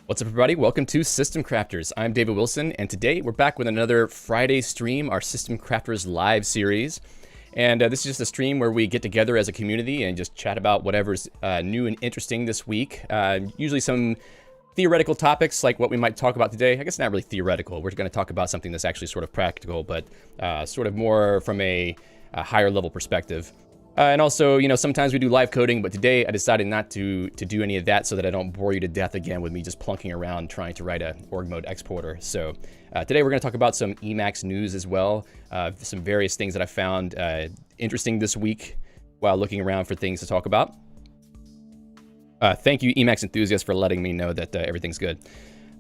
What's up, everybody? Welcome to System Crafters. I'm David Wilson, and today we're back with another Friday stream, our System Crafters live series. And this is just a stream where we get together as a community and just chat about whatever's new and interesting this week. Usually some theoretical topics like what we might talk about today. I guess not really theoretical. We're going to talk about something that's actually sort of practical, but sort of more from a higher level perspective. And also, you know, sometimes we do live coding, but today I decided not to do any of that so that I don't bore you to death again with me just plunking around trying to write a org mode exporter. So today we're going to talk about some Emacs news as well, some various things that I found interesting this week while looking around for things to talk about. Thank you, Emacs enthusiasts, for letting me know that everything's good.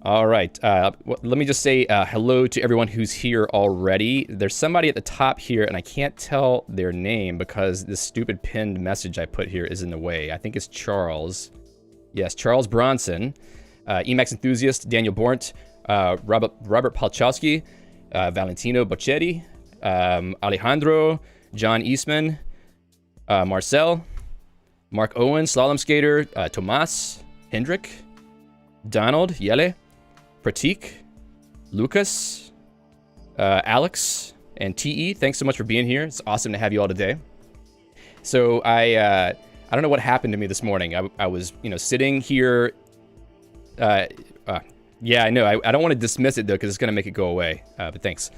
All right, let me just say hello to everyone who's here already. There's somebody at the top here, and I can't tell their name because this stupid pinned message I put here is in the way. I think it's Charles. Yes, Charles Bronson, Emacs enthusiast, Daniel Bornt, Robert Palchowski, Valentino Bocchetti, Alejandro, John Eastman, Marcel, Mark Owen, Slalom Skater, Tomas, Hendrik, Donald, Yele, Pratik, Lucas, Alex, and TE. Thanks so much for being here. It's awesome to have you all today. So I don't know what happened to me this morning. I was, you know, sitting here. Yeah, I know. I don't want to dismiss it though, because it's gonna make it go away. But thanks.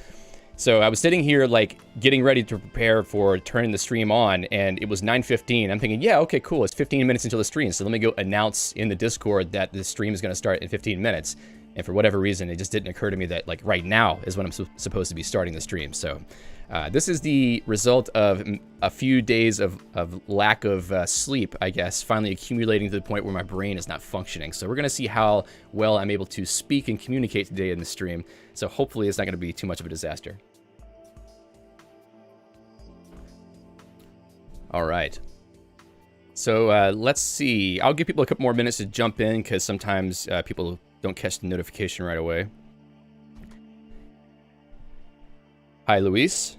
So I was sitting here, like, getting ready to prepare for turning the stream on, and it was 9:15. I'm thinking, yeah, okay, cool. It's 15 minutes until the stream, so let me go announce in the Discord that the stream is going to start in 15 minutes. And for whatever reason, it just didn't occur to me that, like, right now is when I'm supposed to be starting the stream. So this is the result of a few days of lack of sleep, I guess, finally accumulating to the point where my brain is not functioning. So we're going to see how well I'm able to speak and communicate today in the stream. So hopefully it's not going to be too much of a disaster. All right. So let's see. I'll give people a couple more minutes to jump in because sometimes people don't catch the notification right away. Hi, Luis.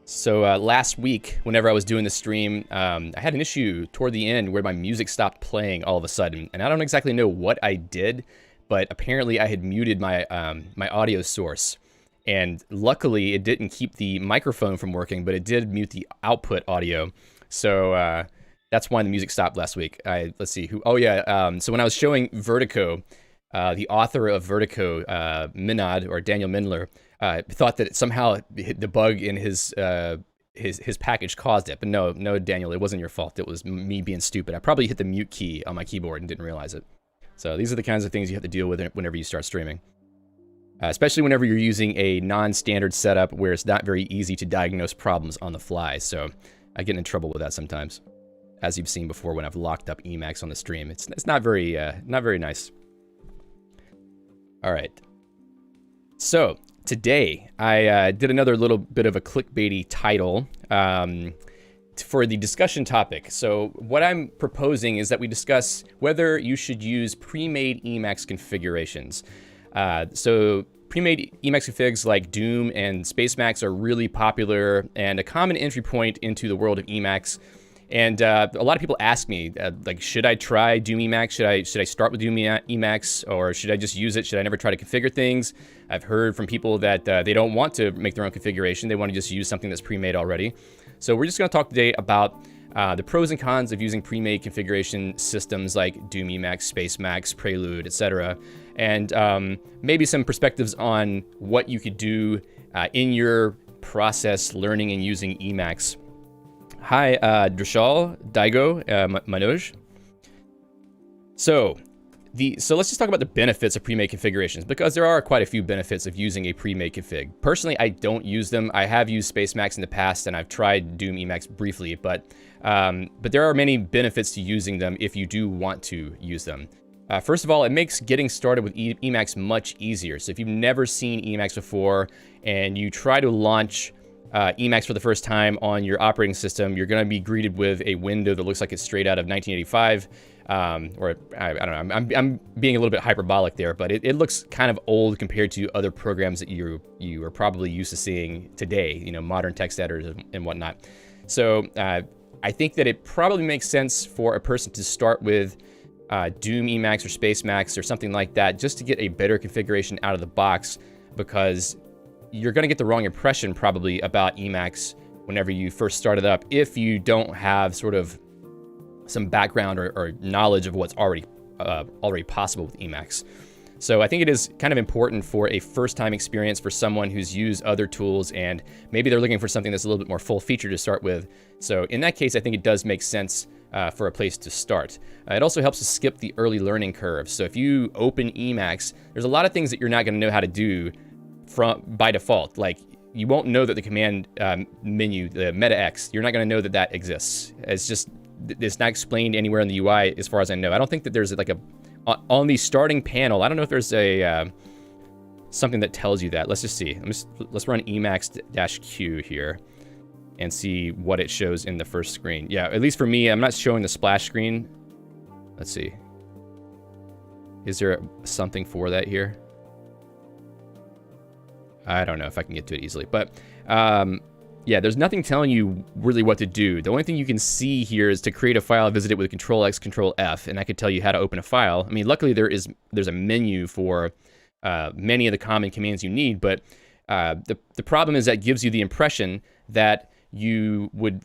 So last week, whenever I was doing the stream, I had an issue toward the end where my music stopped playing all of a sudden. And I don't exactly know what I did, but apparently I had muted my, my audio source. And luckily, it didn't keep the microphone from working, but it did mute the output audio. So that's why the music stopped last week. Let's see who. Oh yeah. So when I was showing Vertigo, the author of Vertigo, Minad or Daniel Mindler, thought that somehow the bug in his package caused it. But no, Daniel, it wasn't your fault. It was me being stupid. I probably hit the mute key on my keyboard and didn't realize it. So these are the kinds of things you have to deal with whenever you start streaming. Especially whenever you're using a non-standard setup where it's not very easy to diagnose problems on the fly. So I get in trouble with that sometimes, as you've seen before when I've locked up Emacs on the stream. It's not very nice. All right. So today I did another little bit of a clickbaity title for the discussion topic. So what I'm proposing is that we discuss whether you should use pre-made Emacs configurations. So pre-made Emacs configs like Doom and Spacemacs are really popular and a common entry point into the world of Emacs. And a lot of people ask me, like, should I try Doom Emacs? Should I start with Doom Emacs, or should I just use it? Should I never try to configure things? I've heard from people that they don't want to make their own configuration. They want to just use something that's pre-made already. So we're just going to talk today about the pros and cons of using pre-made configuration systems like Doom Emacs, Spacemacs, Prelude, etc., and maybe some perspectives on what you could do in your process learning and using Emacs. Hi, Drishal, Daigo, Manoj. So let's just talk about the benefits of pre-made configurations, because there are quite a few benefits of using a pre-made config. Personally, I don't use them. I have used Spacemacs in the past, and I've tried Doom Emacs briefly, but there are many benefits to using them if you do want to use them. First of all, it makes getting started with Emacs much easier. So if you've never seen Emacs before and you try to launch Emacs for the first time on your operating system, you're going to be greeted with a window that looks like it's straight out of 1985. Or I don't know, I'm being a little bit hyperbolic there, but it looks kind of old compared to other programs that you are probably used to seeing today, you know, modern text editors and whatnot. So I think that it probably makes sense for a person to start with Doom Emacs or Spacemacs or something like that, just to get a better configuration out of the box, because you're going to get the wrong impression probably about Emacs whenever you first start it up if you don't have sort of some background or knowledge of what's already possible with Emacs. So I think it is kind of important for a first-time experience for someone who's used other tools and maybe they're looking for something that's a little bit more full-featured to start with. So in that case, I think it does make sense for a place to start. It also helps to skip the early learning curve. So if you open Emacs, there's a lot of things that you're not going to know how to do by default. Like, you won't know that the command menu, the meta X, you're not going to know that that exists. It's not explained anywhere in the UI as far as I know. I don't think that there's like on the starting panel, I don't know if there's a something that tells you that. Let's just see. Let's run Emacs-Q here and see what it shows in the first screen. Yeah, at least for me, I'm not showing the splash screen. Let's see. Is there something for that here? I don't know if I can get to it easily, but yeah, there's nothing telling you really what to do. The only thing you can see here is to create a file, visit it with Control-X, Control-F, and that could tell you how to open a file. I mean, luckily there's a menu for many of the common commands you need, but the problem is that gives you the impression that you would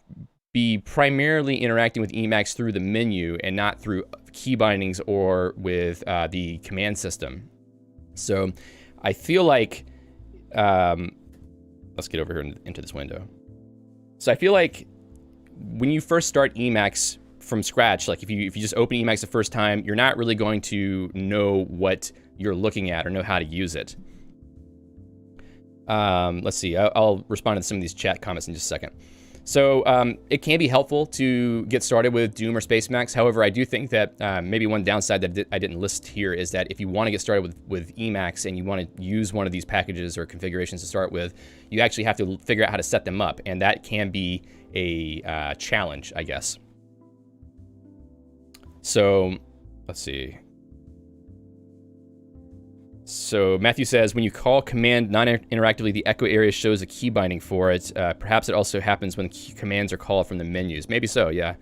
be primarily interacting with Emacs through the menu and not through keybindings or with the command system. So I feel like let's get over here into this window. So I feel like when you first start Emacs from scratch, like if you just open Emacs the first time, you're not really going to know what you're looking at or know how to use it. Let's see, I'll respond to some of these chat comments in just a second. So it can be helpful to get started with Doom or Spacemacs. However, I do think that maybe one downside that I didn't list here is that if you want to get started with Emacs and you want to use one of these packages or configurations to start with, you actually have to figure out how to set them up, and that can be a challenge, I guess. So let's see. So Matthew says, when you call command non-interactively, the echo area shows a key binding for it. Perhaps it also happens when commands are called from the menus. Maybe so, yeah.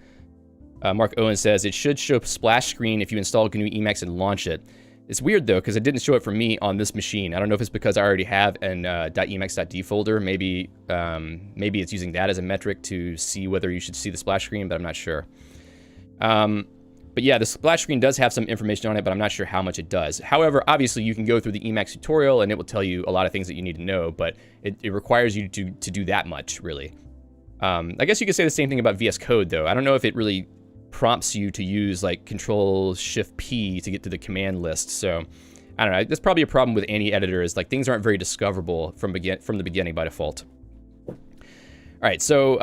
Mark Owen says, it should show splash screen if you install GNU Emacs and launch it. It's weird, though, because it didn't show it for me on this machine. I don't know if it's because I already have an .emacs.d folder. Maybe it's using that as a metric to see whether you should see the splash screen, but I'm not sure. But yeah, the splash screen does have some information on it, but I'm not sure how much it does. However, obviously, you can go through the Emacs tutorial, and it will tell you a lot of things that you need to know, but it requires you to do that much, really. I guess you could say the same thing about VS Code, though. I don't know if it really prompts you to use, like, Control-Shift-P to get to the command list, so I don't know. That's probably a problem with any editor, is, like, things aren't very discoverable from the beginning by default. All right, so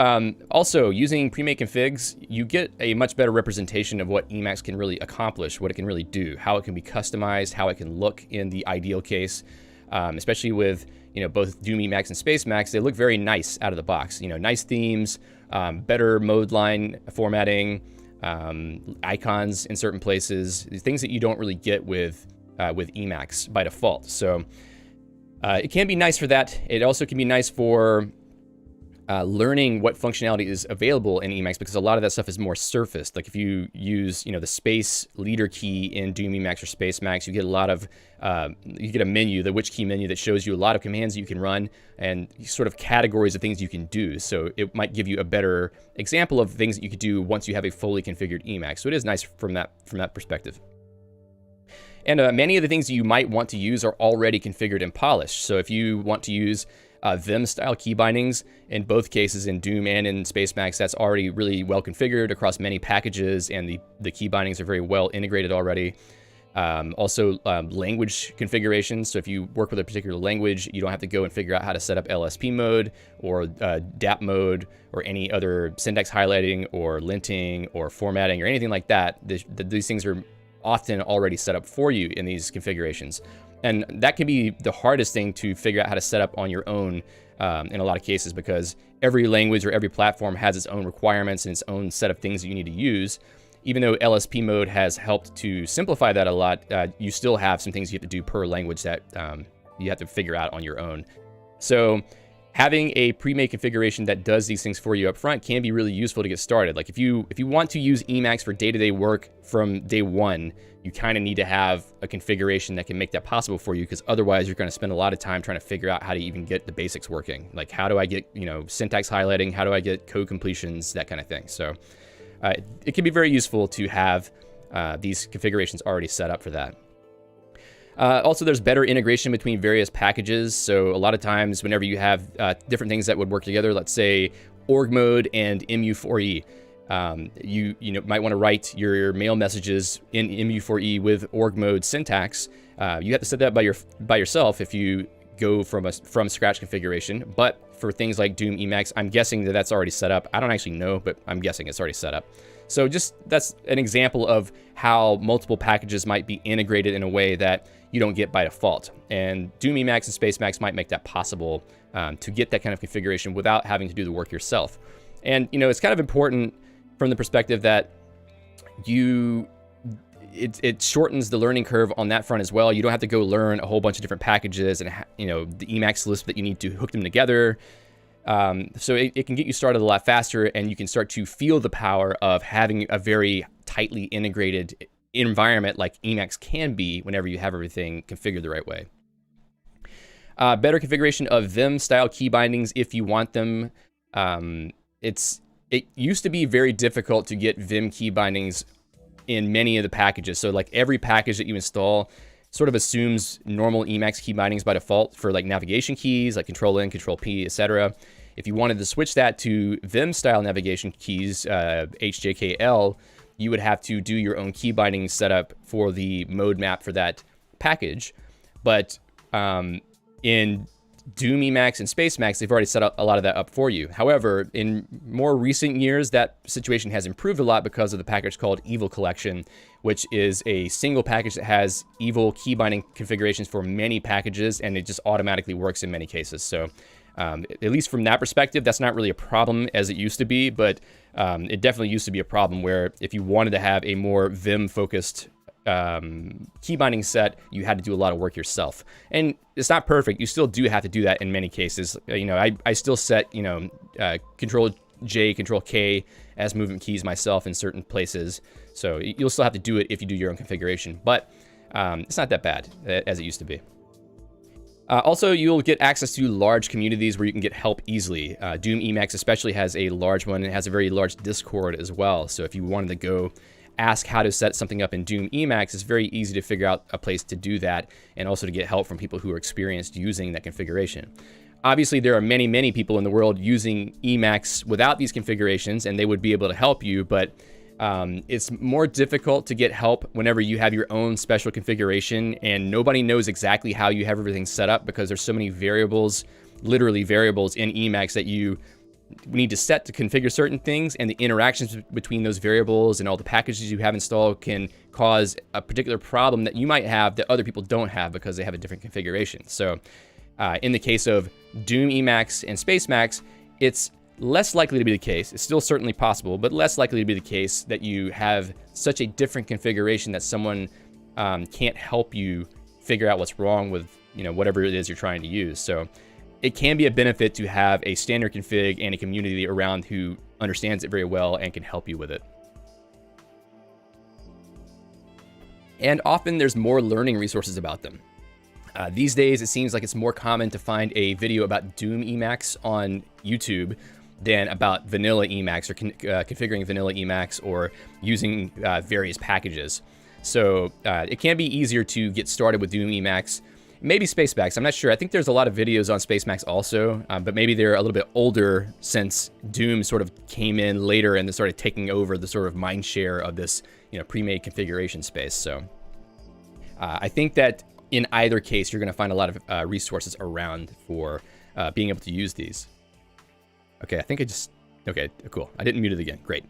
also using pre-made configs, you get a much better representation of what Emacs can really accomplish, what it can really do, how it can be customized, how it can look in the ideal case, especially with both Doom Emacs and Spacemacs. They look very nice out of the box. Nice themes, better mode line formatting, icons in certain places, things that you don't really get with Emacs by default. So it can be nice for that. It also can be nice for learning what functionality is available in Emacs, because a lot of that stuff is more surfaced. Like if you use, the space leader key in Doom Emacs or Spacemacs, you get a lot of, you get a menu, the which key menu, that shows you a lot of commands that you can run and sort of categories of things you can do. So it might give you a better example of things that you could do once you have a fully configured Emacs. So it is nice from that perspective. And many of the things you might want to use are already configured and polished. So if you want to use Vim style key bindings, in both cases, in Doom and in Spacemacs, that's already really well configured across many packages, and the key bindings are very well integrated already. Also, language configurations. So if you work with a particular language, you don't have to go and figure out how to set up LSP mode or DAP mode or any other syntax highlighting or linting or formatting or anything like that. These things are often already set up for you in these configurations. And that can be the hardest thing to figure out how to set up on your own in a lot of cases, because every language or every platform has its own requirements and its own set of things that you need to use. Even though LSP mode has helped to simplify that a lot, you still have some things you have to do per language that you have to figure out on your own. So having a pre-made configuration that does these things for you up front can be really useful to get started. Like if you want to use Emacs for day-to-day work from day one, you kind of need to have a configuration that can make that possible for you, because otherwise you're going to spend a lot of time trying to figure out how to even get the basics working. Like how do I get, syntax highlighting? How do I get code completions? That kind of thing. So it can be very useful to have these configurations already set up for that. Also, there's better integration between various packages. So a lot of times whenever you have different things that would work together, let's say org mode and mu4e, you might want to write your mail messages in mu4e with org mode syntax. You have to set that by yourself if you go from scratch configuration. But for things like Doom Emacs, I'm guessing that's already set up. I don't actually know, but I'm guessing it's already set up. So that's an example of how multiple packages might be integrated in a way that you don't get by default. And Doom Emacs and Spacemacs might make that possible to get that kind of configuration without having to do the work yourself. And it's kind of important from the perspective that it shortens the learning curve on that front as well. You don't have to go learn a whole bunch of different packages and the Emacs list that you need to hook them together. So it can get you started a lot faster, and you can start to feel the power of having a very tightly integrated environment like Emacs can be whenever you have everything configured the right way. Better configuration of Vim style key bindings if you want them. It used to be very difficult to get Vim key bindings in many of the packages. So like every package that you install sort of assumes normal Emacs key bindings by default for like navigation keys, like Control-N, Control-P, etc. If you wanted to switch that to Vim style navigation keys, HJKL, you would have to do your own key binding setup for the mode map for that package. But in Doom Emacs and Spacemacs, they've already set up a lot of that up for you. However, in more recent years, that situation has improved a lot because of the package called Evil Collection, which is a single package that has Evil key binding configurations for many packages, and it just automatically works in many cases. So at least from that perspective, that's not really a problem as it used to be, but it definitely used to be a problem where if you wanted to have a more Vim-focused key binding set, you had to do a lot of work yourself. And it's not perfect. You still do have to do that in many cases. I still set, Control J, Control K as movement keys myself in certain places. So you'll still have to do it if you do your own configuration, but it's not that bad as it used to be. Also, you'll get access to large communities where you can get help easily. Doom Emacs especially has a large one, and it has a very large Discord as well. So if you wanted to go ask how to set something up in Doom Emacs, it's very easy to figure out a place to do that, and also to get help from people who are experienced using that configuration. Obviously, there are many, many people in the world using Emacs without these configurations, and they would be able to help you, but it's more difficult to get help whenever you have your own special configuration and nobody knows exactly how you have everything set up, because there's so many variables, literally variables in Emacs that you need to set to configure certain things, and the interactions between those variables and all the packages you have installed can cause a particular problem that you might have that other people don't have because they have a different configuration. So in the case of Doom Emacs and Spacemacs, it's less likely to be the case. It's still certainly possible, but less likely to be the case that you have such a different configuration that someone can't help you figure out what's wrong with whatever it is you're trying to use. So it can be a benefit to have a standard config and a community around who understands it very well and can help you with it. And often there's more learning resources about them. These days, it seems like it's more common to find a video about Doom Emacs on YouTube than about vanilla Emacs or configuring vanilla Emacs or using various packages. So it can be easier to get started with Doom Emacs. Maybe Spacemacs, I'm not sure. I think there's a lot of videos on Spacemacs also, but maybe they're a little bit older since Doom sort of came in later and started taking over the sort of mind share of this, pre-made configuration space. So I think that in either case, you're going to find a lot of resources around for being able to use these. Okay, okay, cool. I didn't mute it again. Great.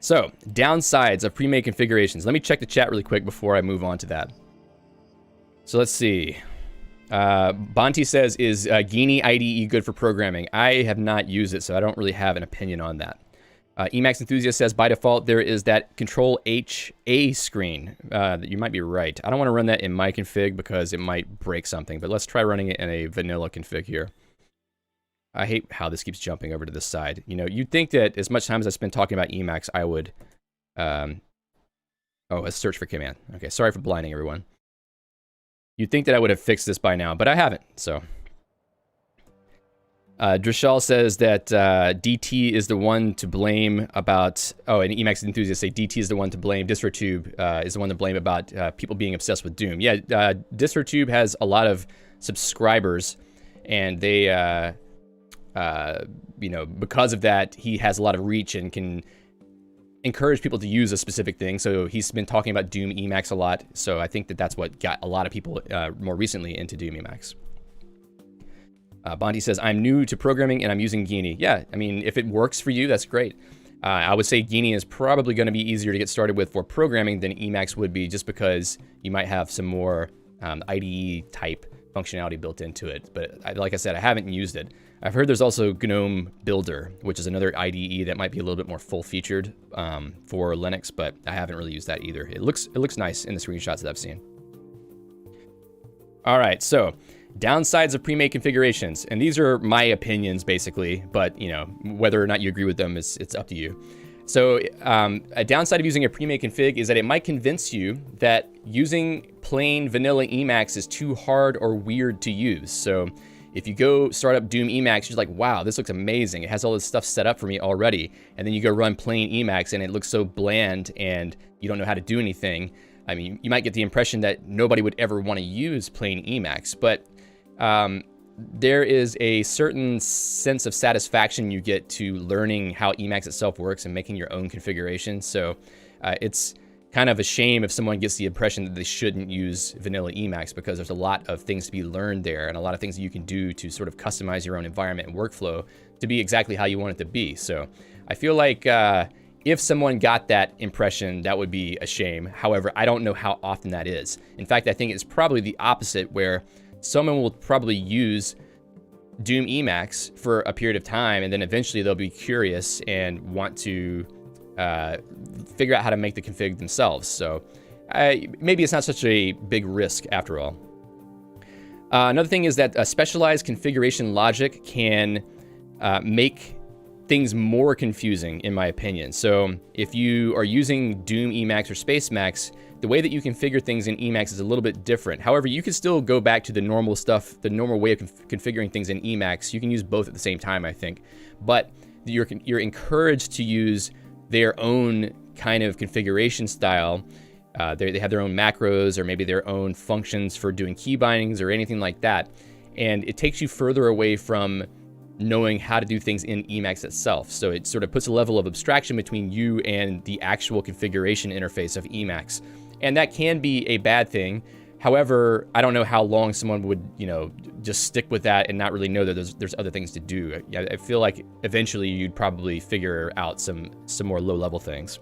So, downsides of pre-made configurations. Let me check the chat really quick before I move on to that. So let's see. Bonti says, is Geany IDE good for programming? I have not used it, so I don't really have an opinion on that. Emacs Enthusiast says, by default, there is that Control-H-A screen. You might be right. I don't want to run that in my config because it might break something, but let's try running it in a vanilla config here. I hate how this keeps jumping over to this side. You'd think that as much time as I spend talking about Emacs, I would... oh, let's search for command. Okay, sorry for blinding everyone. You'd think that I would have fixed this by now, but I haven't, so... Drishal says that DT is the one to blame about... Oh, and Emacs Enthusiasts say DT is the one to blame. DistroTube is the one to blame about people being obsessed with Doom. Yeah, DistroTube has a lot of subscribers, and they, because of that, he has a lot of reach and can encourage people to use a specific thing. So he's been talking about Doom Emacs a lot. So I think that that's what got a lot of people more recently into Doom Emacs. Bondi says, I'm new to programming and I'm using Geany. Yeah, I mean, if it works for you, that's great. I would say Geany is probably going to be easier to get started with for programming than Emacs would be, just because you might have some more IDE type functionality built into it. But like I said, I haven't used it. I've heard there's also GNOME Builder, which is another IDE that might be a little bit more full-featured for Linux, but I haven't really used that either. It looks nice in the screenshots that I've seen. All right, so downsides of pre-made configurations, and these are my opinions basically, but whether or not you agree with them, it's up to you. So a downside of using a pre-made config is that it might convince you that using plain vanilla Emacs is too hard or weird to use. So if you go start up Doom Emacs, you're like, wow, this looks amazing. It has all this stuff set up for me already. And then you go run plain Emacs and it looks so bland and you don't know how to do anything. I mean, you might get the impression that nobody would ever want to use plain Emacs, but there is a certain sense of satisfaction you get to learning how Emacs itself works and making your own configuration. So it's kind of a shame if someone gets the impression that they shouldn't use vanilla Emacs, because there's a lot of things to be learned there and a lot of things that you can do to sort of customize your own environment and workflow to be exactly how you want it to be. So I feel like if someone got that impression, that would be a shame. However, I don't know how often that is. In fact, I think it's probably the opposite, where someone will probably use Doom Emacs for a period of time, and then eventually they'll be curious and want to figure out how to make the config themselves. So maybe it's not such a big risk after all. Another thing is that a specialized configuration logic can make things more confusing, in my opinion. So if you are using Doom Emacs or Spacemacs, the way that you configure things in Emacs is a little bit different. However, you can still go back to the normal stuff, the normal way of configuring things in Emacs. You can use both at the same time, I think. But you're encouraged to use their own kind of configuration style. They have their own macros or maybe their own functions for doing keybindings or anything like that. And it takes you further away from knowing how to do things in Emacs itself. So it sort of puts a level of abstraction between you and the actual configuration interface of Emacs. And that can be a bad thing. However, I don't know how long someone would, just stick with that and not really know that there's other things to do. I feel like eventually you'd probably figure out some more low-level things.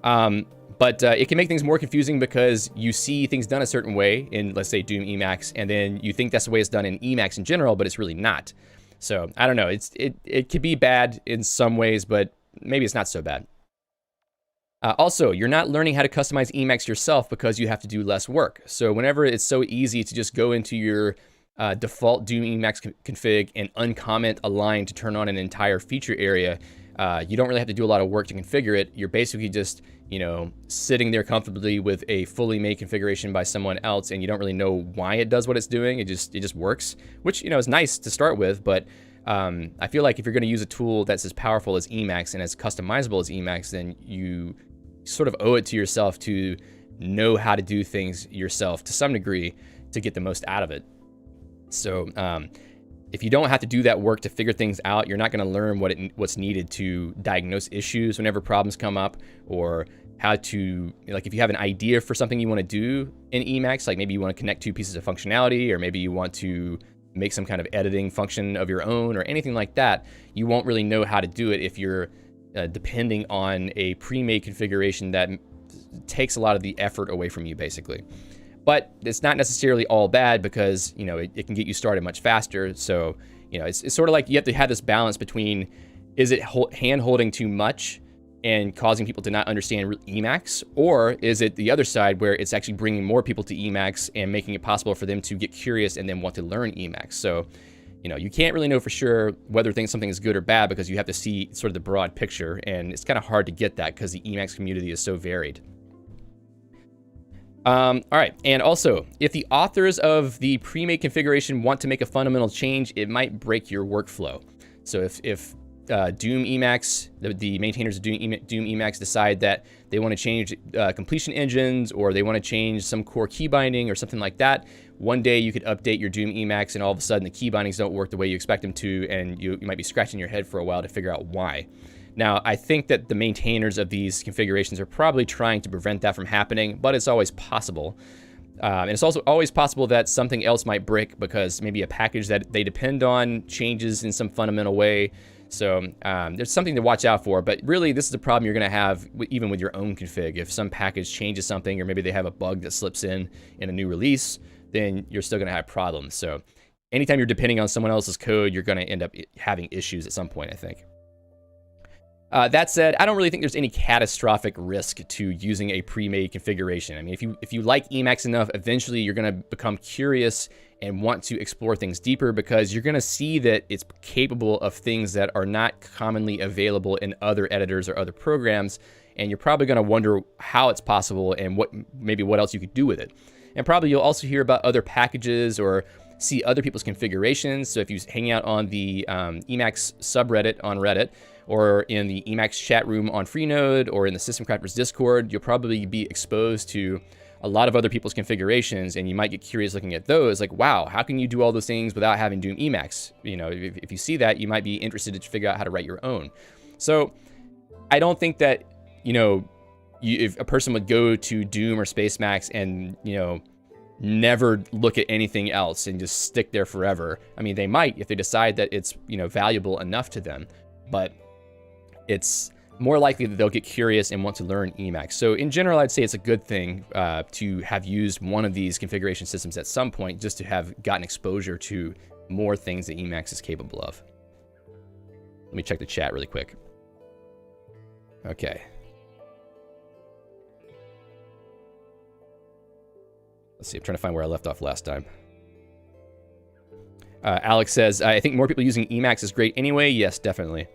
But it can make things more confusing because you see things done a certain way in, let's say, Doom Emacs, and then you think that's the way it's done in Emacs in general, but it's really not. So I don't know. It could be bad in some ways, but maybe it's not so bad. Also, you're not learning how to customize Emacs yourself because you have to do less work. So whenever it's so easy to just go into your default Doom Emacs config and uncomment align to turn on an entire feature area, you don't really have to do a lot of work to configure it. You're basically just, sitting there comfortably with a fully made configuration by someone else, and you don't really know why it does what it's doing. It just works, which, is nice to start with, but I feel like if you're going to use a tool that's as powerful as Emacs and as customizable as Emacs, then you sort of owe it to yourself to know how to do things yourself to some degree to get the most out of it. So if you don't have to do that work to figure things out, you're not going to learn what's needed to diagnose issues whenever problems come up, or how to, like, if you have an idea for something you want to do in Emacs, like maybe you want to connect two pieces of functionality, or maybe you want to make some kind of editing function of your own or anything like that, you won't really know how to do it if you're depending on a pre-made configuration that takes a lot of the effort away from you, basically. But it's not necessarily all bad, because, it can get you started much faster. So, it's sort of like you have to have this balance between, is it hand-holding too much and causing people to not understand Emacs, or is it the other side where it's actually bringing more people to Emacs and making it possible for them to get curious and then want to learn Emacs? So, you can't really know for sure whether something is good or bad, because you have to see sort of the broad picture, and it's kind of hard to get that because the Emacs community is so varied. All right, and also, if the authors of the pre-made configuration want to make a fundamental change, it might break your workflow. So if Doom Emacs, the maintainers of Doom Emacs decide that they want to change completion engines, or they want to change some core key binding or something like that, one day you could update your Doom Emacs and all of a sudden the key bindings don't work the way you expect them to, and you might be scratching your head for a while to figure out why. Now, I think that the maintainers of these configurations are probably trying to prevent that from happening, but it's always possible. And it's also always possible that something else might break because maybe a package that they depend on changes in some fundamental way. So there's something to watch out for, but really this is a problem you're going to have even with your own config. If some package changes something, or maybe they have a bug that slips in a new release, then you're still going to have problems. So anytime you're depending on someone else's code, you're going to end up having issues at some point, I think. That said, I don't really think there's any catastrophic risk to using a pre-made configuration. I mean, if you like Emacs enough, eventually you're going to become curious and want to explore things deeper, because you're going to see that it's capable of things that are not commonly available in other editors or other programs, and you're probably going to wonder how it's possible and what else you could do with it. And probably you'll also hear about other packages or see other people's configurations. So if you hang out on the Emacs subreddit on Reddit, or in the Emacs chat room on Freenode, or in the System Crafters Discord, you'll probably be exposed to a lot of other people's configurations, and you might get curious looking at those, like, wow, how can you do all those things without having Doom Emacs? If you see that, you might be interested to figure out how to write your own. So I don't think that, if a person would go to Doom or Spacemacs and, never look at anything else and just stick there forever. I mean, they might if they decide that it's, valuable enough to them, but it's more likely that they'll get curious and want to learn Emacs. So in general, I'd say it's a good thing to have used one of these configuration systems at some point, just to have gotten exposure to more things that Emacs is capable of. Let me check the chat really quick. Okay. Let's see, I'm trying to find where I left off last time. Alex says, I think more people using Emacs is great anyway. Yes, definitely.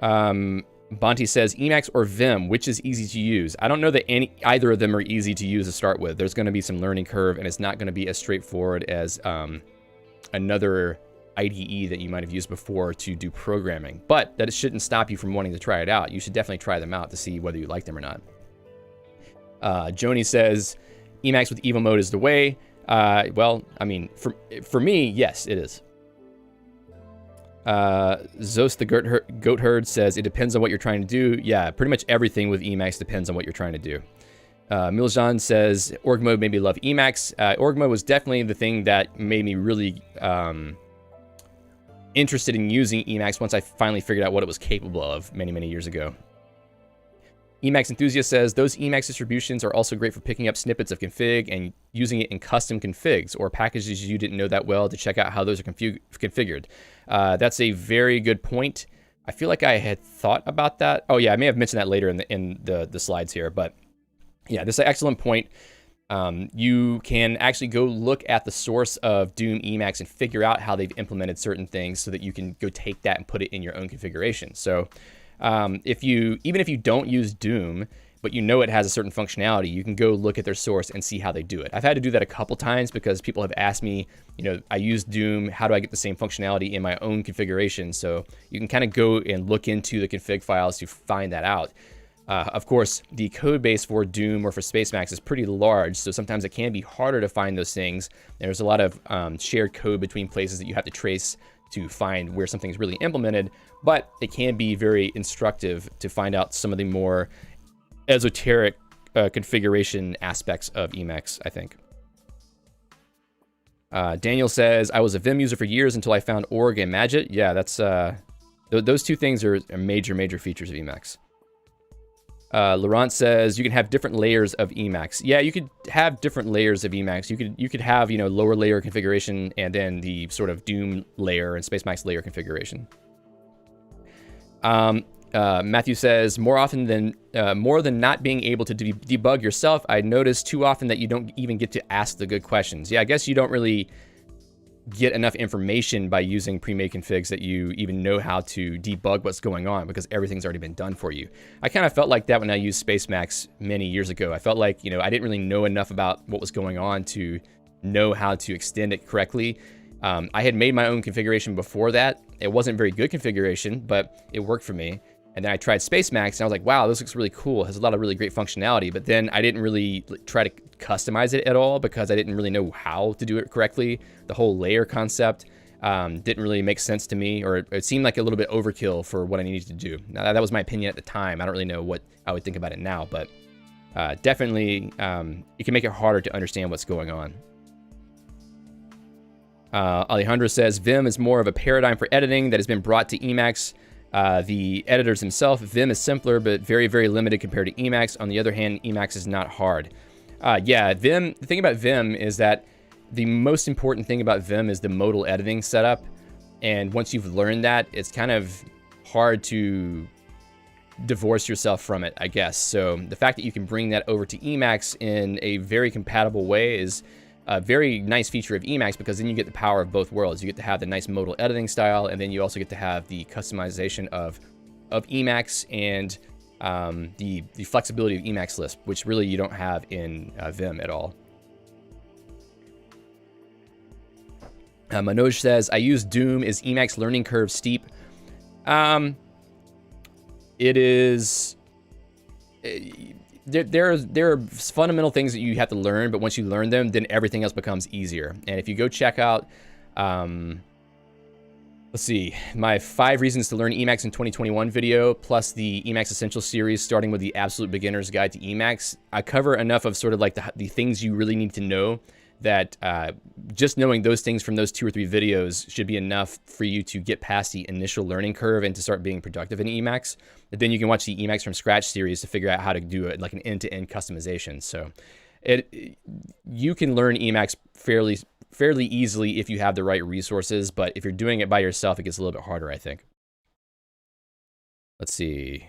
Bonte says, Emacs or Vim, which is easy to use? I don't know that either of them are easy to use to start with. There's going to be some learning curve, and it's not going to be as straightforward as another IDE that you might have used before to do programming. But that shouldn't stop you from wanting to try it out. You should definitely try them out to see whether you like them or not. Joni says, Emacs with Evo mode is the way. Well, I mean, for me, yes, it is. Zos the goat herd says, it depends on what you're trying to do. Yeah, pretty much everything with Emacs depends on what you're trying to do. Miljan says, org mode made me love Emacs. Org mode was definitely the thing that made me really interested in using Emacs once I finally figured out what it was capable of many, many years ago. Emacs Enthusiast says, those Emacs distributions are also great for picking up snippets of config and using it in custom configs or packages you didn't know that well to check out how those are configured. That's a very good point. I feel like I had thought about that. Oh yeah, I may have mentioned that later in the slides here, but yeah, this is an excellent point. You can actually go look at the source of Doom Emacs and figure out how they've implemented certain things so that you can go take that and put it in your own configuration. So even if you don't use Doom, but you know it has a certain functionality, you can go look at their source and see how they do it. I've had to do that a couple times because people have asked me, I use Doom, how do I get the same functionality in my own configuration? So you can kind of go and look into the config files to find that out. Of course, the code base for Doom or for Spacemacs is pretty large, so sometimes it can be harder to find those things. There's a lot of shared code between places that you have to trace to find where something's really implemented, but it can be very instructive to find out some of the more esoteric configuration aspects of Emacs, I think. Daniel says, I was a Vim user for years until I found org and Magit. Yeah, that's those two things are major features of Emacs. Laurent says you can have different layers of Emacs. Yeah, you could have different layers of Emacs. You could have lower layer configuration and then the sort of Doom layer and Spacemacs layer configuration. Matthew says more than not being able to debug yourself, I notice too often that you don't even get to ask the good questions. Yeah, I guess you don't really get enough information by using pre-made configs that you even know how to debug what's going on because everything's already been done for you. I kind of felt like that when I used Spacemacs many years ago. I felt like, I didn't really know enough about what was going on to know how to extend it correctly. I had made my own configuration before that. It wasn't very good configuration, but it worked for me. And then I tried Spacemacs and I was like, wow, this looks really cool. It has a lot of really great functionality. But then I didn't really try to customize it at all because I didn't really know how to do it correctly. The whole layer concept didn't really make sense to me, or it seemed like a little bit overkill for what I needed to do. Now, that was my opinion at the time. I don't really know what I would think about it now, but definitely it can make it harder to understand what's going on. Alejandro says, Vim is more of a paradigm for editing that has been brought to Emacs. The editors themselves, Vim is simpler, but very limited compared to Emacs. On the other hand, Emacs is not hard. Yeah, Vim, the thing about Vim is that the most important thing about Vim is the modal editing setup. And once you've learned that, it's kind of hard to divorce yourself from it, I guess. So the fact that you can bring that over to Emacs in a very compatible way is a very nice feature of Emacs, because then you get the power of both worlds. You get to have the nice modal editing style, and then you also get to have the customization of Emacs and the flexibility of Emacs Lisp, which really you don't have in Vim at all. Manoj says, I use Doom. Is Emacs learning curve steep? It is... There are fundamental things that you have to learn, but once you learn them, then everything else becomes easier. And if you go check out, let's see, my 5 reasons to learn Emacs in 2021 video, plus the Emacs Essentials series, starting with the Absolute Beginner's Guide to Emacs, I cover enough of sort of like the things you really need to know that just knowing those things from those 2 or 3 videos should be enough for you to get past the initial learning curve and to start being productive in Emacs. But then you can watch the Emacs from Scratch series to figure out how to do it like an end-to-end customization. So you can learn Emacs fairly easily if you have the right resources, but if you're doing it by yourself, it gets a little bit harder, I think. Let's see.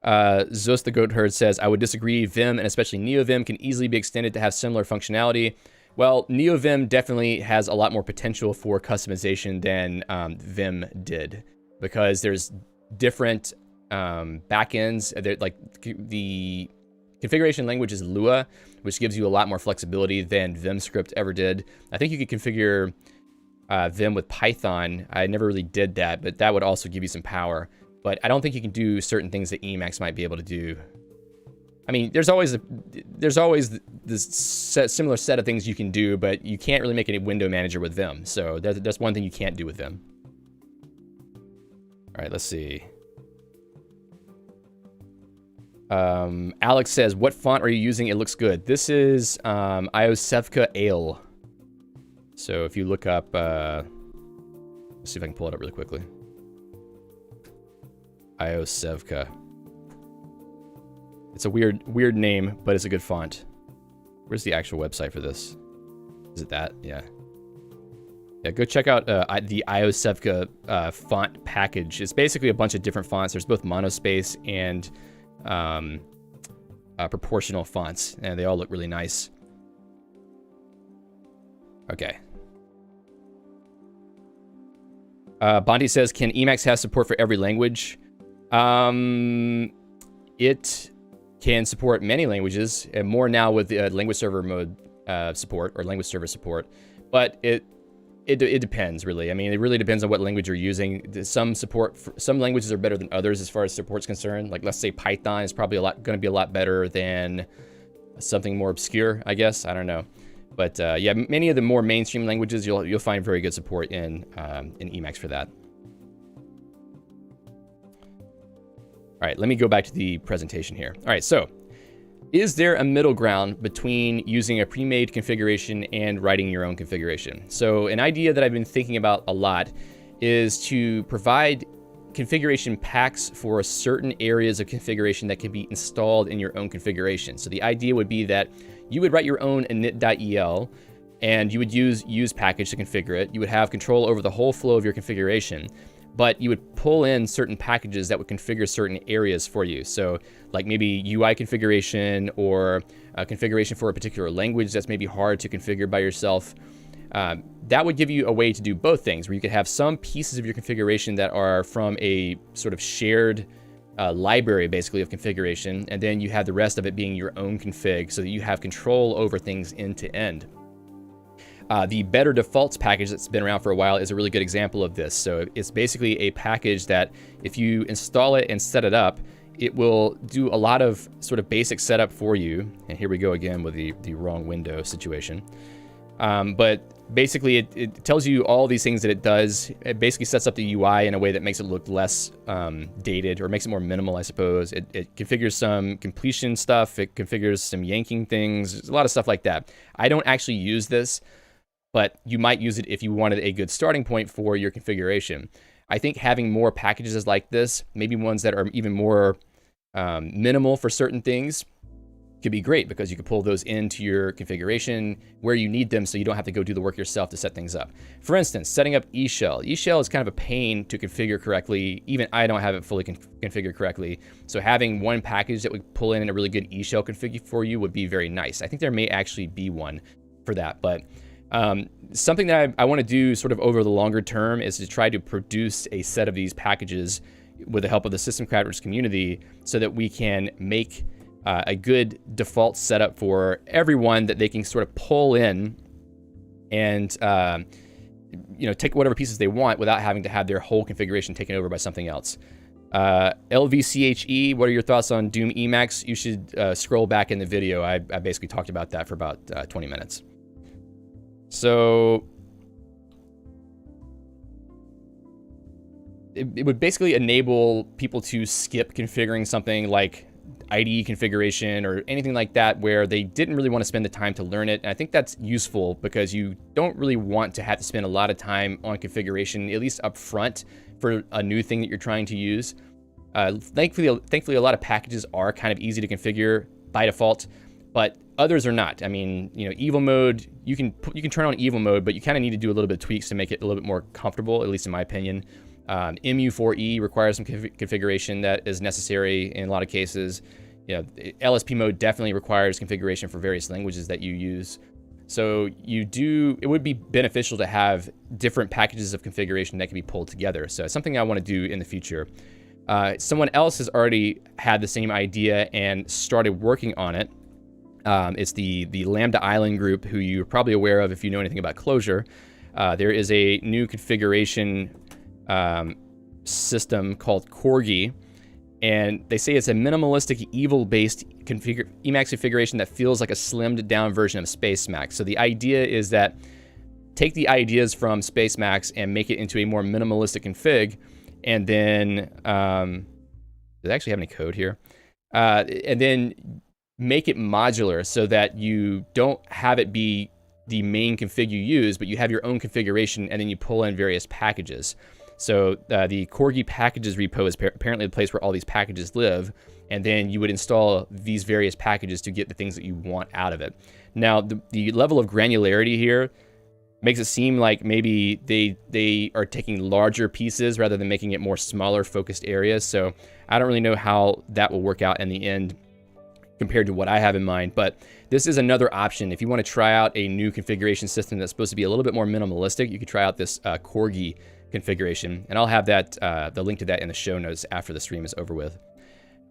Zos the Goat Herd says, I would disagree. Vim, and especially NeoVim, can easily be extended to have similar functionality. Well, NeoVim definitely has a lot more potential for customization than Vim did, because there's different backends. Like the configuration language is Lua, which gives you a lot more flexibility than Vim script ever did. I think you could configure Vim with Python. I never really did that, but that would also give you some power. But I don't think you can do certain things that Emacs might be able to do. I mean, there's always this similar set of things you can do, but you can't really make a window manager with Vim. So that's one thing you can't do with Vim. All right, let's see. Alex says, what font are you using? It looks good. This is Iosevka Ale. So if you look up, let's see if I can pull it up really quickly. Iosevka. It's a weird name, but it's a good font. Where's the actual website for this? Is it that? Yeah. Yeah, go check out the Iosevka font package. It's basically a bunch of different fonts. There's both monospace and proportional fonts, and they all look really nice. Okay. Bondi says, can Emacs have support for every language? It can support many languages, and more now with the language server mode support, or language server support. But it depends, really. I mean, it really depends on what language you're using. Some languages are better than others as far as support's concerned. Like, let's say Python is probably going to be a lot better than something more obscure, I guess. I don't know. But yeah, many of the more mainstream languages, you'll find very good support in Emacs for that. All right, let me go back to the presentation here. All right, so is there a middle ground between using a pre-made configuration and writing your own configuration? So an idea that I've been thinking about a lot is to provide configuration packs for certain areas of configuration that can be installed in your own configuration. So the idea would be that you would write your own init.el, and you would use package to configure it. You would have control over the whole flow of your configuration, but you would pull in certain packages that would configure certain areas for you. So like maybe UI configuration, or a configuration for a particular language that's maybe hard to configure by yourself. That would give you a way to do both things, where you could have some pieces of your configuration that are from a sort of shared library, basically, of configuration, and then you have the rest of it being your own config, so that you have control over things end to end. The Better Defaults package that's been around for a while is a really good example of this. So it's basically a package that if you install it and set it up, it will do a lot of sort of basic setup for you. And here we go again with the wrong window situation. But basically it tells you all these things that it does. It basically sets up the UI in a way that makes it look less dated, or makes it more minimal, I suppose. It configures some completion stuff. It configures some yanking things. There's a lot of stuff like that. I don't actually use this, but you might use it if you wanted a good starting point for your configuration. I think having more packages like this, maybe ones that are even more minimal for certain things, could be great, because you could pull those into your configuration where you need them, so you don't have to go do the work yourself to set things up. For instance, setting up eShell. eShell is kind of a pain to configure correctly. Even I don't have it fully configured correctly. So having one package that would pull in a really good eShell config for you would be very nice. I think there may actually be one for that, but something that I want to do sort of over the longer term is to try to produce a set of these packages with the help of the System Crafters community, so that we can make a good default setup for everyone that they can sort of pull in and take whatever pieces they want without having to have their whole configuration taken over by something else. LVCHE, what are your thoughts on Doom Emacs? You should scroll back in the video. I basically talked about that for about 20 minutes. So it would basically enable people to skip configuring something like IDE configuration or anything like that, where they didn't really want to spend the time to learn it. And I think that's useful, because you don't really want to have to spend a lot of time on configuration, at least up front, for a new thing that you're trying to use. Thankfully, a lot of packages are kind of easy to configure by default, but others are not. I mean, evil mode, you can turn on evil mode, but you kind of need to do a little bit of tweaks to make it a little bit more comfortable, at least in my opinion. MU4E requires some configuration that is necessary in a lot of cases. LSP mode definitely requires configuration for various languages that you use. So it would be beneficial to have different packages of configuration that can be pulled together. So it's something I want to do in the future. Someone else has already had the same idea and started working on it. It's the Lambda Island group, who you're probably aware of if you know anything about Clojure. There is a new configuration system called Corgi, and they say it's a minimalistic evil-based Emacs configuration that feels like a slimmed down version of Spacemacs. So the idea is that take the ideas from Spacemacs and make it into a more minimalistic config, and then does it actually have any code here? And then make it modular, so that you don't have it be the main config you use, but you have your own configuration, and then you pull in various packages. So the Corgi packages repo is apparently the place where all these packages live, and then you would install these various packages to get the things that you want out of it. Now, the level of granularity here makes it seem like maybe they are taking larger pieces rather than making it more smaller focused areas. So I don't really know how that will work out in the end, compared to what I have in mind. But this is another option. If you want to try out a new configuration system that's supposed to be a little bit more minimalistic, you could try out this Corgi configuration. And I'll have that the link to that in the show notes after the stream is over with.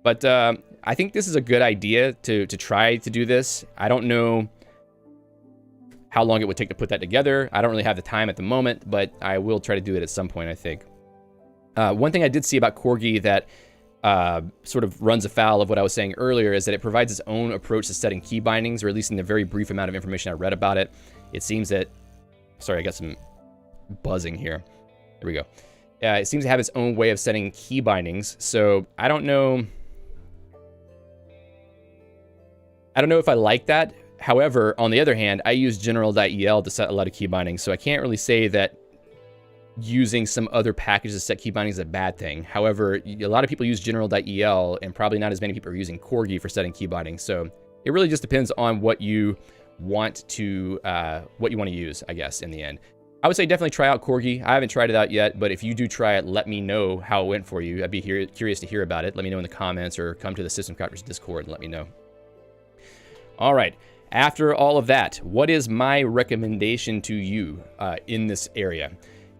But I think this is a good idea to try to do this. I don't know how long it would take to put that together. I don't really have the time at the moment, but I will try to do it at some point, I think. One thing I did see about Corgi that sort of runs afoul of what I was saying earlier is that it provides its own approach to setting key bindings, or at least in the very brief amount of information I read about it. It seems that, sorry, I got some buzzing here. There we go. It seems to have its own way of setting key bindings. So I don't know if I like that. However, on the other hand, I use general.el to set a lot of key bindings, so I can't really say that using some other package to set key bindings is a bad thing. However, a lot of people use general.el, and probably not as many people are using Corgi for setting key bindings. So it really just depends on what you want to use, I guess, in the end. I would say definitely try out Corgi. I haven't tried it out yet, but if you do try it, let me know how it went for you. I'd be curious to hear about it. Let me know in the comments, or come to the System Crafters Discord and let me know. All right. After all of that, what is my recommendation to you in this area?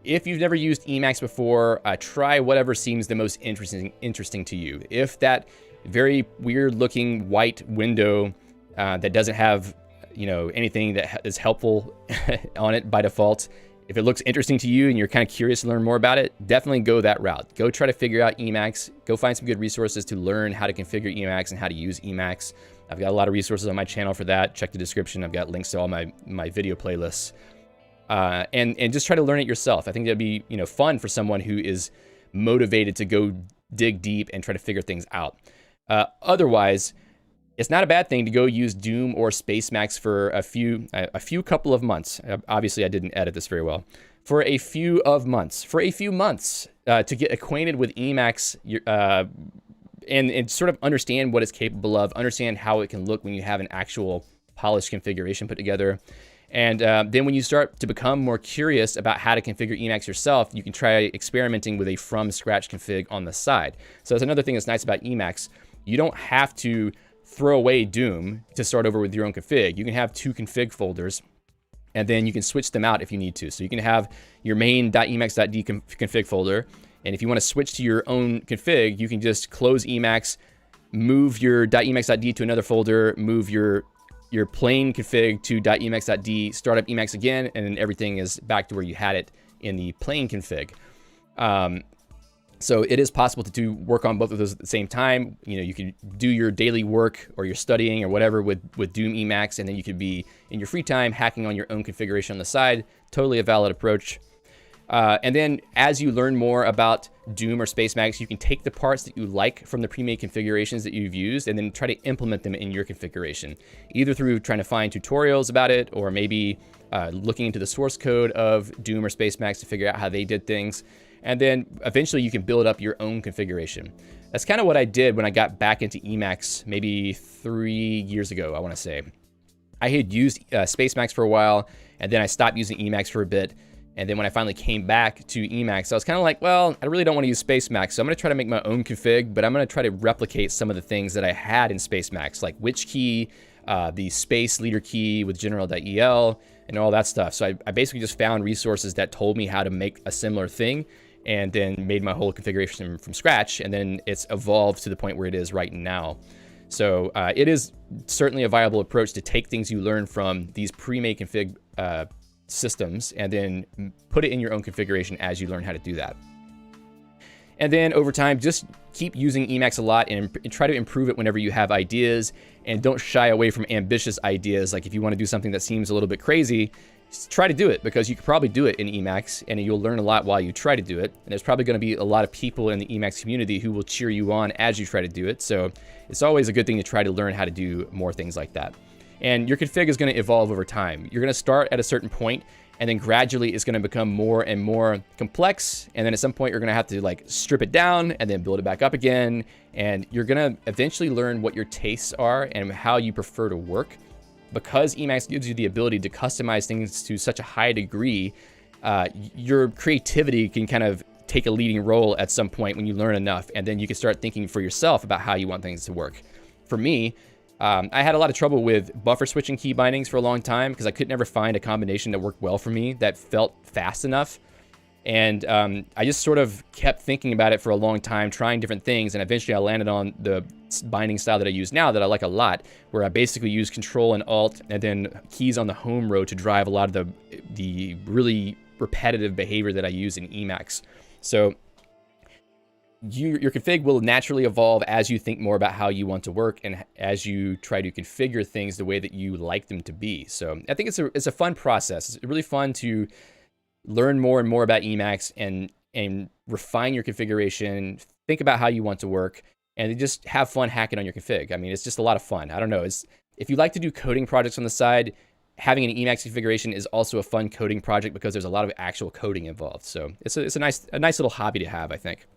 If you've never used Emacs before, try whatever seems the most interesting to you. If that very weird looking white window that doesn't have, anything that is helpful on it by default, if it looks interesting to you and you're kind of curious to learn more about it, definitely go that route. Go try to figure out Emacs. Go find some good resources to learn how to configure Emacs and how to use Emacs. I've got a lot of resources on my channel for that. Check the description. I've got links to all my video playlists. And just try to learn it yourself. I think that'd be fun for someone who is motivated to go dig deep and try to figure things out. Otherwise, it's not a bad thing to go use Doom or Spacemacs for a few couple of months. Obviously, I didn't edit this very well. For a few months to get acquainted with Emacs and sort of understand what it's capable of, understand how it can look when you have an actual polished configuration put together. And then when you start to become more curious about how to configure Emacs yourself, you can try experimenting with a from scratch config on the side. So that's another thing that's nice about Emacs. You don't have to throw away Doom to start over with your own config. You can have 2 config folders, and then you can switch them out if you need to. So you can have your main .emacs.d config folder, and if you want to switch to your own config, you can just close Emacs, move your .emacs.d to another folder, move your plain config to .emacs.d, start up Emacs again, and then everything is back to where you had it in the plain config. So it is possible to work on both of those at the same time. You can do your daily work or your studying or whatever with Doom Emacs, and then you could be in your free time hacking on your own configuration on the side. Totally a valid approach. And then as you learn more about Doom or Spacemacs, you can take the parts that you like from the pre-made configurations that you've used and then try to implement them in your configuration, either through trying to find tutorials about it, or maybe looking into the source code of Doom or Spacemacs to figure out how they did things. And then eventually you can build up your own configuration. That's kind of what I did when I got back into Emacs maybe 3 years ago, I want to say. I had used Spacemacs for a while, and then I stopped using Emacs for a bit. And then when I finally came back to Emacs, I was kind of like, well, I really don't want to use Spacemacs, so I'm going to try to make my own config, but I'm going to try to replicate some of the things that I had in Spacemacs, like which key, the space leader key with general.el, and all that stuff. So I basically just found resources that told me how to make a similar thing, and then made my whole configuration from scratch, and then it's evolved to the point where it is right now. So it is certainly a viable approach to take things you learn from these pre-made config systems and then put it in your own configuration as you learn how to do that. And then over time, just keep using Emacs a lot and try to improve it whenever you have ideas, and don't shy away from ambitious ideas. Like if you want to do something that seems a little bit crazy, try to do it, because you could probably do it in Emacs and you'll learn a lot while you try to do it. And there's probably going to be a lot of people in the Emacs community who will cheer you on as you try to do it. So it's always a good thing to try to learn how to do more things like that. And your config is going to evolve over time. You're going to start at a certain point, and then gradually it's going to become more and more complex. And then at some point you're going to have to like strip it down and then build it back up again. And you're going to eventually learn what your tastes are and how you prefer to work. Because Emacs gives you the ability to customize things to such a high degree, your creativity can kind of take a leading role at some point when you learn enough, and then you can start thinking for yourself about how you want things to work. For me, I had a lot of trouble with buffer switching key bindings for a long time because I could never find a combination that worked well for me that felt fast enough. And I just sort of kept thinking about it for a long time, trying different things, and eventually I landed on the binding style that I use now that I like a lot, where I basically use Control and Alt and then keys on the home row to drive a lot of the really repetitive behavior that I use in Emacs. So your config will naturally evolve as you think more about how you want to work and as you try to configure things the way that you like them to be. So I think it's a fun process. It's really fun to learn more and more about Emacs and refine your configuration, think about how you want to work, and just have fun hacking on your config. I mean, it's just a lot of fun. I don't know. If you like to do coding projects on the side, having an Emacs configuration is also a fun coding project because there's a lot of actual coding involved. So it's a nice little hobby to have, I think.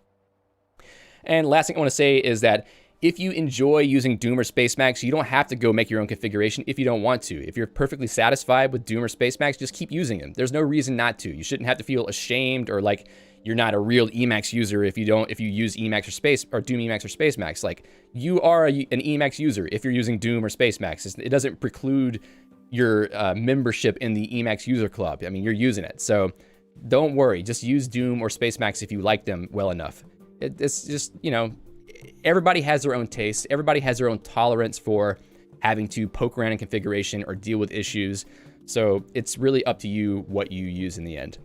And last thing I want to say is that if you enjoy using Doom or Spacemacs, you don't have to go make your own configuration if you don't want to. If you're perfectly satisfied with Doom or Spacemacs, just keep using them. There's no reason not to. You shouldn't have to feel ashamed or like you're not a real Emacs user if you use Emacs or Doom Emacs or Spacemacs. Like, you are an Emacs user if you're using Doom or Spacemacs. It doesn't preclude your membership in the Emacs user club. I mean, you're using it. So don't worry. Just use Doom or Spacemacs if you like them well enough. It's just, everybody has their own taste. Everybody has their own tolerance for having to poke around in configuration or deal with issues. So it's really up to you what you use in the end.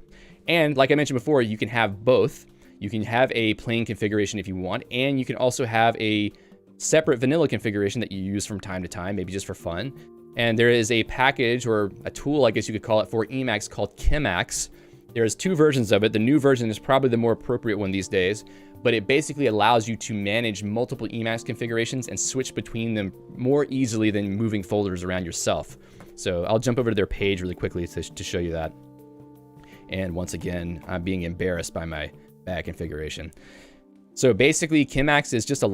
And like I mentioned before, you can have both. You can have a plain configuration if you want, and you can also have a separate vanilla configuration that you use from time to time, maybe just for fun. And there is a package or a tool, I guess you could call it, for Emacs called Keybindings. There's 2 versions of it. The new version is probably the more appropriate one these days, but it basically allows you to manage multiple Emacs configurations and switch between them more easily than moving folders around yourself. So I'll jump over to their page really quickly to show you that. And once again, I'm being embarrassed by my bad configuration. So basically, Keybindings is just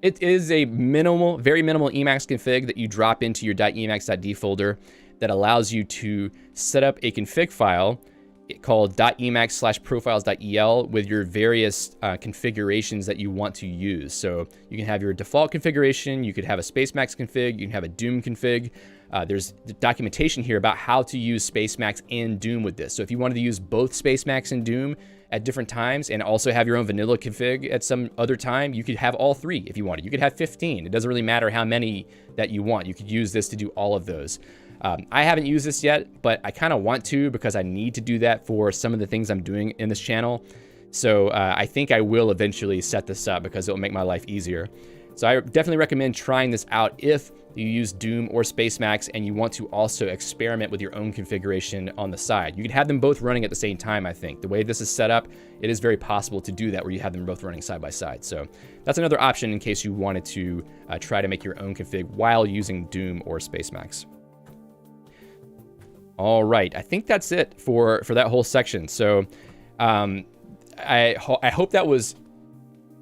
it is a minimal, very minimal Emacs config that you drop into your .emacs.d folder that allows you to set up a config file called .emacs/profiles.el with your various configurations that you want to use. So you can have your default configuration, you could have a Spacemacs config, you can have a Doom config. There's documentation here about how to use Spacemacs and Doom with this. So if you wanted to use both Spacemacs and Doom at different times and also have your own vanilla config at some other time, you could have all 3 if you wanted. You could have 15. It doesn't really matter how many that you want. You could use this to do all of those. I haven't used this yet, but I kind of want to because I need to do that for some of the things I'm doing in this channel. So I think I will eventually set this up because it will make my life easier. So I definitely recommend trying this out if you use Doom or Spacemacs and you want to also experiment with your own configuration on the side. You can have them both running at the same time, I think. The way this is set up, it is very possible to do that where you have them both running side by side. So that's another option in case you wanted to try to make your own config while using Doom or Spacemacs. All right, I think that's it for that whole section. So I hope that was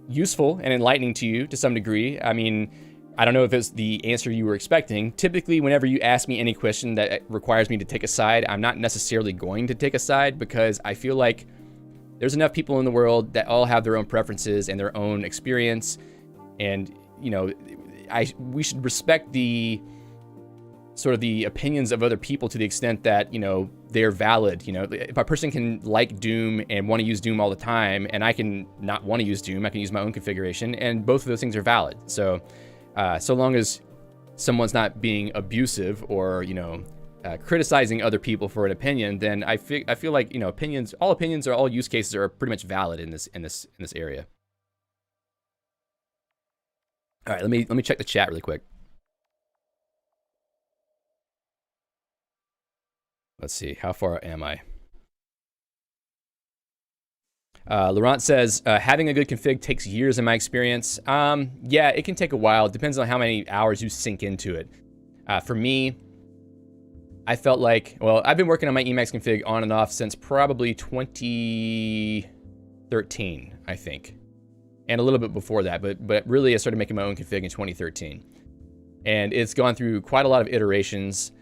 useful and enlightening to you to some degree. I mean, I don't know if it's the answer you were expecting. Typically, whenever you ask me any question that requires me to take a side, I'm not necessarily going to take a side because I feel like there's enough people in the world that all have their own preferences and their own experience. And, we should respect the sort of the opinions of other people to the extent that, they're valid. If a person can like Doom and want to use Doom all the time, and I can not want to use Doom, I can use my own configuration, and both of those things are valid. So, so long as someone's not being abusive or, criticizing other people for an opinion, then I feel like, all use cases are pretty much valid in this area. All right, let me check the chat really quick. Let's see, how far am I? Laurent says, having a good config takes years in my experience. Yeah, it can take a while. It depends on how many hours you sink into it. For me, I felt like, well, I've been working on my Emacs config on and off since probably 2013, I think. And a little bit before that, but really I started making my own config in 2013. And it's gone through quite a lot of iterations.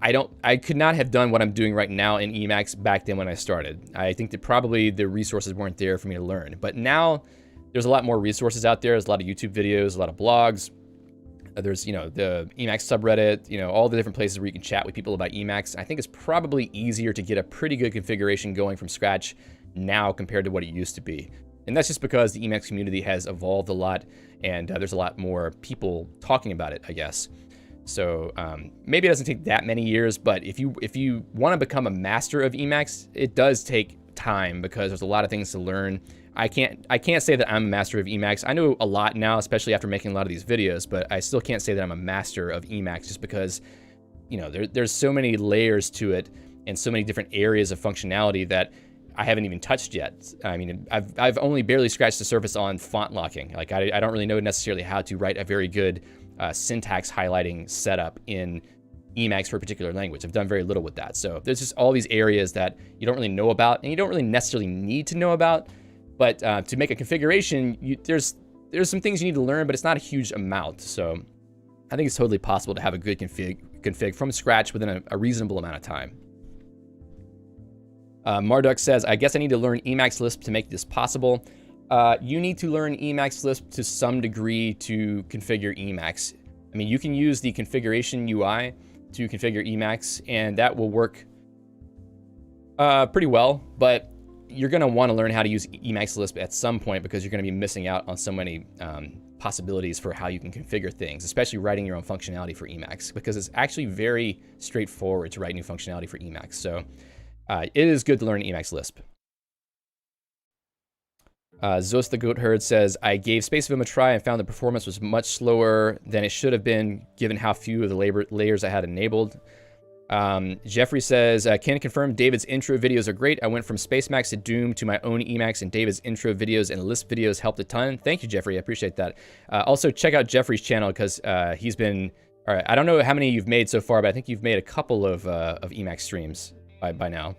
I could not have done what I'm doing right now in Emacs back then when I started. I think that probably the resources weren't there for me to learn. But now there's a lot more resources out there. There's a lot of YouTube videos, a lot of blogs. There's, you know, the Emacs subreddit, you know, all the different places where you can chat with people about Emacs. I think it's probably easier to get a pretty good configuration going from scratch now compared to what it used to be. And that's just because the Emacs community has evolved a lot, and there's a lot more people talking about it, I guess. So maybe it doesn't take that many years, but if you want to become a master of Emacs, it does take time because there's a lot of things to learn. I can't say that I'm a master of Emacs. I know a lot now, especially after making a lot of these videos, but I still can't say that I'm a master of Emacs just because, you know, there's so many layers to it and so many different areas of functionality that I haven't even touched yet. I mean, I've only barely scratched the surface on font locking. Like I don't really know necessarily how to write a very good syntax highlighting setup in Emacs for a particular language. I've done very little with that. So there's just all these areas that you don't really know about and you don't really necessarily need to know about. But to make a configuration, there's some things you need to learn, but it's not a huge amount. So I think it's totally possible to have a good config from scratch within a reasonable amount of time. Marduk says, I guess I need to learn Emacs Lisp to make this possible. You need to learn Emacs Lisp to some degree to configure Emacs. I mean, you can use the configuration UI to configure Emacs, and that will work pretty well, but you're going to want to learn how to use Emacs Lisp at some point because you're going to be missing out on so many possibilities for how you can configure things, especially writing your own functionality for Emacs, because it's actually very straightforward to write new functionality for Emacs. So it is good to learn Emacs Lisp. Zos the Goat Herd says, I gave SpaceVim a try and found the performance was much slower than it should have been given how few of the layers I had enabled. Jeffrey says, can confirm David's intro videos are great. I went from Spacemacs to Doom to my own Emacs, and David's intro videos and Lisp videos helped a ton. Thank you, Jeffrey. I appreciate that. Also, check out Jeffrey's channel because he's been... All right, I don't know how many you've made so far, but I think you've made a couple of Emacs streams by now.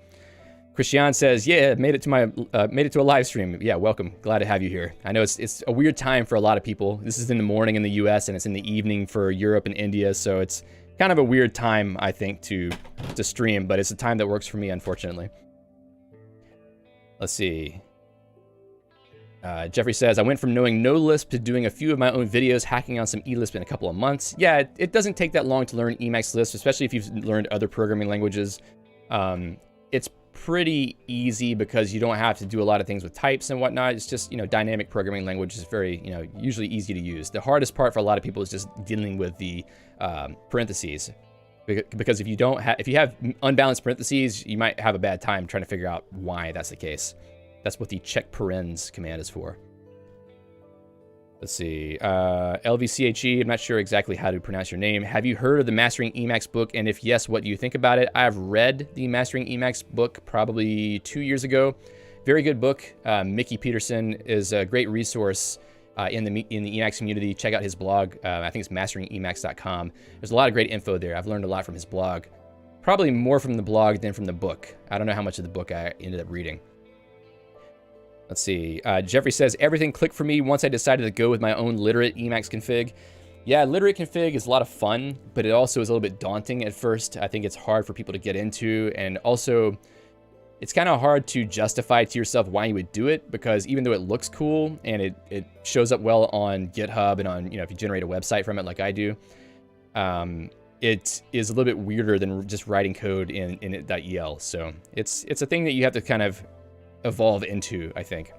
Christian says, yeah, made it to a live stream. Yeah, welcome. Glad to have you here. I know it's a weird time for a lot of people. This is in the morning in the US and it's in the evening for Europe and India, so it's kind of a weird time, I think, to stream, but it's a time that works for me, unfortunately. Let's see. Jeffrey says, I went from knowing no Lisp to doing a few of my own videos, hacking on some eLisp in a couple of months. Yeah, it doesn't take that long to learn Emacs Lisp, especially if you've learned other programming languages. It's pretty easy because you don't have to do a lot of things with types and whatnot. It's just, you know, dynamic programming language is very, you know, usually easy to use. The hardest part for a lot of people is just dealing with the parentheses, because if you have unbalanced parentheses, you might have a bad time trying to figure out why that's the case. That's what the check parens command is for. Let's see, LVCHE, I'm not sure exactly how to pronounce your name. Have you heard of the Mastering Emacs book? And if yes, what do you think about it? I've read the Mastering Emacs book probably 2 years ago. Very good book. Mickey Peterson is a great resource in the Emacs community. Check out his blog. I think it's masteringemacs.com. There's a lot of great info there. I've learned a lot from his blog. Probably more from the blog than from the book. I don't know how much of the book I ended up reading. Let's see. Jeffrey says, everything clicked for me once I decided to go with my own literate Emacs config. Yeah, literate config is a lot of fun, but it also is a little bit daunting at first. I think it's hard for people to get into, and also it's kind of hard to justify to yourself why you would do it, because even though it looks cool and it shows up well on GitHub and on, you know, if you generate a website from it like I do, it is a little bit weirder than just writing code in it.el. So it's a thing that you have to kind of evolve into, I think.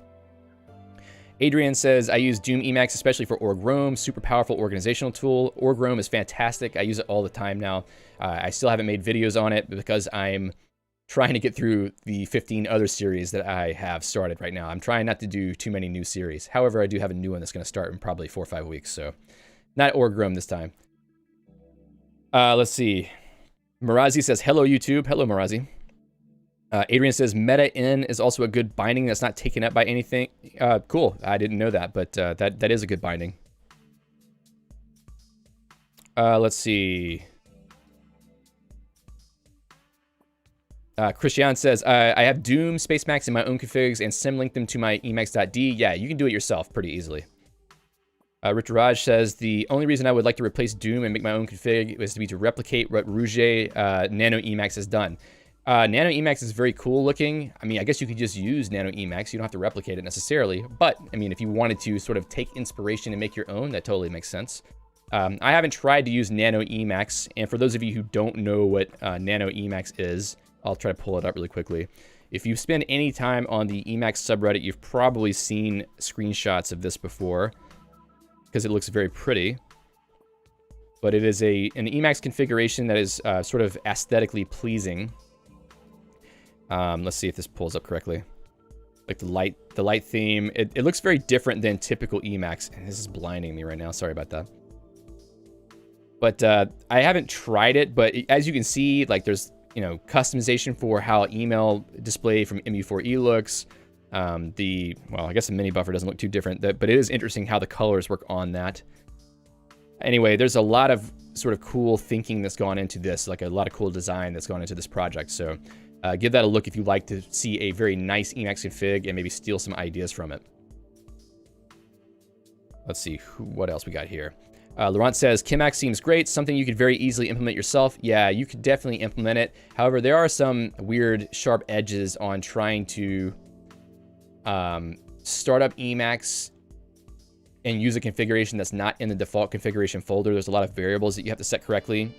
Adrian says, I use Doom Emacs especially for org roam, super powerful organizational tool. Org roam is fantastic. I use it all the time now. I still haven't made videos on it because I'm trying to get through the 15 other series that I have started right now. I'm trying not to do too many new series. However, I do have a new one that's going to start in probably 4 or 5 weeks, so not org roam this time. Let's see. Marazi says, hello, YouTube. Hello, Marazi. Adrian says, meta in is also a good binding that's not taken up by anything. Cool. I didn't know that, but that is a good binding. Let's see. Christian says, I have Doom, Spacemacs in my own configs and symlink them to my emacs.d. Yeah, you can do it yourself pretty easily. Richard Raj says, the only reason I would like to replace Doom and make my own config is to replicate what Rouge Nano Emacs has done. Nano Emacs is very cool looking. I mean, I guess you could just use Nano Emacs. You don't have to replicate it necessarily. But, I mean, if you wanted to sort of take inspiration and make your own, that totally makes sense. I haven't tried to use Nano Emacs, and for those of you who don't know what Nano Emacs is, I'll try to pull it up really quickly. If you spend any time on the Emacs subreddit, you've probably seen screenshots of this before, because it looks very pretty. But it is an Emacs configuration that is sort of aesthetically pleasing. Let's see if this pulls up correctly. Like the light theme, it looks very different than typical Emacs. And this is blinding me right now. Sorry about that. But I haven't tried it, but as you can see, like there's customization for how email display from MU4E looks. Well, I guess the mini buffer doesn't look too different, but it is interesting how the colors work on that. Anyway, there's a lot of sort of cool thinking that's gone into this, like a lot of cool design that's gone into this project. So give that a look if you'd like to see a very nice Emacs config and maybe steal some ideas from it. Let's see, what else we got here. Laurent says, Emacs seems great, something you could very easily implement yourself. Yeah, you could definitely implement it. However, there are some weird, sharp edges on trying to start up Emacs and use a configuration that's not in the default configuration folder. There's a lot of variables that you have to set correctly.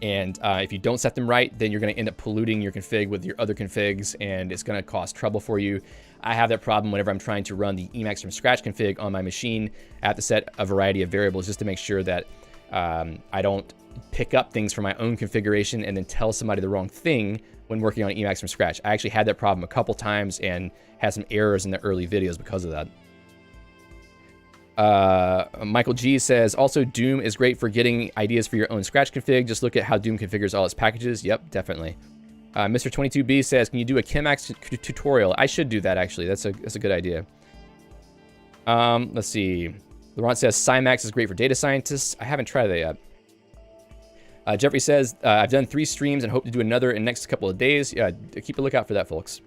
And if you don't set them right, then you're going to end up polluting your config with your other configs, and it's going to cause trouble for you. I have that problem whenever I'm trying to run the Emacs from scratch config on my machine. I have to set a variety of variables just to make sure that I don't pick up things from my own configuration and then tell somebody the wrong thing when working on Emacs from scratch. I actually had that problem a couple times and had some errors in the early videos because of that. Michael G says, also Doom is great for getting ideas for your own scratch config. Just look at how Doom configures all its packages. Yep, definitely. Mr. 22B says, can you do a Emacs tutorial? I should do that, actually. That's a good idea. Let's see. Laurent says, Spacemacs is great for data scientists. I haven't tried that yet. Jeffrey says, I've done 3 streams and hope to do another in the next couple of days. Yeah, keep a lookout for that, folks.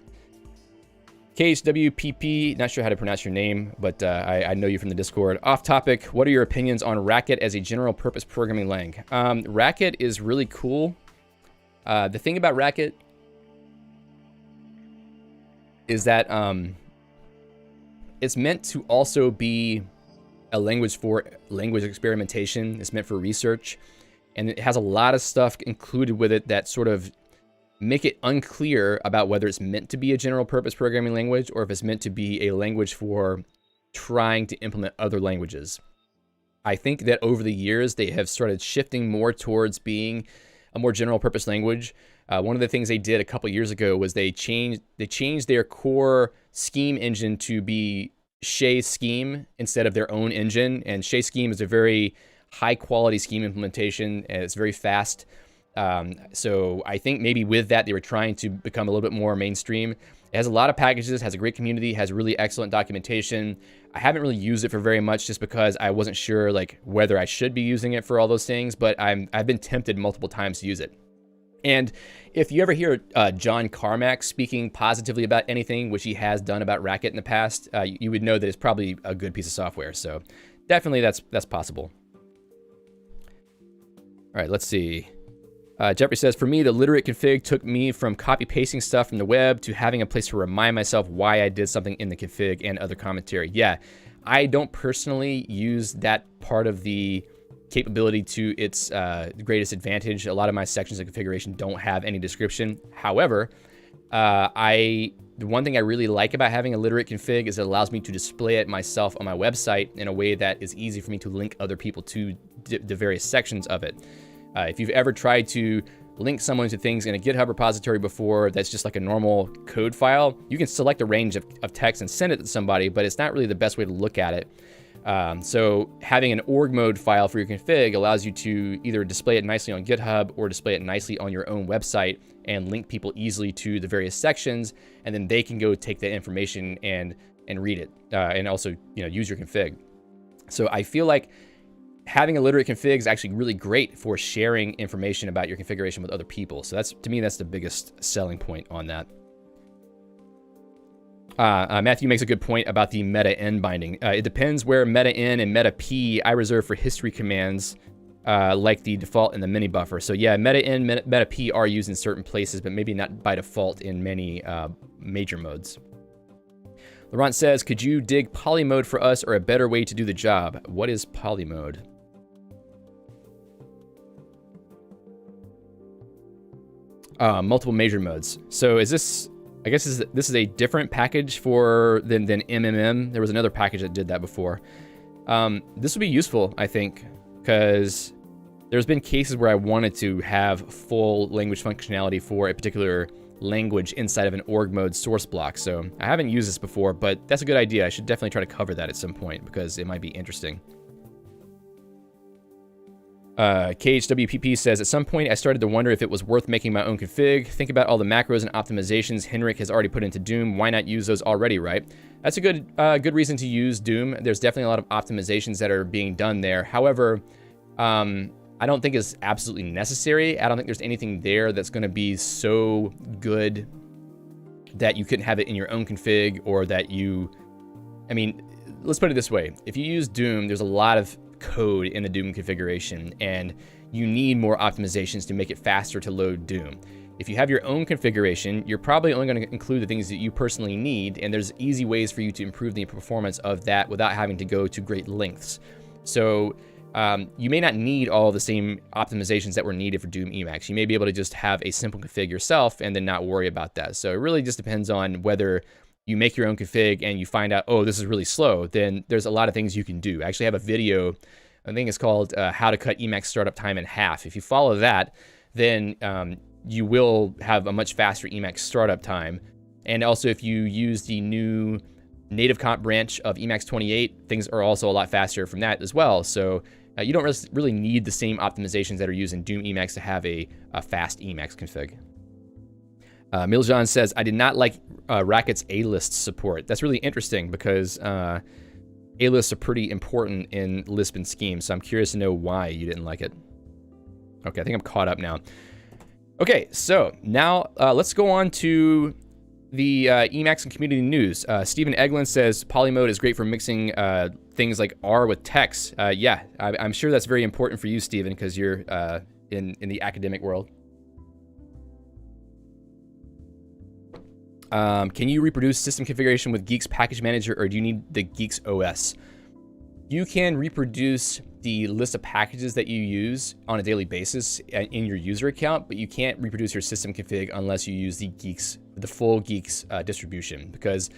KHWPP, not sure how to pronounce your name, but I know you from the Discord. Off topic, what are your opinions on Racket as a general purpose programming lang? Racket is really cool. The thing about Racket is that it's meant to also be a language for language experimentation. It's meant for research, and it has a lot of stuff included with it that sort of make it unclear about whether it's meant to be a general purpose programming language or if it's meant to be a language for trying to implement other languages. I think that over the years, they have started shifting more towards being a more general purpose language. One of the things they did a couple years ago was they changed their core scheme engine to be Shea Scheme instead of their own engine. And Shea Scheme is a very high quality scheme implementation, and it's very fast. So I think maybe with that, they were trying to become a little bit more mainstream. It has a lot of packages, has a great community, has really excellent documentation. I haven't really used it for very much just because I wasn't sure like whether I should be using it for all those things, but I've been tempted multiple times to use it. And if you ever hear John Carmack speaking positively about anything, which he has done about Racket in the past, you would know that it's probably a good piece of software. So definitely that's possible. All right, let's see. Jeffrey says, for me, the literate config took me from copy-pasting stuff from the web to having a place to remind myself why I did something in the config and other commentary. Yeah, I don't personally use that part of the capability to its greatest advantage. A lot of my sections of configuration don't have any description. However, the one thing I really like about having a literate config is it allows me to display it myself on my website in a way that is easy for me to link other people to the various sections of it. If you've ever tried to link someone to things in a GitHub repository before that's just like a normal code file, you can select a range of text and send it to somebody, but it's not really the best way to look at it. So having an org mode file for your config allows you to either display it nicely on GitHub or display it nicely on your own website and link people easily to the various sections, and then they can go take that information and read it and also use your config. So I feel like having a literate config is actually really great for sharing information about your configuration with other people. So to me, that's the biggest selling point on that. Matthew makes a good point about the meta n binding. It depends where meta n and meta p I reserve for history commands, like the default in the mini buffer. So yeah, meta n, meta p are used in certain places, but maybe not by default in many major modes. Laurent says, could you dig poly mode for us or a better way to do the job? What is poly mode? Multiple major modes. So is this, I guess this is a different package than MMM. There was another package that did that before. This would be useful, I think, because there's been cases where I wanted to have full language functionality for a particular language inside of an org mode source block. So I haven't used this before, but that's a good idea. I should definitely try to cover that at some point because it might be interesting. KHWPP says, at some point I started to wonder if it was worth making my own config. Think about all the macros and optimizations Henrik has already put into Doom. Why not use those already, right? That's a good reason to use Doom. There's definitely a lot of optimizations that are being done there. However, I don't think it's absolutely necessary. I don't think there's anything there that's going to be so good that you couldn't have it in your own config, or that I mean, let's put it this way. If you use Doom, there's a lot of code in the Doom configuration, and you need more optimizations to make it faster to load Doom. If you have your own configuration, you're probably only going to include the things that you personally need, and there's easy ways for you to improve the performance of that without having to go to great lengths. So you may not need all the same optimizations that were needed for Doom Emacs. You may be able to just have a simple config yourself and then not worry about that. So it really just depends on whether you make your own config and you find out, oh, this is really slow, then there's a lot of things you can do. I actually have a video, I think it's called How to Cut Emacs Startup Time in Half. If you follow that, then you will have a much faster Emacs startup time. And also if you use the new native comp branch of Emacs 28, things are also a lot faster from that as well. So you don't really need the same optimizations that are used in Doom Emacs to have a fast Emacs config. Miljan says, I did not like Racket's A-list support. That's really interesting because A-lists are pretty important in Lisp and Scheme, so I'm curious to know why you didn't like it. Okay, I think I'm caught up now. Okay, so now let's go on to the Emacs and community news. Stephen Eglin says, Polymode is great for mixing things like R with text. Yeah, I'm sure that's very important for you, Stephen, because you're in the academic world. Can you reproduce system configuration with Geeks Package Manager, or do you need the Geeks OS? You can reproduce the list of packages that you use on a daily basis in your user account, but you can't reproduce your system config unless you use the full Geeks distribution, because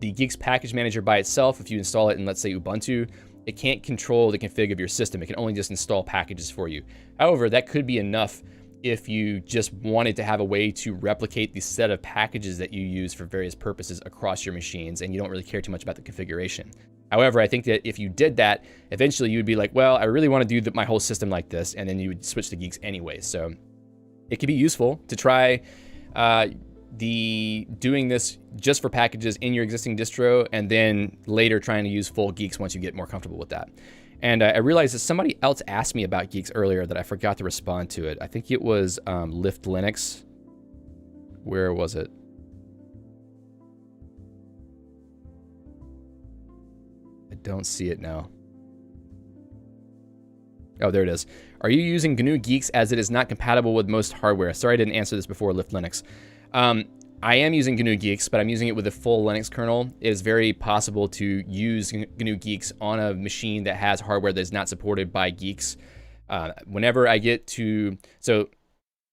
the Geeks Package Manager by itself, if you install it in, let's say, Ubuntu, it can't control the config of your system. It can only just install packages for you. However, that could be enough if you just wanted to have a way to replicate the set of packages that you use for various purposes across your machines, and you don't really care too much about the configuration. However, I think that if you did that, eventually you would be like, well, I really want to do my whole system like this, and then you would switch to Geeks anyway. So it could be useful to try doing this just for packages in your existing distro, and then later trying to use full Geeks once you get more comfortable with that. And I realized that somebody else asked me about Geeks earlier that I forgot to respond to it. I think it was Lift Linux. Where was it? I don't see it now. Oh, there it is. Are you using GNU Geeks as it is not compatible with most hardware? Sorry I didn't answer this before, Lift Linux. I am using GNU Geeks, but I'm using it with a full Linux kernel. It is very possible to use GNU Geeks on a machine that has hardware that is not supported by Geeks. Whenever I get to... So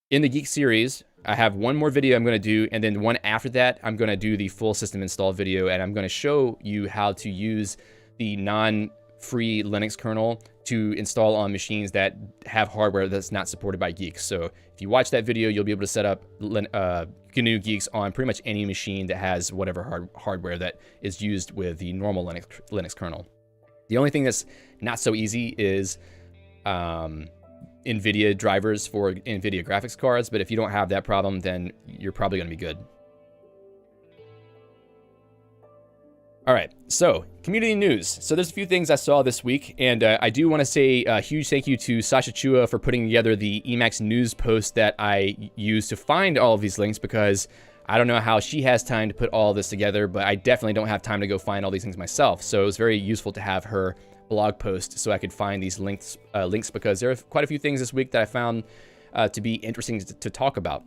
in the Geeks series, I have one more video I'm going to do, and then one after that, I'm going to do the full system install video, and I'm going to show you how to use the non-free Linux kernel to install on machines that have hardware that's not supported by Geeks. So if you watch that video, you'll be able to set up GNU Geeks on pretty much any machine that has whatever hardware that is used with the normal Linux kernel. The only thing that's not so easy is NVIDIA drivers for NVIDIA graphics cards, but if you don't have that problem, then you're probably going to be good. All right, so community news. So there's a few things I saw this week, and I do want to say a huge thank you to Sasha Chua for putting together the Emacs news post that I used to find all of these links, because I don't know how she has time to put all this together, but I definitely don't have time to go find all these things myself. So it was very useful to have her blog post so I could find these links because there are quite a few things this week that I found to be interesting to talk about.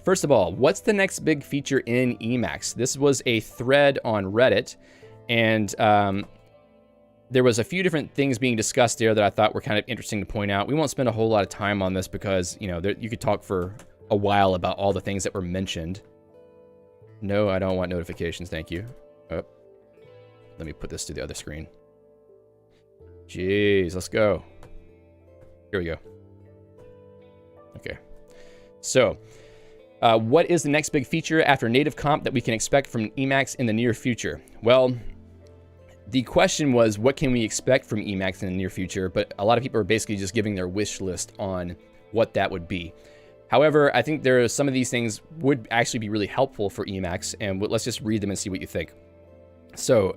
First of all, what's the next big feature in Emacs? This was a thread on Reddit, and there was a few different things being discussed there that I thought were kind of interesting to point out. We won't spend a whole lot of time on this because, you know, you could talk for a while about all the things that were mentioned. No, I don't want notifications, thank you. Oh, let me put this to the other screen. Jeez, let's go. Here we go. Okay. So, what is the next big feature after native comp that we can expect from Emacs in the near future? Well, the question was, what can we expect from Emacs in the near future? But a lot of people are basically just giving their wish list on what that would be. However, I think there are some of these things would actually be really helpful for Emacs, and let's just read them and see what you think. So,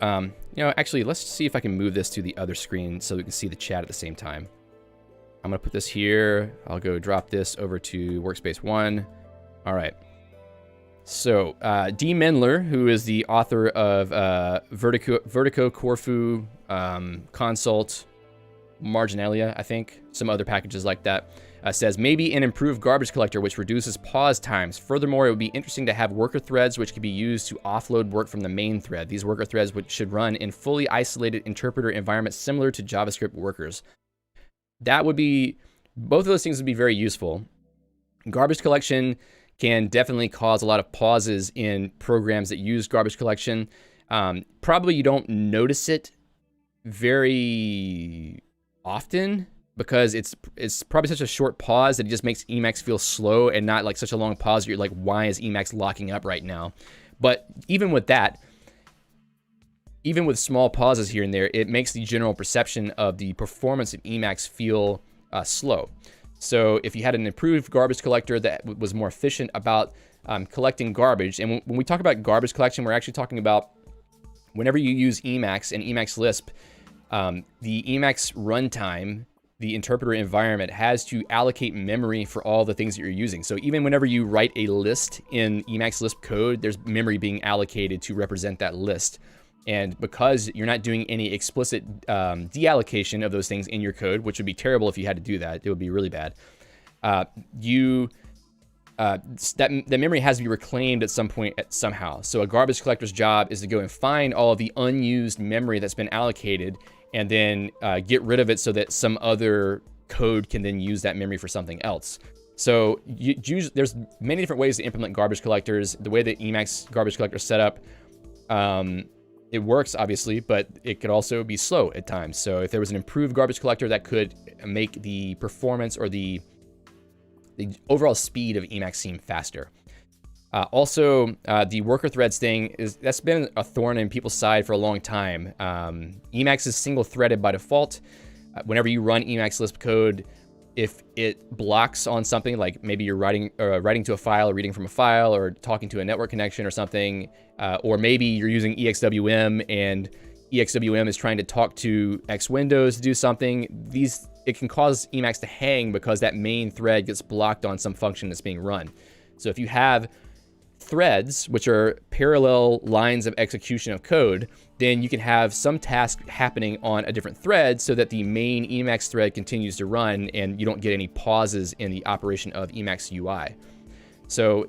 you know, actually, let's see if I can move this to the other screen so we can see the chat at the same time. I'm gonna put this here. I'll go drop this over to Workspace 1. All right. So, D. Mendler, who is the author of Vertigo, Corfu, Consult, Marginalia, I think, some other packages like that, says maybe an improved garbage collector which reduces pause times. Furthermore, it would be interesting to have worker threads which could be used to offload work from the main thread. These worker threads should run in fully isolated interpreter environments similar to JavaScript workers. That would be, both of those things would be very useful. Garbage collection can definitely cause a lot of pauses in programs that use garbage collection. Probably you don't notice it very often because it's probably such a short pause that it just makes Emacs feel slow and not like such a long pause. You're like, why is Emacs locking up right now? But even with that, even with small pauses here and there, it makes the general perception of the performance of Emacs feel slow. So if you had an improved garbage collector that was more efficient about collecting garbage, and when we talk about garbage collection, we're actually talking about whenever you use Emacs and Emacs Lisp, the Emacs runtime, the interpreter environment, has to allocate memory for all the things that you're using. So even whenever you write a list in Emacs Lisp code, there's memory being allocated to represent that list. And because you're not doing any explicit deallocation of those things in your code, which would be terrible if you had to do that, it would be really bad, that memory has to be reclaimed at some point somehow. So a garbage collector's job is to go and find all of the unused memory that's been allocated and then get rid of it so that some other code can then use that memory for something else. So there's many different ways to implement garbage collectors. The way that Emacs garbage collector is set up, it works, obviously, but it could also be slow at times. So if there was an improved garbage collector, that could make the performance or the overall speed of Emacs seem faster. Also, the worker threads thing, that's been a thorn in people's side for a long time. Emacs is single-threaded by default. Whenever you run Emacs Lisp code, if it blocks on something, like maybe you're writing to a file or reading from a file or talking to a network connection or something, or maybe you're using EXWM and EXWM is trying to talk to X Windows to do something, it can cause Emacs to hang because that main thread gets blocked on some function that's being run. So if you have threads, which are parallel lines of execution of code, then you can have some task happening on a different thread so that the main Emacs thread continues to run and you don't get any pauses in the operation of Emacs UI. So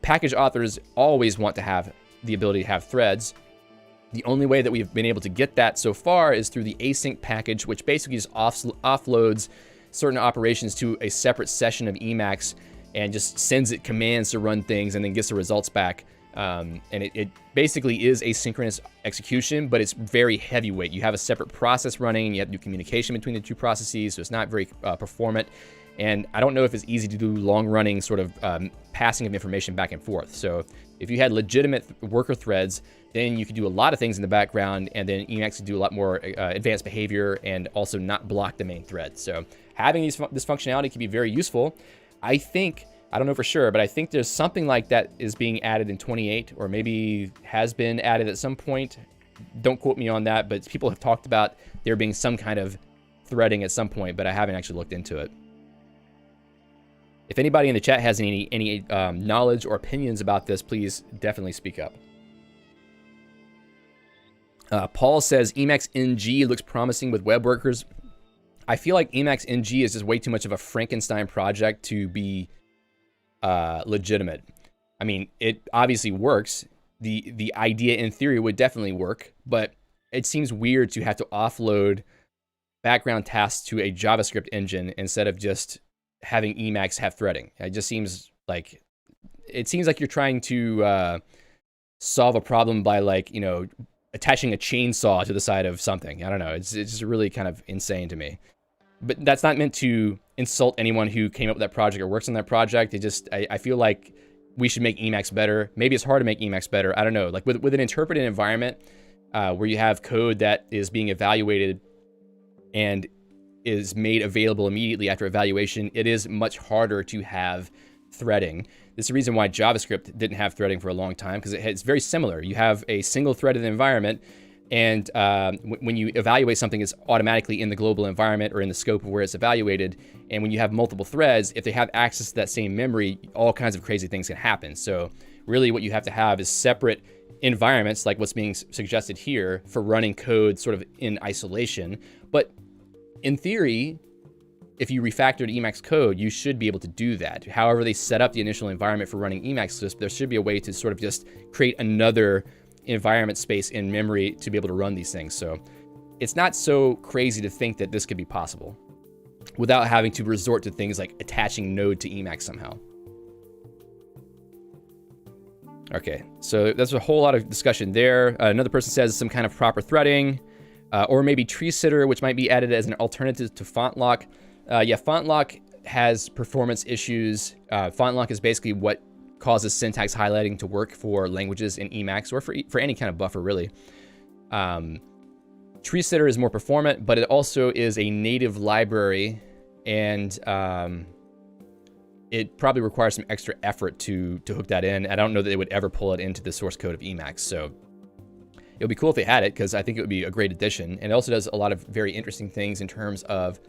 package authors always want to have the ability to have threads. The only way that we've been able to get that so far is through the async package, which basically just offloads certain operations to a separate session of Emacs and just sends it commands to run things and then gets the results back. And it basically is asynchronous execution, but it's very heavyweight. You have a separate process running, and you have to do communication between the two processes, so it's not very performant. And I don't know if it's easy to do long-running sort of passing of information back and forth. So if you had legitimate worker threads, then you could do a lot of things in the background, and then Emacs could do a lot more advanced behavior and also not block the main thread. So having this functionality can be very useful. I think, I don't know for sure, but I think there's something like that is being added in 28, or maybe has been added at some point. Don't quote me on that, but people have talked about there being some kind of threading at some point, but I haven't actually looked into it. If anybody in the chat has any knowledge or opinions about this, please definitely speak up. Paul says Emacs NG looks promising with web workers. I feel like Emacs NG is just way too much of a Frankenstein project to be legitimate. I mean, it obviously works. The idea in theory would definitely work, but it seems weird to have to offload background tasks to a JavaScript engine instead of just having Emacs have threading. It just seems like you're trying to solve a problem by like, you know, attaching a chainsaw to the side of something. I don't know. It's just really kind of insane to me. But that's not meant to insult anyone who came up with that project or works on that project. It just, I feel like we should make Emacs better. Maybe it's hard to make Emacs better. I don't know. Like with an interpreted environment where you have code that is being evaluated and is made available immediately after evaluation, it is much harder to have threading. This is the reason why JavaScript didn't have threading for a long time, because it's very similar. You have a single threaded environment, and when you evaluate something, it's automatically in the global environment or in the scope of where it's evaluated. And when you have multiple threads, if they have access to that same memory, all kinds of crazy things can happen. So really what you have to have is separate environments, like what's being suggested here, for running code sort of in isolation. But in theory, if you refactored Emacs code, you should be able to do that. However they set up the initial environment for running Emacs, there should be a way to sort of just create another environment space in memory to be able to run these things. So it's not so crazy to think that this could be possible without having to resort to things like attaching Node to Emacs somehow. Okay, so there's a whole lot of discussion there. Another person says some kind of proper threading, or maybe tree sitter, which might be added as an alternative to font lock. Yeah, font lock has performance issues. Font lock is basically what causes syntax highlighting to work for languages in Emacs, or for any kind of buffer, really. Tree sitter is more performant, but it also is a native library, and it probably requires some extra effort to hook that in. I don't know that they would ever pull it into the source code of Emacs, so it would be cool if they had it, because I think it would be a great addition. And it also does a lot of very interesting things in terms of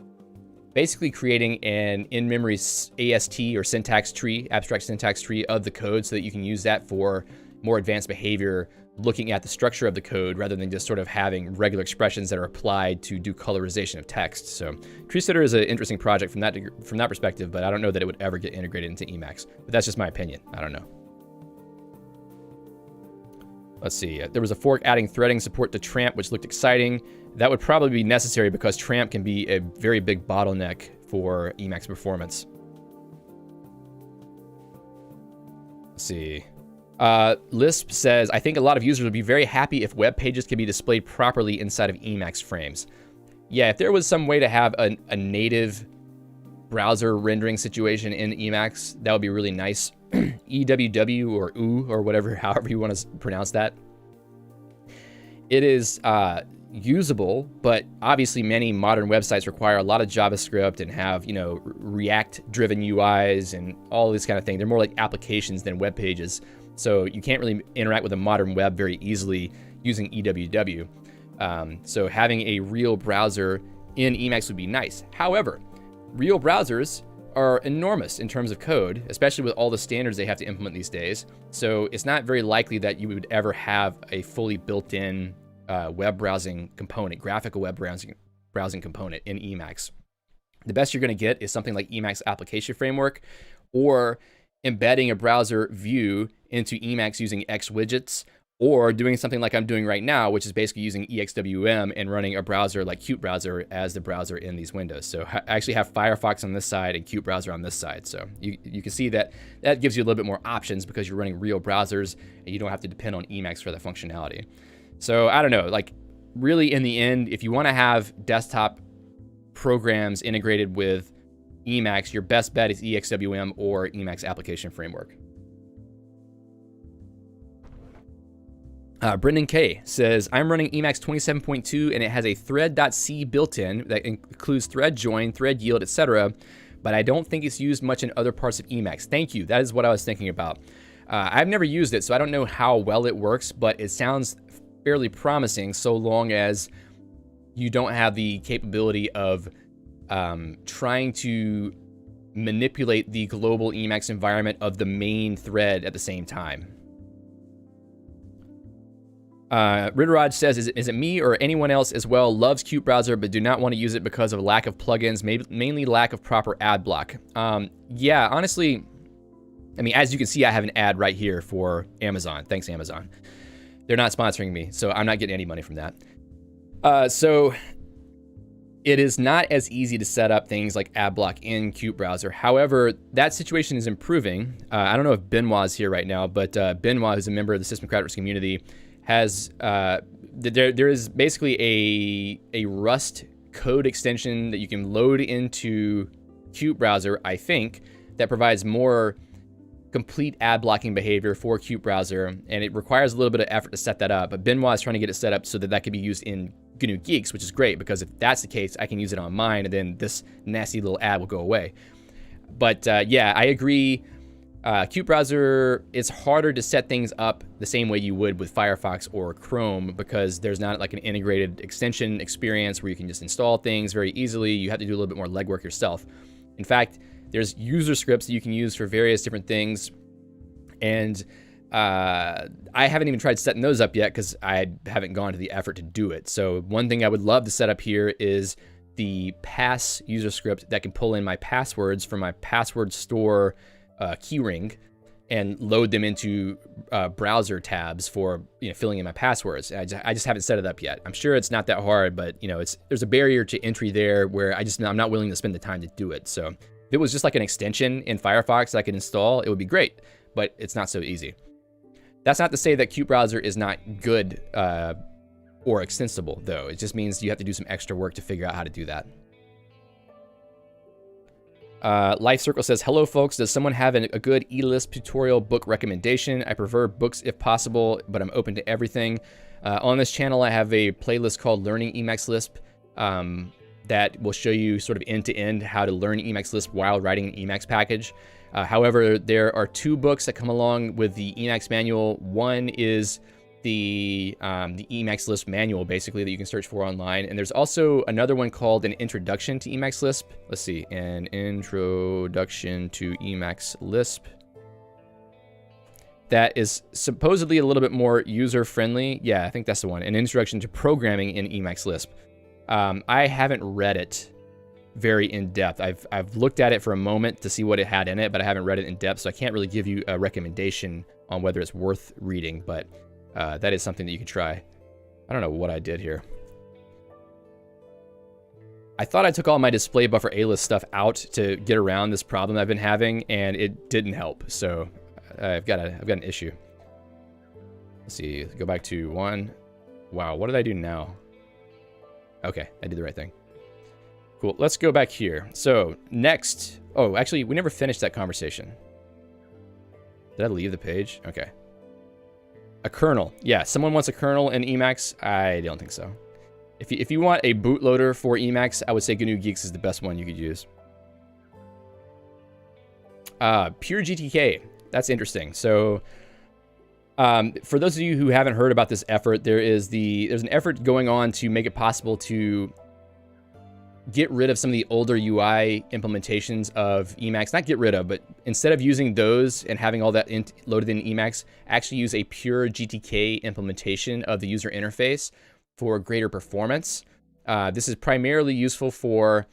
basically creating an in-memory AST or syntax tree, abstract syntax tree of the code, so that you can use that for more advanced behavior, looking at the structure of the code rather than just sort of having regular expressions that are applied to do colorization of text. So tree sitter is an interesting project from that perspective, but I don't know that it would ever get integrated into Emacs. But that's just my opinion. I don't know. Let's see. There was a fork adding threading support to Tramp, which looked exciting. That would probably be necessary because Tramp can be a very big bottleneck for Emacs performance. Let's see. Lisp says, I think a lot of users would be very happy if web pages could be displayed properly inside of Emacs frames. Yeah, if there was some way to have a native browser rendering situation in Emacs, that would be really nice. EWW or OO or whatever, however you want to pronounce that. It is usable, but obviously many modern websites require a lot of JavaScript and have, you know, React-driven UIs and all this kind of thing. They're more like applications than web pages. So you can't really interact with a modern web very easily using EWW. So having a real browser in Emacs would be nice. However, real browsers are enormous in terms of code, especially with all the standards they have to implement these days. So it's not very likely that you would ever have a fully built-in web browsing component, graphical web browsing component in Emacs. The best you're going to get is something like Emacs Application Framework, or embedding a browser view into Emacs using X widgets, or doing something like I'm doing right now, which is basically using EXWM and running a browser like Qt Browser as the browser in these windows. So I actually have Firefox on this side and Qt Browser on this side. So you can see that gives you a little bit more options because you're running real browsers and you don't have to depend on Emacs for that functionality. So I don't know, like really in the end, if you want to have desktop programs integrated with Emacs, your best bet is EXWM or Emacs Application Framework. Brendan K says, I'm running Emacs 27.2 and it has a thread.c built-in that includes thread join, thread yield, etc. But I don't think it's used much in other parts of Emacs. Thank you. That is what I was thinking about. I've never used it, so I don't know how well it works, but it sounds fairly promising so long as you don't have the capability of trying to manipulate the global Emacs environment of the main thread at the same time. Ridderod says, is it me or anyone else as well loves Qt Browser but do not want to use it because of lack of plugins, mainly lack of proper ad block? Yeah, honestly, I mean, as you can see, I have an ad right here for Amazon. Thanks, Amazon. They're not sponsoring me, so I'm not getting any money from that. So It is not as easy to set up things like ad block in Qt Browser. However, that situation is improving. I don't know if Benoit is here right now, but Benoit, who's a member of the System Crafters community, has there is basically a Rust code extension that you can load into Qt Browser, I think, that provides more complete ad blocking behavior for Qt Browser, and it requires a little bit of effort to set that up. But Benoit is trying to get it set up so that that could be used in GNU Geeks, which is great, because if that's the case, I can use it on mine, and then this nasty little ad will go away. But yeah, I agree. Qt Browser, it's harder to set things up the same way you would with Firefox or Chrome, because there's not like an integrated extension experience where you can just install things very easily. You have to do a little bit more legwork yourself. In fact, there's user scripts that you can use for various different things, and I haven't even tried setting those up yet because I haven't gone to the effort to do it. So one thing I would love to set up here is the pass user script that can pull in my passwords from my password store keyring and load them into browser tabs for filling in my passwords. I just haven't set it up yet. I'm sure it's not that hard, but there's a barrier to entry there where I'm not willing to spend the time to do it. So if it was just like an extension in Firefox that I could install, it would be great, but it's not so easy. That's not to say that Qt Browser is not good or extensible, though. It just means you have to do some extra work to figure out how to do that. Life Circle says, hello folks, does someone have a good eLisp tutorial book recommendation? I prefer books if possible, but I'm open to everything. On this channel, I have a playlist called Learning Emacs Lisp that will show you sort of end-to-end how to learn Emacs Lisp while writing an Emacs package. However, there are 2 books that come along with the Emacs manual. One is the Emacs Lisp manual, basically, that you can search for online. And there's also another one called An Introduction to Emacs Lisp. Let's see, An Introduction to Emacs Lisp. That is supposedly a little bit more user-friendly. Yeah, I think that's the one. An Introduction to Programming in Emacs Lisp. I haven't read it very in-depth. I've looked at it for a moment to see what it had in it, but I haven't read it in depth, so I can't really give you a recommendation on whether it's worth reading, but that is something that you could try. I don't know what I did here. I thought I took all my display buffer A-list stuff out to get around this problem I've been having, and it didn't help, so I've got an issue. Let's see, go back to 1. Wow, what did I do now? Okay, I did the right thing. Cool, let's go back here. So next, oh, actually, we never finished that conversation. Did I leave the page? Okay. A kernel. Yeah, someone wants a kernel in Emacs. I don't think so. If you want a bootloader for Emacs, I would say GNU Geeks is the best one you could use. Pure GTK. That's interesting. So for those of you who haven't heard about this effort, there's an effort going on to make it possible to get rid of some of the older UI implementations of Emacs. Not get rid of, but instead of using those and having all that loaded in Emacs, actually use a pure GTK implementation of the user interface for greater performance. This is primarily useful for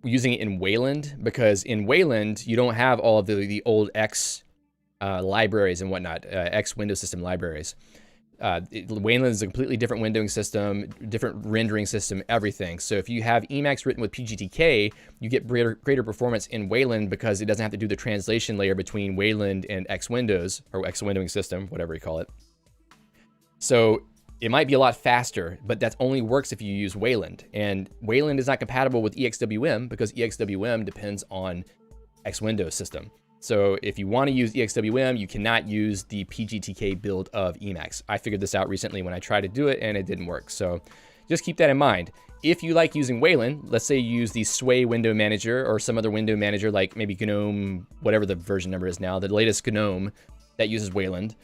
using it in Wayland, because in Wayland, you don't have all of the old X libraries and whatnot, X window system libraries. Wayland is a completely different windowing system, different rendering system, everything. So if you have Emacs written with pGTK, you get greater performance in Wayland because it doesn't have to do the translation layer between Wayland and X Windows, or X windowing system, whatever you call it. So it might be a lot faster, but that only works if you use Wayland. And Wayland is not compatible with EXWM because EXWM depends on X Windows system. So if you want to use EXWM, you cannot use the pGTK build of Emacs. I figured this out recently when I tried to do it and it didn't work. So just keep that in mind. If you like using Wayland, let's say you use the Sway window manager or some other window manager like maybe GNOME, whatever the version number is now, the latest GNOME that uses Wayland,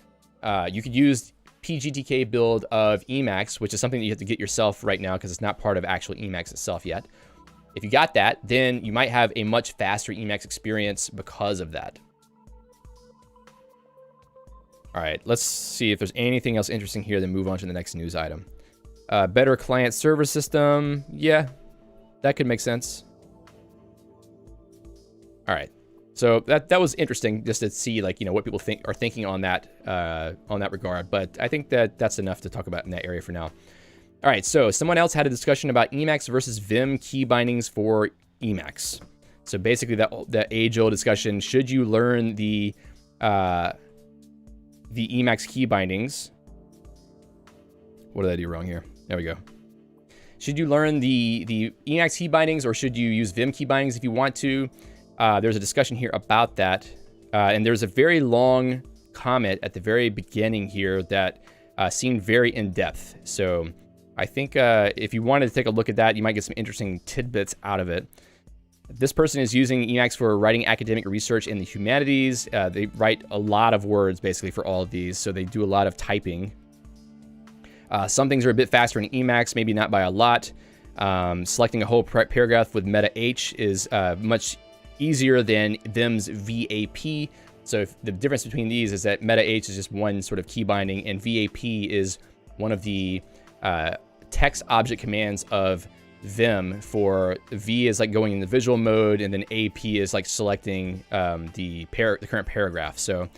you could use pGTK build of Emacs, which is something that you have to get yourself right now because it's not part of actual Emacs itself yet. If you got that, then you might have a much faster Emacs experience because of that. All right, let's see if there's anything else interesting here, then move on to the next news item. Better client server system. Yeah, that could make sense. All right, so that was interesting just to see, like, what people are thinking on that regard. But I think that's enough to talk about in that area for now. All right, so someone else had a discussion about Emacs versus Vim key bindings for Emacs. So basically that age-old discussion, should you learn the Emacs key bindings? What did I do wrong here? There we go. Should you learn the Emacs key bindings, or should you use Vim key bindings if you want to? There's a discussion here about that. And there's a very long comment at the very beginning here that seemed very in-depth. So I think if you wanted to take a look at that, you might get some interesting tidbits out of it. This person is using Emacs for writing academic research in the humanities. They write a lot of words, basically, for all of these, so they do a lot of typing. Some things are a bit faster in Emacs, maybe not by a lot. Selecting a whole paragraph with meta H is much easier than Vim's VAP. So the difference between these is that meta H is just one sort of key binding, and VAP is one of the text object commands of Vim. For V is like going in the visual mode, and then AP is like selecting the current paragraph. So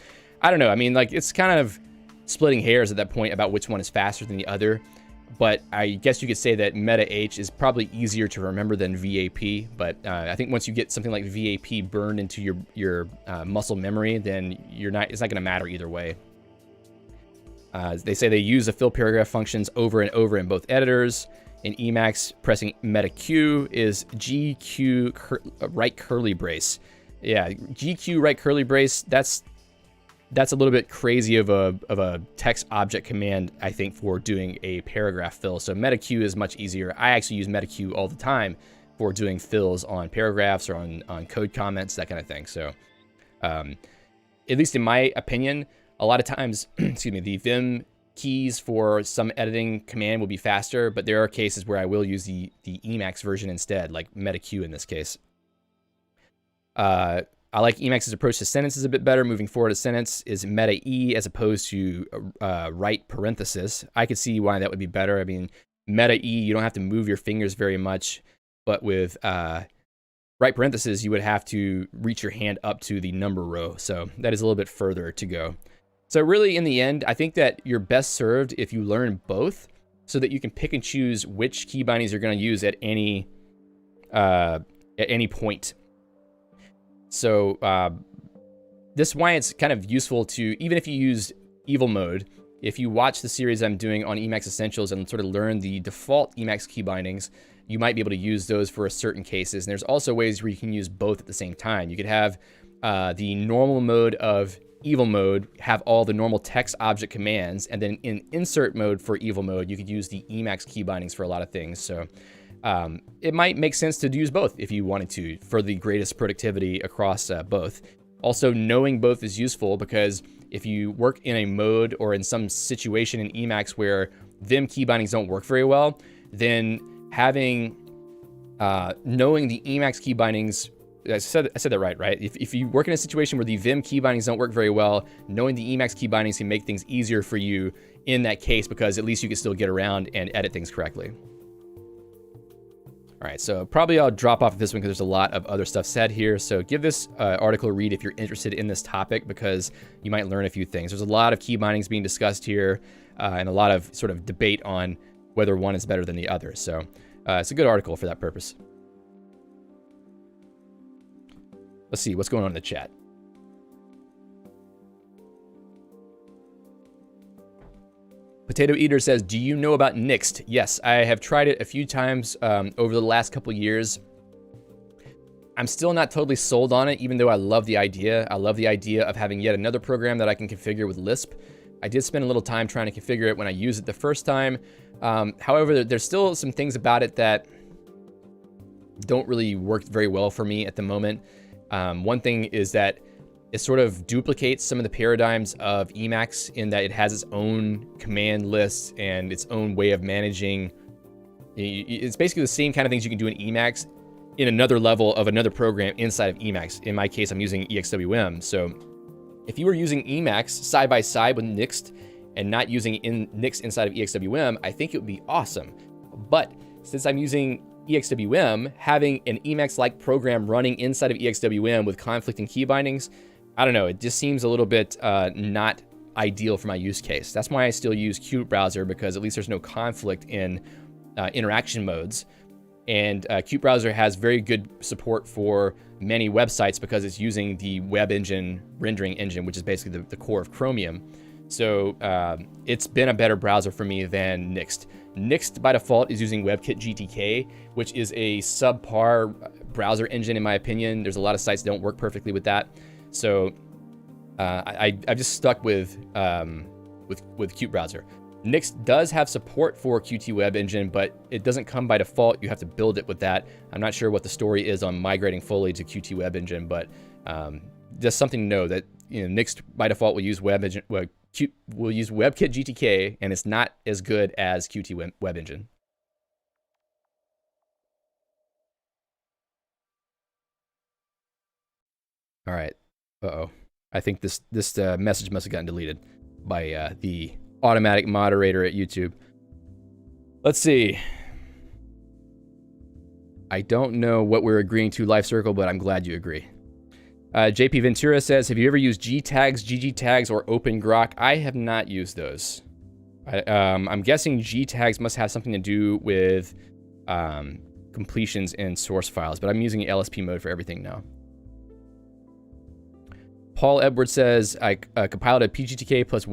I don't know. I mean, like, it's kind of splitting hairs at that point about which one is faster than the other. But I guess you could say that meta H is probably easier to remember than VAP. But I think once you get something like VAP burned into your muscle memory, then it's not going to matter either way. They say they use the fill paragraph functions over and over in both editors. In Emacs, pressing meta Q is GQ right curly brace. Yeah, GQ right curly brace. That's a little bit crazy of a text object command, I think, for doing a paragraph fill. So meta Q is much easier. I actually use meta Q all the time for doing fills on paragraphs or on code comments, that kind of thing. So at least in my opinion, a lot of times, excuse me, the Vim keys for some editing command will be faster, but there are cases where I will use the Emacs version instead, like meta Q in this case. I like Emacs's approach to sentences a bit better. Moving forward, a sentence is meta E as opposed to right parenthesis. I could see why that would be better. I mean, meta E, you don't have to move your fingers very much, but with right parenthesis, you would have to reach your hand up to the number row. So that is a little bit further to go. So really, in the end, I think that you're best served if you learn both, so that you can pick and choose which key bindings you're going to use at any point. So this is why it's kind of useful to, even if you use evil mode, if you watch the series I'm doing on Emacs Essentials and sort of learn the default Emacs key bindings, you might be able to use those for certain cases. And there's also ways where you can use both at the same time. You could have the normal mode of evil mode, have all the normal text object commands, and then in insert mode for evil mode, you could use the Emacs key bindings for a lot of things. So it might make sense to use both if you wanted to, for the greatest productivity across both. Also, knowing both is useful because if you work in a mode or in some situation in Emacs where Vim key bindings don't work very well, then having knowing the Emacs key bindings, I said that right? If you work in a situation where the Vim key bindings don't work very well, knowing the Emacs key bindings can make things easier for you in that case, because at least you can still get around and edit things correctly. All right, so probably I'll drop off of this one because there's a lot of other stuff said here. So give this article a read if you're interested in this topic, because you might learn a few things. There's a lot of key bindings being discussed here and a lot of sort of debate on whether one is better than the other. So it's a good article for that purpose. Let's see what's going on in the chat. Potato Eater says, do you know about Nixt? Yes, I have tried it a few times over the last couple years. I'm still not totally sold on it, even though I love the idea. I love the idea of having yet another program that I can configure with Lisp. I did spend a little time trying to configure it when I used it the first time. However, there's still some things about it that don't really work very well for me at the moment. One thing is that it sort of duplicates some of the paradigms of Emacs in that it has its own command lists and its own way of managing. It's basically the same kind of things you can do in Emacs in another level of another program inside of Emacs. In my case, I'm using EXWM. So if you were using Emacs side by side with Nixt and not using Nixt inside of EXWM, I think it would be awesome. But since I'm using EXWM, having an Emacs-like program running inside of EXWM with conflicting key bindings, I don't know, it just seems a little bit not ideal for my use case. That's why I still use Qt Browser, because at least there's no conflict in interaction modes. And Qt Browser has very good support for many websites because it's using the web engine rendering engine, which is basically the core of Chromium. So it's been a better browser for me than Nixt. Nixt by default is using WebKit GTK, which is a subpar browser engine in my opinion. There's a lot of sites that don't work perfectly with that. So I've just stuck with Qt Browser. Nixt does have support for Qt Web Engine, but it doesn't come by default. You have to build it with that. I'm not sure what the story is on migrating fully to Qt Web Engine, but just something to know that Nixt by default will use WebKit GTK, and it's not as good as Qt Web Engine. All right. Uh-oh. I think this message must have gotten deleted by the automatic moderator at YouTube. Let's see. I don't know what we're agreeing to, Life Circle, but I'm glad you agree. JP Ventura says, have you ever used G tags, GG tags, or OpenGrok? I have not used those. I'm guessing G tags must have something to do with completions in source files, but I'm using LSP mode for everything now. Paul Edwards says, I compiled a PGTK plus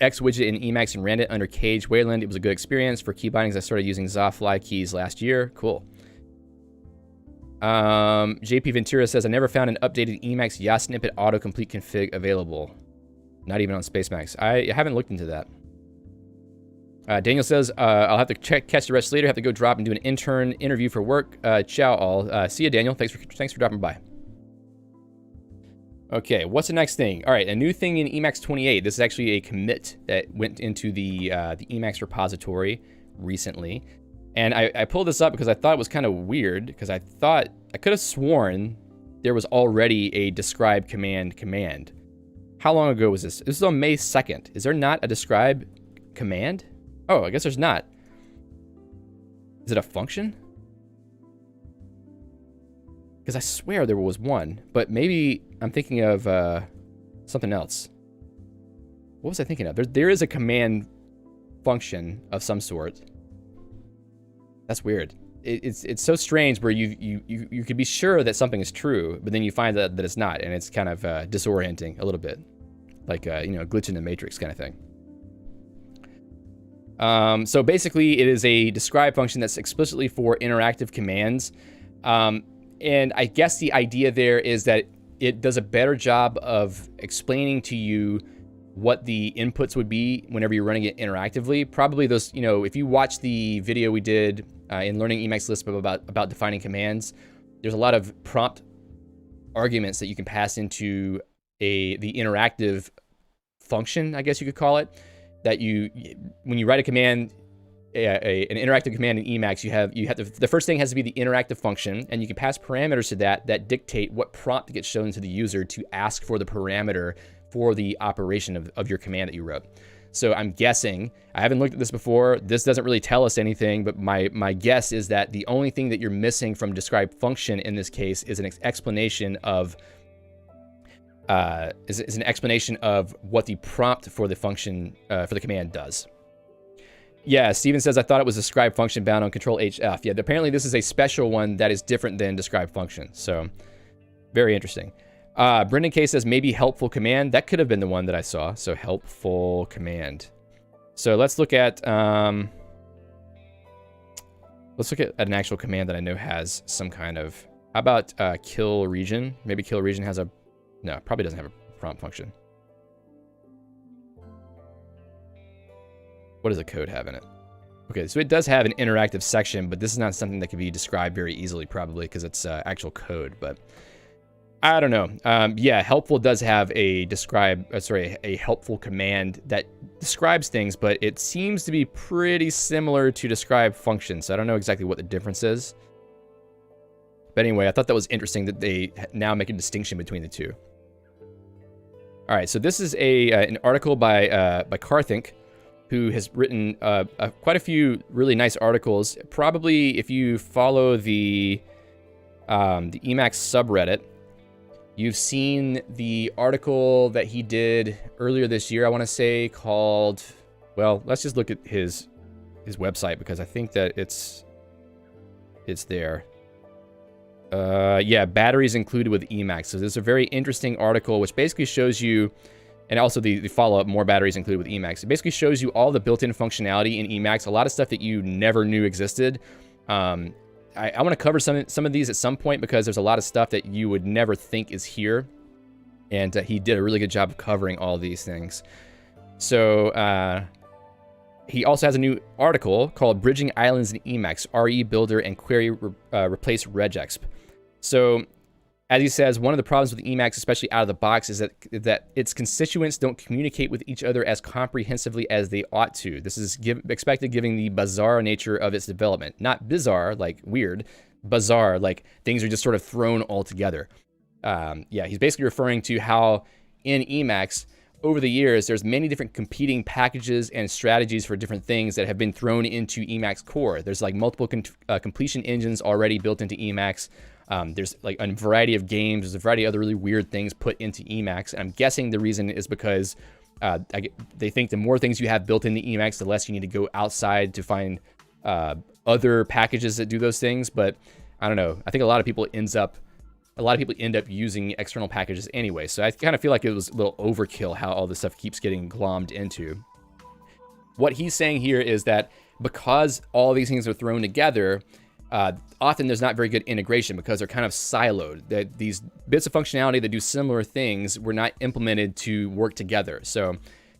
X widget in Emacs and ran it under Cage Wayland. It was a good experience. For key bindings, I started using Zafly keys last year. Cool. JP Ventura says, I never found an updated Emacs YaSnippet autocomplete config available. Not even on Spacemacs. I haven't looked into that. Daniel says, I'll have to catch the rest later. Have to go drop and do an intern interview for work. Ciao all. See you, Daniel. Thanks for dropping by. Okay, what's the next thing? All right, a new thing in Emacs 28. This is actually a commit that went into the Emacs repository recently. And I pulled this up because I thought it was kind of weird, because I could have sworn there was already a describe command. How long ago was this? This is on May 2nd. Is there not a describe command? Oh, I guess there's not. Is it a function? Because I swear there was one, but maybe I'm thinking of something else. What was I thinking of? There is a command function of some sort. That's weird. It's so strange where you could be sure that something is true, but then you find that it's not, and it's kind of disorienting a little bit, like glitch in the matrix kind of thing. So basically, it is a describe function that's explicitly for interactive commands. And I guess the idea there is that it does a better job of explaining to you what the inputs would be whenever you're running it interactively. Probably those, if you watch the video we did in Learning Emacs Lisp about defining commands, there's a lot of prompt arguments that you can pass into the interactive function, I guess you could call it, that when you write a command, an interactive command in Emacs, you have the first thing has to be the interactive function, and you can pass parameters to that dictate what prompt gets shown to the user to ask for the parameter for the operation of your command that you wrote. So I'm guessing, I haven't looked at this before, this doesn't really tell us anything, but my guess is that the only thing that you're missing from describe function in this case is an explanation of what the prompt for the function for the command does. Yeah, Steven says, I thought it was describe function bound on Control HF. Yeah, apparently this is a special one that is different than describe function. So, very interesting. Brendan K says, maybe helpful command. That could have been the one that I saw. So, helpful command. So, let's look at an actual command that I know has some kind of... How about kill region? Maybe kill region has a... No, probably doesn't have a prompt function. What does the code have in it? Okay, so it does have an interactive section, but this is not something that can be described very easily, probably, because it's actual code. But I don't know. Yeah, helpful does have a helpful command that describes things, but it seems to be pretty similar to describe function. So I don't know exactly what the difference is. But anyway, I thought that was interesting that they now make a distinction between the two. All right, so this is an article by Karthink, who has written quite a few really nice articles. Probably, if you follow the Emacs subreddit, You've seen the article that he did earlier this year, I want to say, called, well, let's just look at his website because I think that it's there. Yeah, batteries included with Emacs. So there's a very interesting article which basically shows you, and also the follow-up, more batteries included with Emacs. It basically shows you all the built-in functionality in Emacs, a lot of stuff that you never knew existed. I want to cover some of these at some point because there's a lot of stuff that you would never think is here. And he did a really good job of covering all these things. So he also has a new article called Bridging Islands in Emacs, RE Builder and Query Replace Regexp. So as he says, one of the problems with Emacs, especially out of the box, is that its constituents don't communicate with each other as comprehensively as they ought to. This is expected given the bizarre nature of its development. Not bizarre, like weird, bizarre, like things are just sort of thrown all together. Yeah, he's basically referring to how in Emacs, over the years, there's many different competing packages and strategies for different things that have been thrown into Emacs core. There's like multiple completion engines already built into Emacs. There's like a variety of games. There's a variety of other really weird things put into Emacs. And I'm guessing the reason is because they think the more things you have built into Emacs, the less you need to go outside to find other packages that do those things. But I don't know. I think a lot of people end up using external packages anyway. So I kind of feel like it was a little overkill how all this stuff keeps getting glommed into. What he's saying here is that because all these things are thrown together, often there's not very good integration because they're kind of siloed. That these bits of functionality that do similar things were not implemented to work together. So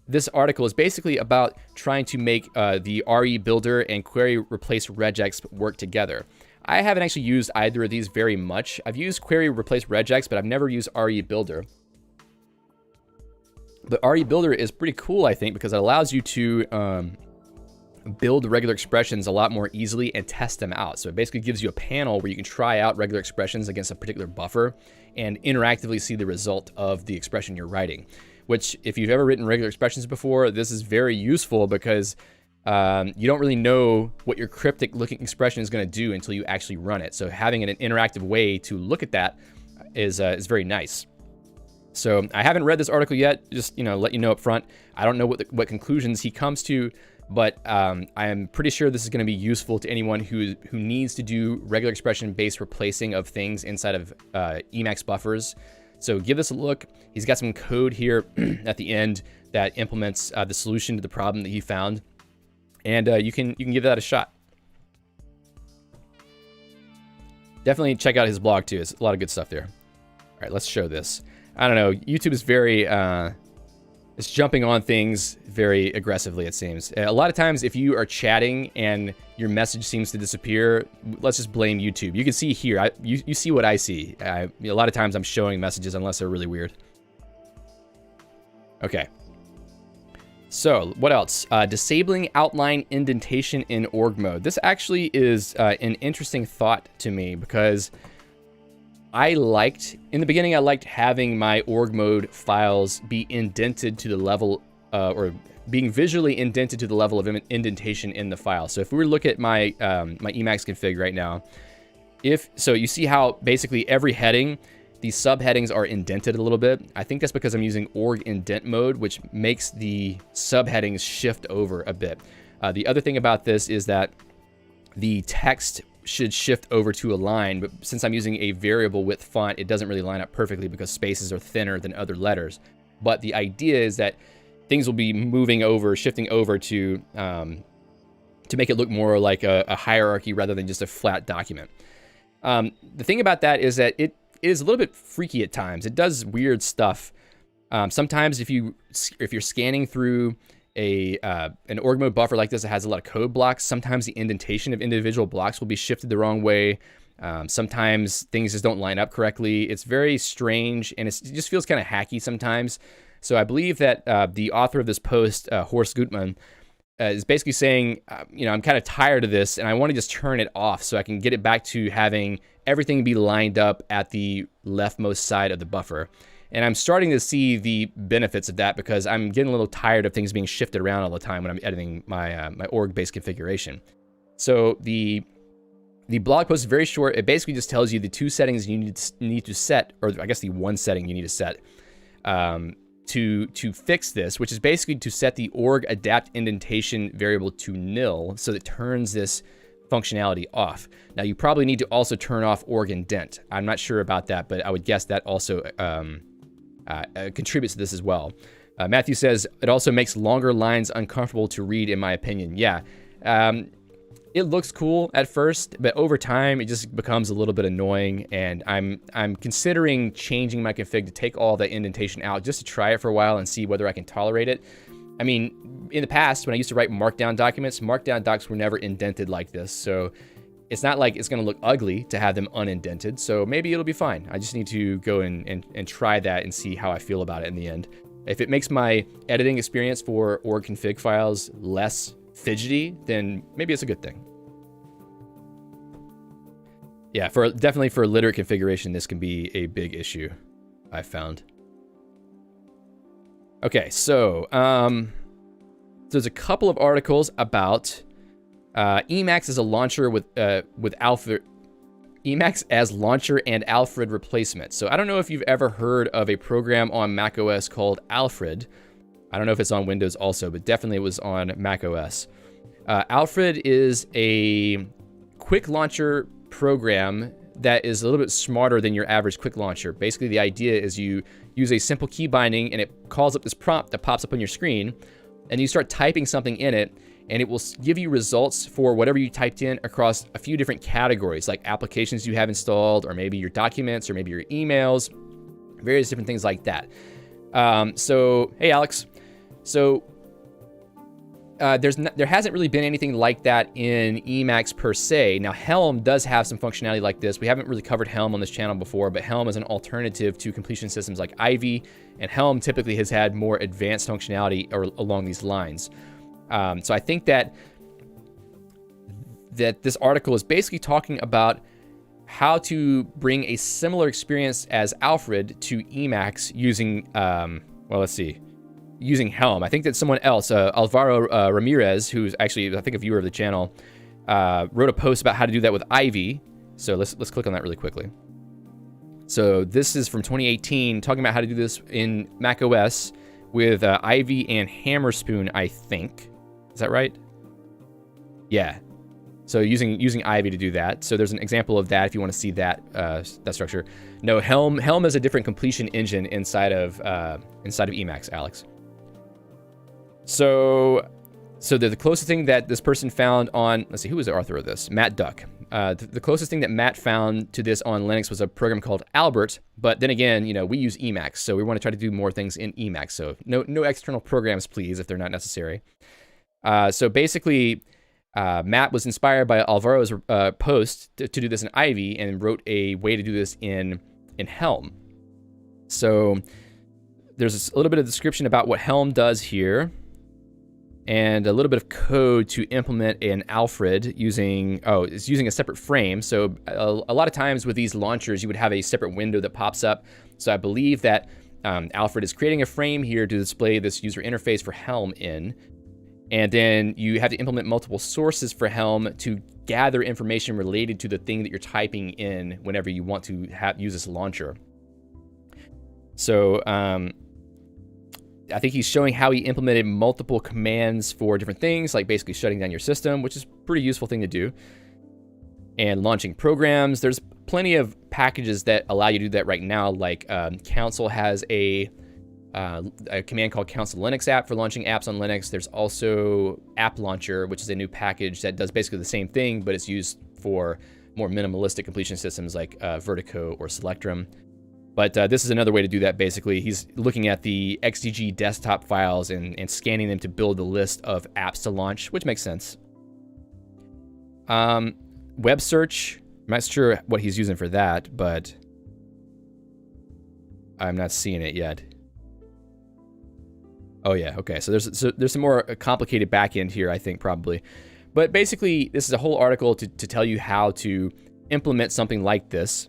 this article is basically about trying to make the RE Builder and Query Replace Regexp work together. I haven't actually used either of these very much. I've used Query Replace Regexp, but I've never used RE Builder. But RE Builder is pretty cool, I think, because it allows you to build regular expressions a lot more easily and test them out. So it basically gives you a panel where you can try out regular expressions against a particular buffer and interactively see the result of the expression you're writing. Which, if you've ever written regular expressions before, this is very useful because you don't really know what your cryptic looking expression is going to do until you actually run it. So having an interactive way to look at that is very nice. So I haven't read this article yet, just let you know up front. I don't know what conclusions he comes to, but I am pretty sure this is going to be useful to anyone who needs to do regular expression based replacing of things inside of Emacs buffers. So give this a look. He's got some code here at the end that implements the solution to the problem that he found, and you can give that a shot. Definitely check out his blog too. There's a lot of good stuff there. All right, let's show this. I don't know. YouTube is very it's jumping on things very aggressively, it seems. A lot of times if you are chatting and your message seems to disappear, let's just blame YouTube. You can see here, you see what I see. A lot of times I'm showing messages unless they're really weird. Okay. So what else? Disabling outline indentation in org mode. This actually is an interesting thought to me because in the beginning, I liked having my org mode files be indented to the level, or being visually indented to the level of indentation in the file. So if we were to look at my my Emacs config right now, so you see how basically every heading, these subheadings are indented a little bit. I think that's because I'm using org indent mode, which makes the subheadings shift over a bit. The other thing about this is that the text should shift over to a line, but since I'm using a variable width font, it doesn't really line up perfectly because spaces are thinner than other letters. But the idea is that things will be moving over, shifting over to make it look more like a hierarchy rather than just a flat document. The thing about that is that it is a little bit freaky at times. It does weird stuff. Sometimes if you're scanning through an org mode buffer like this that has a lot of code blocks, sometimes the indentation of individual blocks will be shifted the wrong way. Sometimes things just don't line up correctly. It's very strange, and it just feels kind of hacky sometimes. So I believe that the author of this post, Horst Gutmann, is basically saying, I'm kind of tired of this, and I want to just turn it off so I can get it back to having everything be lined up at the leftmost side of the buffer. And I'm starting to see the benefits of that because I'm getting a little tired of things being shifted around all the time when I'm editing my my org-based configuration. So the The blog post is very short. It basically just tells you the 2 settings you need to set, or I guess the 1 setting you need to set to fix this, which is basically to set the org adapt indentation variable to nil, so that it turns this functionality off. Now, you probably need to also turn off org indent. I'm not sure about that, but I would guess that also contributes to this as well. Matthew says, it also makes longer lines uncomfortable to read, in my opinion. Yeah. It looks cool at first, but over time it just becomes a little bit annoying, and I'm considering changing my config to take all the indentation out just to try it for a while and see whether I can tolerate it. I mean, in the past, when I used to write Markdown documents, Markdown docs were never indented like this, so it's not like it's going to look ugly to have them unindented, so maybe it'll be fine. I just need to go and try that and see how I feel about it in the end. If it makes my editing experience for org config files less fidgety, then maybe it's a good thing. Yeah, definitely for literate configuration, this can be a big issue, I've found. Okay, so there's a couple of articles about Emacs as a launcher with Alfred. Emacs as launcher and Alfred replacement. So I don't know if you've ever heard of a program on macOS called Alfred. I don't know if it's on Windows also, but definitely it was on macOS. Alfred is a quick launcher program that is a little bit smarter than your average quick launcher. Basically, the idea is you use a simple key binding and it calls up this prompt that pops up on your screen, and you start typing something in it, and it will give you results for whatever you typed in across a few different categories, like applications you have installed, or maybe your documents, or maybe your emails, various different things like that. So, hey, Alex. So, there hasn't really been anything like that in Emacs per se. Now, Helm does have some functionality like this. We haven't really covered Helm on this channel before, but Helm is an alternative to completion systems like Ivy, and Helm typically has had more advanced functionality along these lines. So I think that this article is basically talking about how to bring a similar experience as Alfred to Emacs using, using Helm. I think that someone else, Alvaro Ramirez, who's actually, I think, a viewer of the channel, wrote a post about how to do that with Ivy. So let's click on that really quickly. So this is from 2018, talking about how to do this in macOS with Ivy and Hammerspoon, I think. Is that right? Yeah. So using Ivy to do that. So there's an example of that if you want to see that structure. No, Helm is a different completion engine inside of Emacs, Alex. So the closest thing that this person found on, let's see, who was the author of this? Matt Duck. The closest thing that Matt found to this on Linux was a program called Albert. But then again, we use Emacs, so we want to try to do more things in Emacs. So no external programs, please, if they're not necessary. So basically, Matt was inspired by Alvaro's post to do this in Ivy and wrote a way to do this in Helm. So there's a little bit of description about what Helm does here, and a little bit of code to implement an Alfred it's using a separate frame. So a lot of times with these launchers, you would have a separate window that pops up. So I believe that Alfred is creating a frame here to display this user interface for Helm in. And then you have to implement multiple sources for Helm to gather information related to the thing that you're typing in whenever you want to use this launcher. So I think he's showing how he implemented multiple commands for different things, like basically shutting down your system, which is a pretty useful thing to do. And launching programs. There's plenty of packages that allow you to do that right now, like Council has a command called Council Linux app for launching apps on Linux. There's also App Launcher, which is a new package that does basically the same thing, but it's used for more minimalistic completion systems like Vertigo or Selectrum. But this is another way to do that, basically. He's looking at the XDG desktop files and scanning them to build the list of apps to launch, which makes sense. Web search, I'm not sure what he's using for that, but I'm not seeing it yet. Oh yeah, okay. So there's some more complicated backend here, I think, probably. But basically, this is a whole article to tell you how to implement something like this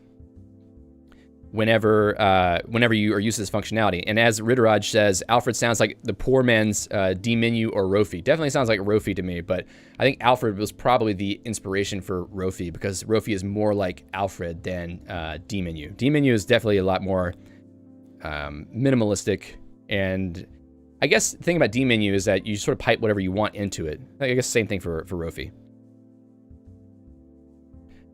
whenever you are using this functionality. And as Ritteraj says, Alfred sounds like the poor man's dmenu or Rofi. Definitely sounds like Rofi to me, but I think Alfred was probably the inspiration for Rofi, because Rofi is more like Alfred than dmenu. Dmenu is definitely a lot more minimalistic, and I guess the thing about dmenu is that you sort of pipe whatever you want into it. I guess same thing for Rofi.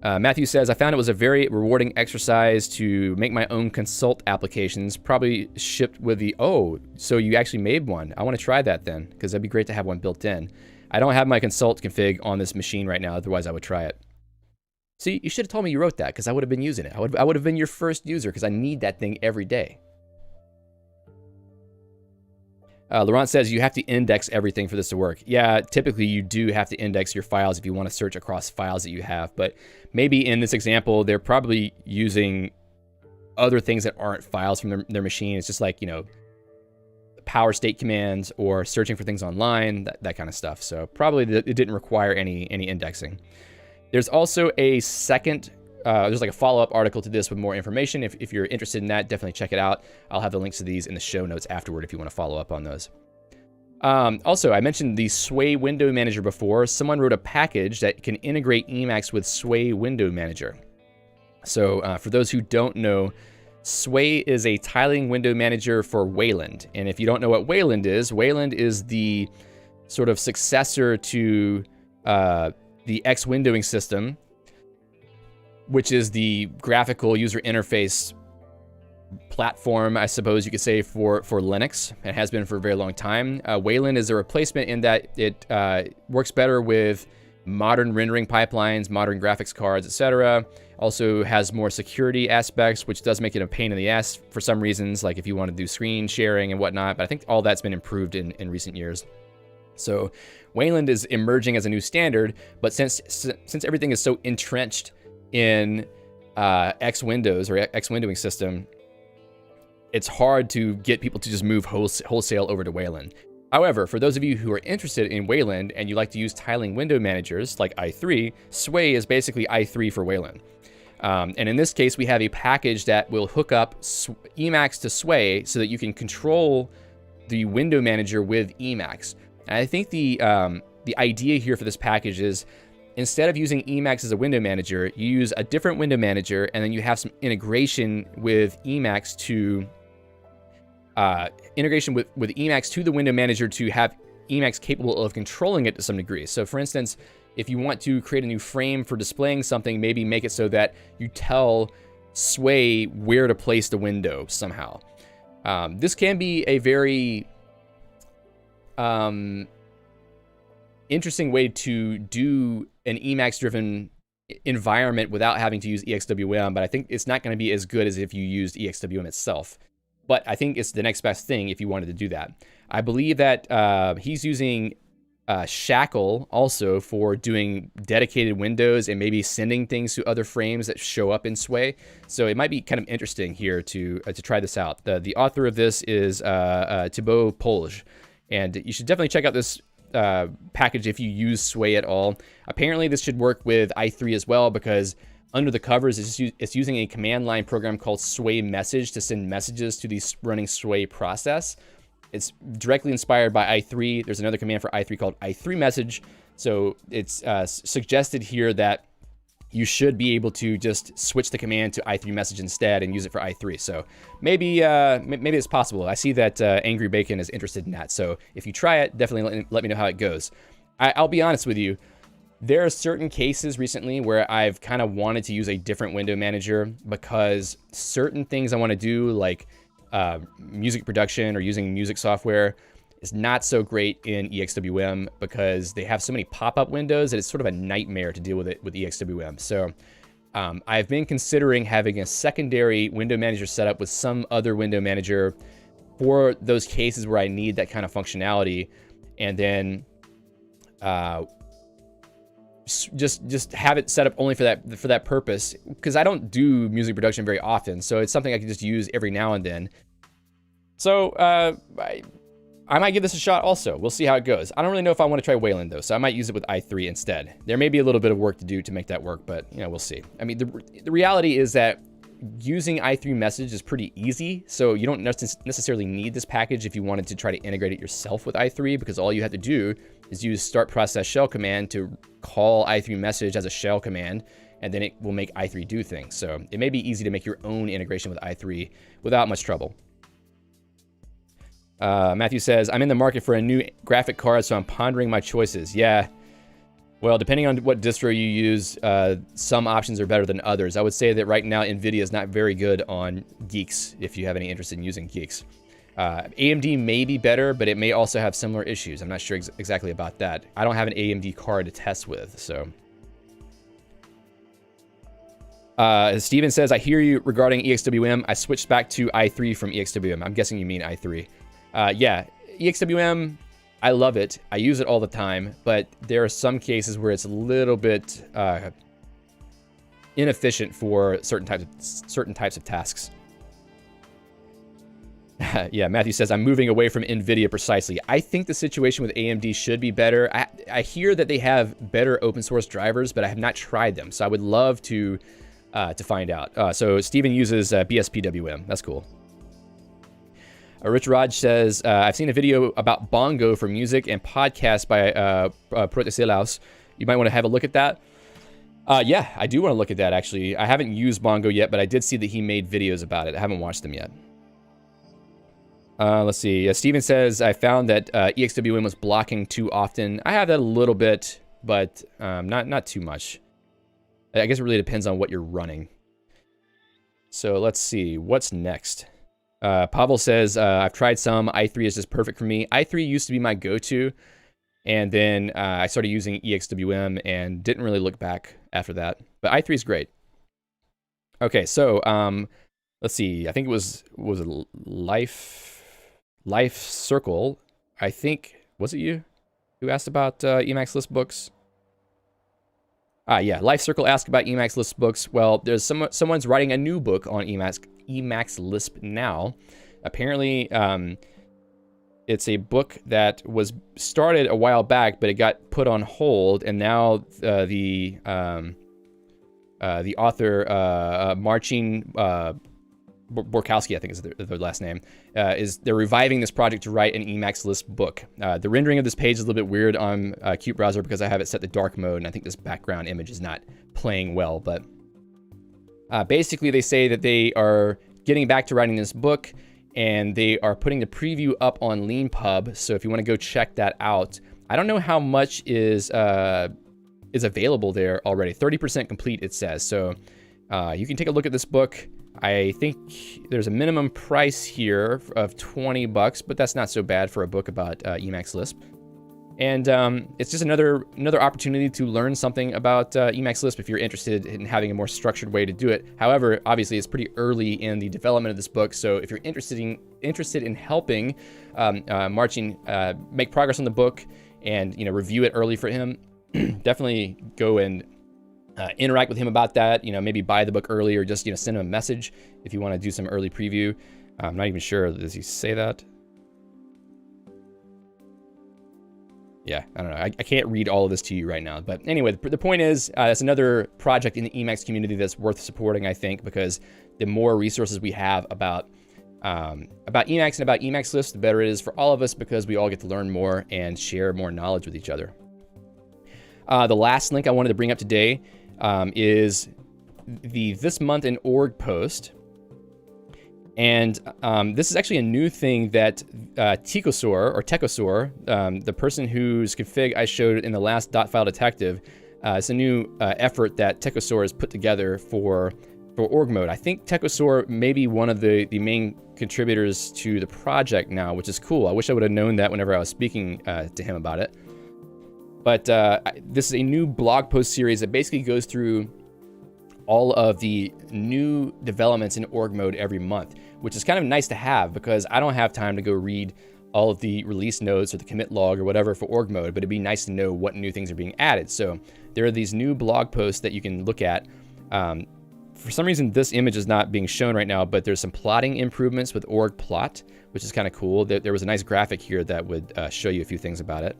Matthew says, I found it was a very rewarding exercise to make my own consult applications, probably shipped with the, oh, so you actually made one. I want to try that then, because that'd be great to have one built in. I don't have my consult config on this machine right now, otherwise I would try it. See, you should have told me you wrote that, because I would have been using it. I would have been your first user, because I need that thing every day. Laurent says you have to index everything for this to work. Yeah, typically you do have to index your files if you want to search across files that you have, but maybe in this example, they're probably using other things that aren't files from their machine. It's just like, you know, power state commands or searching for things online, that kind of stuff. So probably it didn't require any indexing. There's also a second, there's like a follow-up article to this with more information. If you're interested in that, definitely check it out. I'll have the links to these in the show notes afterward if you want to follow up on those. Also, I mentioned the Sway Window Manager before. Someone wrote a package that can integrate Emacs with Sway Window Manager. So for those who don't know, Sway is a tiling window manager for Wayland. And if you don't know what Wayland is the sort of successor to the X windowing system, which is the graphical user interface platform, I suppose you could say, for Linux. It has been for a very long time. Wayland is a replacement in that it works better with modern rendering pipelines, modern graphics cards, etc. Also has more security aspects, which does make it a pain in the ass for some reasons, like if you want to do screen sharing and whatnot, but I think all that's been improved in recent years. So Wayland is emerging as a new standard, but since everything is so entrenched in X Windows or X windowing system, it's hard to get people to just move wholesale over to Wayland. However, for those of you who are interested in Wayland and you like to use tiling window managers like i3, Sway is basically i3 for Wayland. And in this case, we have a package that will hook up Emacs to Sway so that you can control the window manager with Emacs. And I think the idea here for this package is, instead of using Emacs as a window manager, you use a different window manager, and then you have some integration with Emacs to Emacs to the window manager to have Emacs capable of controlling it to some degree. So for instance, if you want to create a new frame for displaying something, maybe make it so that you tell Sway where to place the window somehow. This can be a very interesting way to do an Emacs-driven environment without having to use EXWM, but I think it's not going to be as good as if you used EXWM itself. But I think it's the next best thing if you wanted to do that. I believe that he's using Shackle also for doing dedicated windows and maybe sending things to other frames that show up in Sway. So it might be kind of interesting here to try this out. The author of this is Thibaut Polge, and you should definitely check out this package if you use Sway at all. Apparently this should work with i3 as well, because under the covers it's using a command line program called Sway Message to send messages to the running Sway process. It's directly inspired by i3. There's another command for i3 called i3 Message. So it's suggested here that you should be able to just switch the command to i3 Message instead and use it for i3. So maybe it's possible. I see that Angry Bacon is interested in that. So if you try it, definitely let me know how it goes. I'll be honest with you. There are certain cases recently where I've kind of wanted to use a different window manager because certain things I want to do, like music production or using music software, is not so great in EXWM because they have so many pop-up windows that it's sort of a nightmare to deal with it with EXWM. So I've been considering having a secondary window manager set up with some other window manager for those cases where I need that kind of functionality, and then just have it set up only for that purpose, because I don't do music production very often, so it's something I can just use every now and then. So I might give this a shot also. We'll see how it goes. I don't really know if I want to try Wayland though, so I might use it with i3 instead. There may be a little bit of work to do to make that work, but you know, we'll see. I mean, the reality is that using i3 message is pretty easy, so you don't necessarily need this package if you wanted to try to integrate it yourself with i3, because all you have to do is use start process shell command to call i3 message as a shell command, and then it will make i3 do things. So it may be easy to make your own integration with i3 without much trouble. Matthew says, I'm in the market for a new graphic card, so I'm pondering my choices. Yeah. Well, depending on what distro you use, some options are better than others. I would say that right now, NVIDIA is not very good on geeks, if you have any interest in using geeks. AMD may be better, but it may also have similar issues. I'm not sure exactly about that. I don't have an AMD card to test with, so. Steven says, I hear you regarding EXWM. I switched back to i3 from EXWM. I'm guessing you mean i3. Yeah, EXWM, I love it. I use it all the time, but there are some cases where it's a little bit inefficient for certain types of tasks. Yeah, Matthew says, I'm moving away from NVIDIA precisely. I think the situation with AMD should be better. I hear that they have better open source drivers, but I have not tried them, so I would love to find out. So Steven uses BSPWM. That's cool. Rich Raj says, I've seen a video about Bongo for music and podcast by Protesilaus. You might want to have a look at that. Yeah, I do want to look at that, actually. I haven't used Bongo yet, but I did see that he made videos about it. I haven't watched them yet. Let's see. Steven says, I found that EXWM was blocking too often. I have that a little bit, but not too much. I guess it really depends on what you're running. So let's see. What's next? Pavel says, I've tried some. i3 is just perfect for me. i3 used to be my go-to, and then I started using EXWM and didn't really look back after that. But i3 is great. Okay, so let's see. I think it was Life Circle. I think, was it you who asked about Emacs list books? Yeah, Life Circle asked about Emacs Lisp books. Well, there's someone's writing a new book on Emacs Lisp now. Apparently, it's a book that was started a while back, but it got put on hold, and now the author, Marcin Borkowski, I think is their last name, they're reviving this project to write an Emacs Lisp book. The rendering of this page is a little bit weird on Qt Browser because I have it set to dark mode, and I think this background image is not playing well. But basically, they say that they are getting back to writing this book, and they are putting the preview up on LeanPub. So if you want to go check that out, I don't know how much is available there already. 30% complete, it says. So you can take a look at this book. I think there's a minimum price here of $20, but that's not so bad for a book about Emacs Lisp. And it's just another opportunity to learn something about Emacs Lisp if you're interested in having a more structured way to do it. However, obviously, it's pretty early in the development of this book, so if you're interested in helping Marcin make progress on the book and review it early for him, definitely go and interact with him about that. Maybe buy the book early, or just send him a message if you want to do some early preview. I'm not even sure. Does he say that? Yeah, I don't know. I can't read all of this to you right now. But anyway, the point is, it's another project in the Emacs community that's worth supporting, I think, because the more resources we have about Emacs and about Emacs Lisp, the better it is for all of us, because we all get to learn more and share more knowledge with each other. The last link I wanted to bring up today is the This Month in Org post. And this is actually a new thing that Techosaur, the person whose config I showed in the last .file detective, it's a new effort that Techosaur has put together for org mode. I think Techosaur may be one of the main contributors to the project now, which is cool. I wish I would have known that whenever I was speaking to him about it. But this is a new blog post series that basically goes through all of the new developments in org mode every month, which is kind of nice to have because I don't have time to go read all of the release notes or the commit log or whatever for org mode, but it'd be nice to know what new things are being added. So there are these new blog posts that you can look at. For some reason, this image is not being shown right now, but there's some plotting improvements with org plot, which is kind of cool. There was a nice graphic here that would show you a few things about it.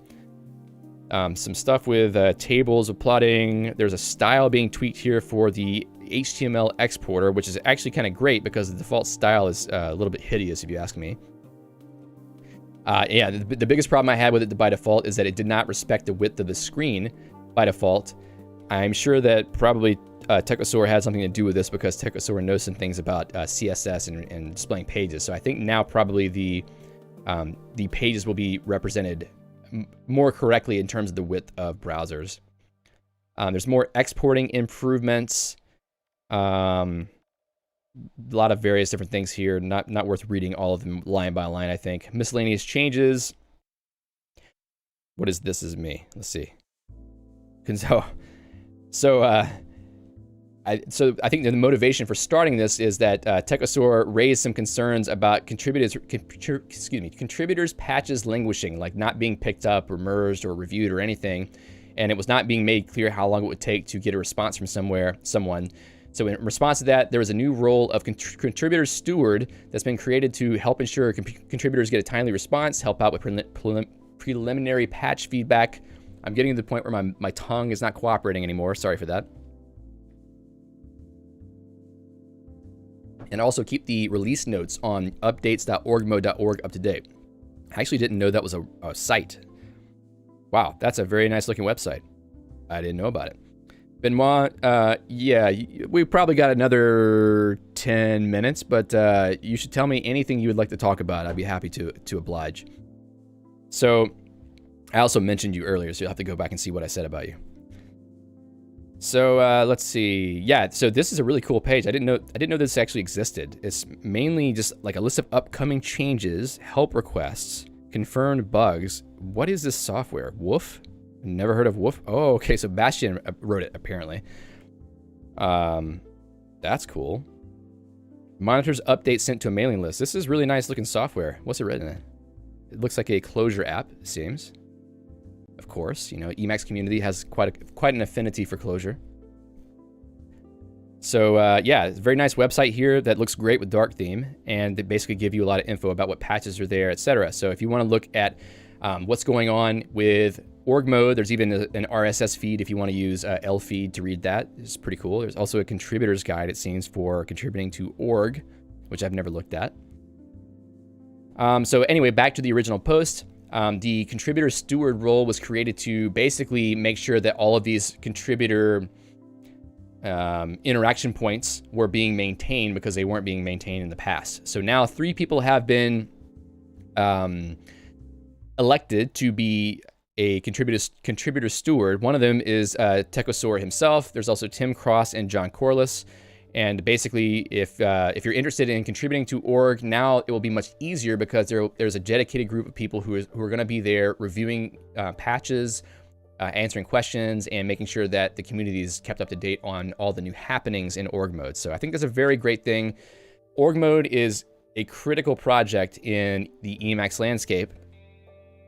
Some stuff with tables of plotting. There's a style being tweaked here for the HTML exporter, which is actually kind of great because the default style is a little bit hideous, if you ask me. Yeah, the biggest problem I had with it by default is that it did not respect the width of the screen by default. I'm sure that probably Techosaur had something to do with this because Techosaur knows some things about CSS and displaying pages. So I think now probably the pages will be represented more correctly in terms of the width of browsers. There's more exporting improvements. A lot of various different things here. Not worth reading all of them line by line, I think. Miscellaneous changes. What is this is me? Let's see. So I think the motivation for starting this is that Techosaur raised some concerns about contributors patches languishing, like not being picked up or merged or reviewed or anything, and it was not being made clear how long it would take to get a response from someone. So in response to that, there was a new role of contributor steward that's been created to help ensure contributors get a timely response, help out with preliminary patch feedback. I'm getting to the point where my tongue is not cooperating anymore. Sorry for that. And also keep the release notes on updates.orgmode.org up to date. I actually didn't know that was a site. Wow, that's a very nice looking website. I didn't know about it. Benoit, yeah, we probably got another 10 minutes, but you should tell me anything you would like to talk about. I'd be happy to oblige. So, I also mentioned you earlier, so you'll have to go back and see what I said about you. So let's see. Yeah, so this is a really cool page. I didn't know this actually existed. It's mainly just like a list of upcoming changes, help requests, confirmed bugs. What is this software? Woof? Never heard of Woof. Oh, okay. So Bastian wrote it apparently. That's cool. Monitors updates sent to a mailing list. This is really nice looking software. What's it written in? It looks like a Clojure app. It seems. Of course, you know, Emacs community has quite an affinity for Clojure. So yeah, it's a very nice website here that looks great with dark theme, and they basically give you a lot of info about what patches are there, etc. So if you want to look at what's going on with org mode, there's even an RSS feed if you want to use lfeed to read that. It's pretty cool. There's also a contributor's guide, it seems, for contributing to org, which I've never looked at. So anyway, back to the original post. The contributor steward role was created to basically make sure that all of these contributor interaction points were being maintained because they weren't being maintained in the past. So now 3 people have been elected to be a contributor steward. One of them is Techosaur himself. There's also Tim Cross and John Corliss. And basically, if you're interested in contributing to org, now it will be much easier because there's a dedicated group of people who are going to be there reviewing patches, answering questions, and making sure that the community is kept up to date on all the new happenings in org mode. So I think that's a very great thing. Org mode is a critical project in the Emacs landscape.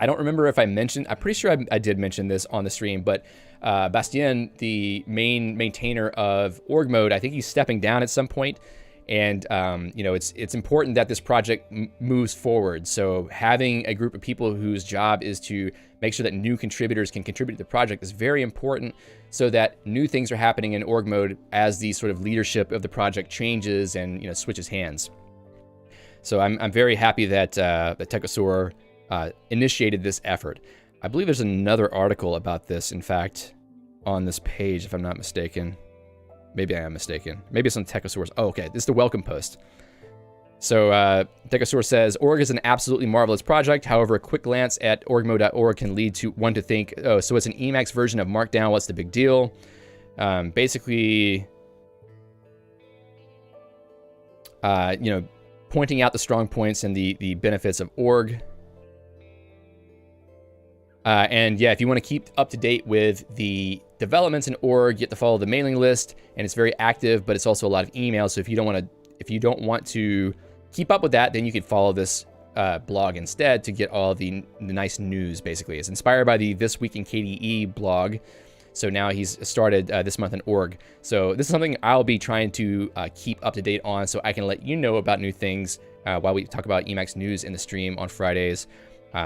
I don't remember if I mentioned, I'm pretty sure I did mention this on the stream, but Bastien, the main maintainer of org mode, I think he's stepping down at some point, and you know, it's important that this project moves forward. So having a group of people whose job is to make sure that new contributors can contribute to the project is very important, so that new things are happening in org mode as the sort of leadership of the project changes and, you know, switches hands. So I'm very happy that that Techosaur initiated this effort. I believe there's another article about this, in fact, on this page, if I'm not mistaken. Maybe I am mistaken. Maybe it's on Techosaur's. Oh, okay. This is the welcome post. So Techosaur says, org is an absolutely marvelous project. However, a quick glance at orgmode.org can lead to one to think, oh, so it's an Emacs version of Markdown. What's the big deal? Basically, you know, pointing out the strong points and the benefits of org. And yeah, if you want to keep up to date with the developments in org, you have to follow the mailing list, and it's very active, but it's also a lot of emails. So if you don't want to keep up with that, then you could follow this blog instead to get all the nice news. Basically, it's inspired by the This Week in KDE blog. So now he's started this month in org. So this is something I'll be trying to keep up to date on, so I can let you know about new things while we talk about Emacs news in the stream on Fridays.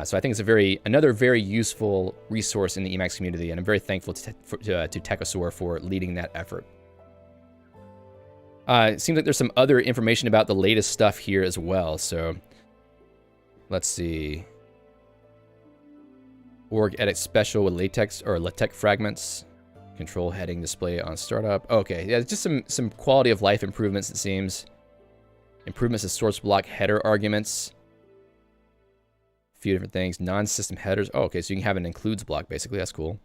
So I think it's another very useful resource in the Emacs community, and I'm very thankful to Techosaur for leading that effort. It seems like there's some other information about the latest stuff here as well. So let's see. Org edit special with latex or LaTeX fragments. Control heading display on startup. Okay, yeah, just some quality of life improvements, it seems. Improvements to source block header arguments. A few different things. Non-system headers. Oh, okay, so you can have an includes block, basically. That's cool.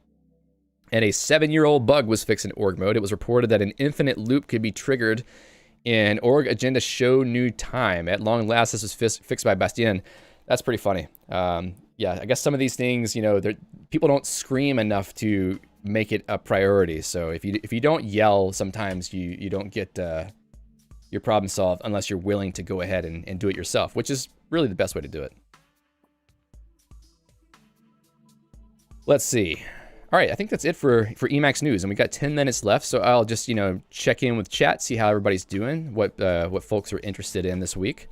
And a 7-year-old bug was fixed in org mode. It was reported that an infinite loop could be triggered in org agenda show new time. At long last, this was fixed by Bastien. That's pretty funny. Yeah, I guess some of these things, you know, people don't scream enough to make it a priority. So if you don't yell, sometimes you don't get your problem solved unless you're willing to go ahead and do it yourself, which is really the best way to do it. Let's see. All right, I think that's it for Emacs news, and we got 10 minutes left, so I'll just, you know, check in with chat, see how everybody's doing, what folks are interested in this week.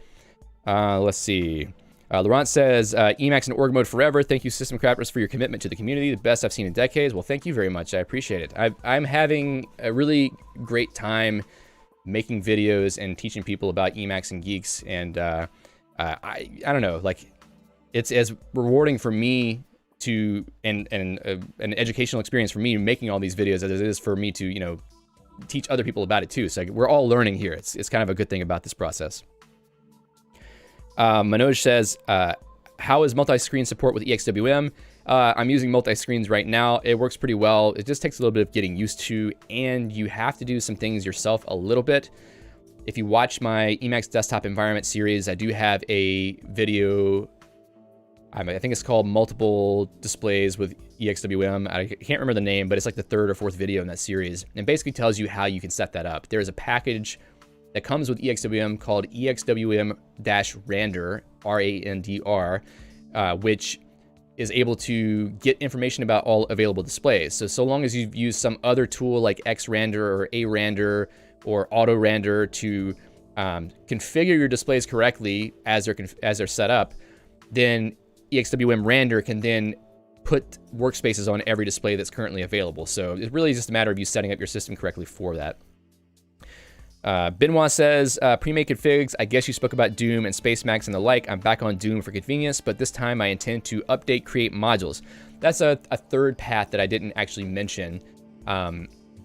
Let's see. Laurent says, Emacs in org mode forever. Thank you, System Crafters, for your commitment to the community. The best I've seen in decades. Well, thank you very much. I appreciate it. I'm having a really great time making videos and teaching people about Emacs and Geeks, and I don't know, like, it's as rewarding for me to and an educational experience for me making all these videos as it is for me to, you know, teach other people about it too. So we're all learning here. It's kind of a good thing about this process. Manoj says, how is multi-screen support with EXWM? I'm using multi-screens right now. It works pretty well. It just takes a little bit of getting used to, and you have to do some things yourself a little bit. If you watch my Emacs desktop environment series, I do have a video. I think it's called Multiple Displays with EXWM. I can't remember the name, but it's like the 3rd or 4th video in that series, and basically tells you how you can set that up. There's a package that comes with EXWM called EXWM-Randr, R-A-N-D-R, which is able to get information about all available displays. So long as you've used some other tool like XRander or ARander or AutoRander to configure your displays correctly as they're set up, then EXWM-Randr can then put workspaces on every display that's currently available. So it's really just a matter of you setting up your system correctly for that. Benoit says, pre-made configs, I guess you spoke about Doom and Spacemacs and the like. I'm back on Doom for convenience, but this time I intend to update create modules. That's a third path that I didn't actually mention.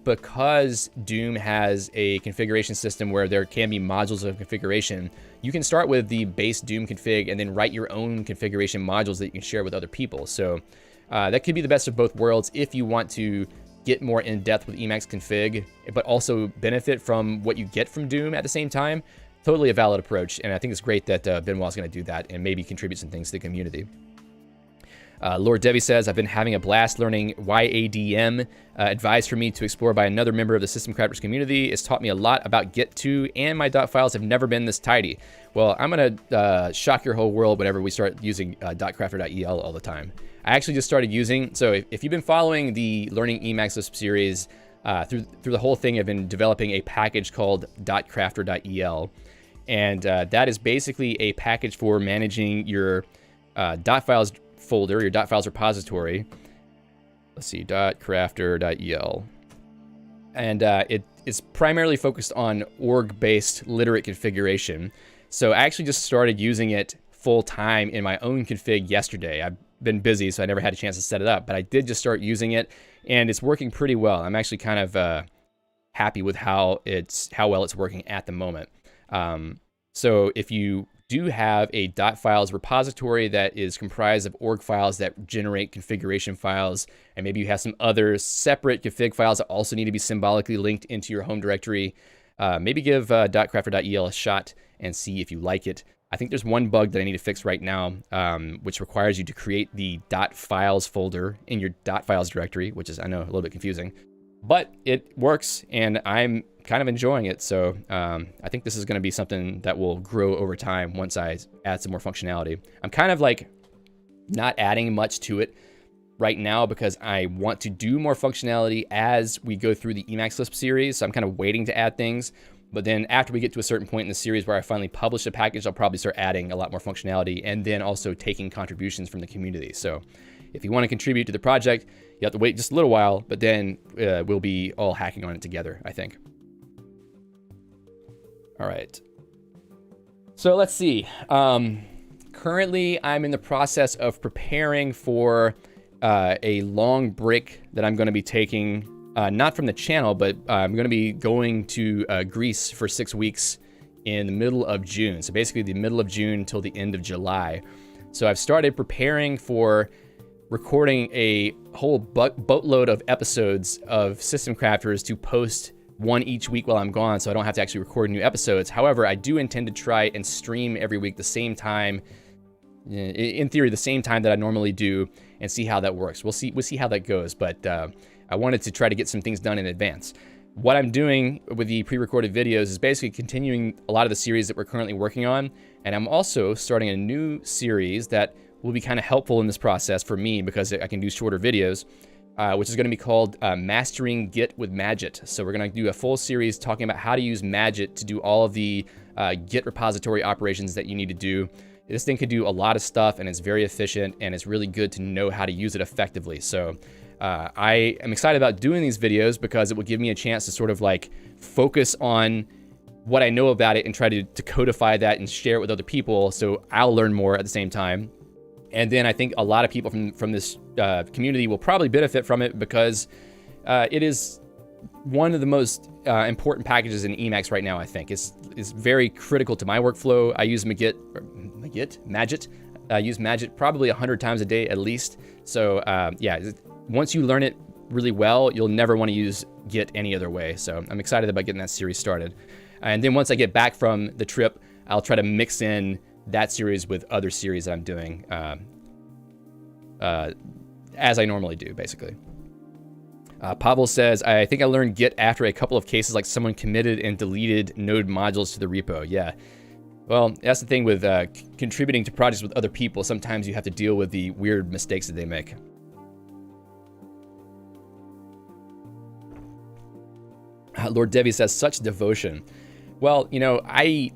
Because Doom has a configuration system where there can be modules of configuration, you can start with the base Doom config and then write your own configuration modules that you can share with other people. So that could be the best of both worlds if you want to get more in depth with Emacs config, but also benefit from what you get from Doom at the same time. Totally a valid approach, and I think it's great that Benoit's going to do that and maybe contribute some things to the community. Lord Debbie says, I've been having a blast learning YADM, advised for me to explore by another member of the System Crafters community. It's taught me a lot about Get2, and my dot files have never been this tidy. Well, I'm going to shock your whole world whenever we start using .crafter.el all the time. I actually just started using, so if you've been following the Learning Emacs Lisp series, through the whole thing, I've been developing a package called .crafter.el, and that is basically a package for managing your dot files folder, your dot files repository. Let's see, .crafter.el, and it is primarily focused on org-based literate configuration. So I actually just started using it full time in my own config yesterday. I've been busy, so I never had a chance to set it up, but I did just start using it, and it's working pretty well. I'm actually kind of happy with how well it's working at the moment. So if you do have a .files repository that is comprised of org files that generate configuration files, and maybe you have some other separate config files that also need to be symbolically linked into your home directory, maybe give .crafter.el a shot and see if you like it. I think there's one bug that I need to fix right now, which requires you to create the .files folder in your .files directory, which is, I know, a little bit confusing. But it works, and I'm kind of enjoying it. So I think this is going to be something that will grow over time once I add some more functionality. I'm kind of like not adding much to it right now because I want to do more functionality as we go through the Emacs Lisp series. So I'm kind of waiting to add things. But then after we get to a certain point in the series where I finally publish a package, I'll probably start adding a lot more functionality and then also taking contributions from the community. So if you want to contribute to the project, you have to wait just a little while, but then we'll be all hacking on it together, I think. All right. So let's see. Currently, I'm in the process of preparing for a long break that I'm going to be taking, not from the channel, but I'm going to be going to Greece for 6 weeks in the middle of June. So basically the middle of June till the end of July. So I've started preparing for recording a whole boatload of episodes of System Crafters to post one each week while I'm gone, so I don't have to actually record new episodes. However, I do intend to try and stream every week the same time, in theory, the same time that I normally do, and see how that works. We'll see how that goes, but I wanted to try to get some things done in advance. What I'm doing with the pre-recorded videos is basically continuing a lot of the series that we're currently working on, and I'm also starting a new series that will be kind of helpful in this process for me because I can do shorter videos, which is going to be called Mastering Git with Magit. So we're going to do a full series talking about how to use Magit to do all of the Git repository operations that you need to do. This thing could do a lot of stuff, and it's very efficient, and it's really good to know how to use it effectively. So I am excited about doing these videos because it will give me a chance to sort of like focus on what I know about it and try to codify that and share it with other people, so I'll learn more at the same time. And then I think a lot of people from this community will probably benefit from it because it is one of the most important packages in Emacs right now. I think it's very critical to my workflow. I use Magit. I use Magit probably 100 times a day at least. So yeah, once you learn it really well, you'll never want to use Git any other way. So I'm excited about getting that series started. And then once I get back from the trip, I'll try to mix in that series with other series that I'm doing as I normally do, basically. Pavel says, I think I learned Git after a couple of cases like someone committed and deleted node modules to the repo. Yeah. Well, that's the thing with contributing to projects with other people. Sometimes you have to deal with the weird mistakes that they make. Lord Devi says, such devotion. Well, you know, I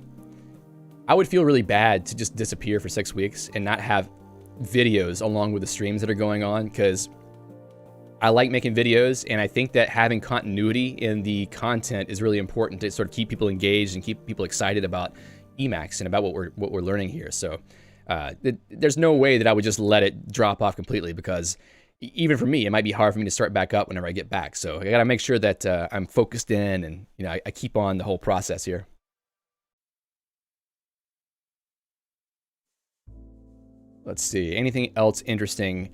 would feel really bad to just disappear for 6 weeks and not have videos along with the streams that are going on, because I like making videos, and I think that having continuity in the content is really important to sort of keep people engaged and keep people excited about Emacs and about what we're learning here. So there's no way that I would just let it drop off completely, because even for me, it might be hard for me to start back up whenever I get back. So I gotta make sure that I'm focused in, and you know, I keep on the whole process here. Let's see, anything else interesting?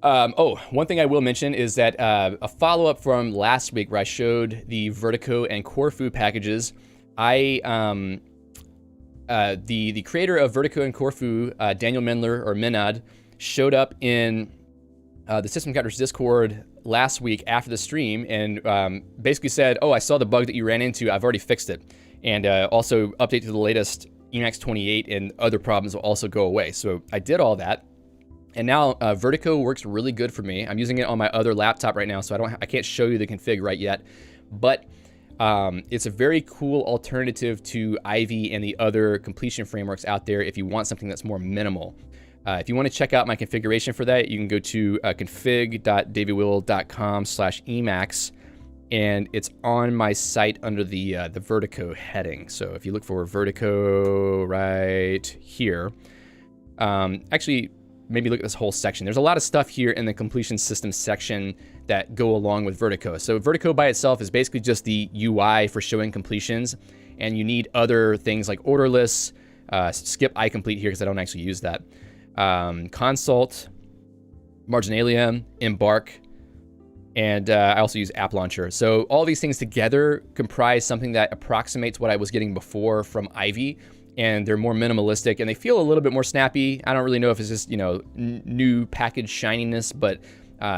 Oh, one thing I will mention is that a follow-up from last week where I showed the Vertigo and Corfu packages. The creator of Vertigo and Corfu, Daniel Mendler, or Menad, showed up in the System Crafters Discord last week after the stream and basically said, oh, I saw the bug that you ran into, I've already fixed it. And also update to the latest Emacs 28 and other problems will also go away. So I did all that. And now Vertigo works really good for me. I'm using it on my other laptop right now, so I can't show you the config right yet. But it's a very cool alternative to Ivy and the other completion frameworks out there if you want something that's more minimal. If you want to check out my configuration for that, you can go to config.davidwill.com/Emacs, and it's on my site under the Vertigo heading. So if you look for Vertigo right here, actually, maybe look at this whole section. There's a lot of stuff here in the completion system section that go along with Vertigo. So Vertigo by itself is basically just the UI for showing completions, and you need other things like orderless, skip iComplete here because I don't actually use that, consult, marginalia, embark, and I also use App Launcher. So all these things together comprise something that approximates what I was getting before from Ivy, and they're more minimalistic and they feel a little bit more snappy. I don't really know if it's just, you know, new package shininess, but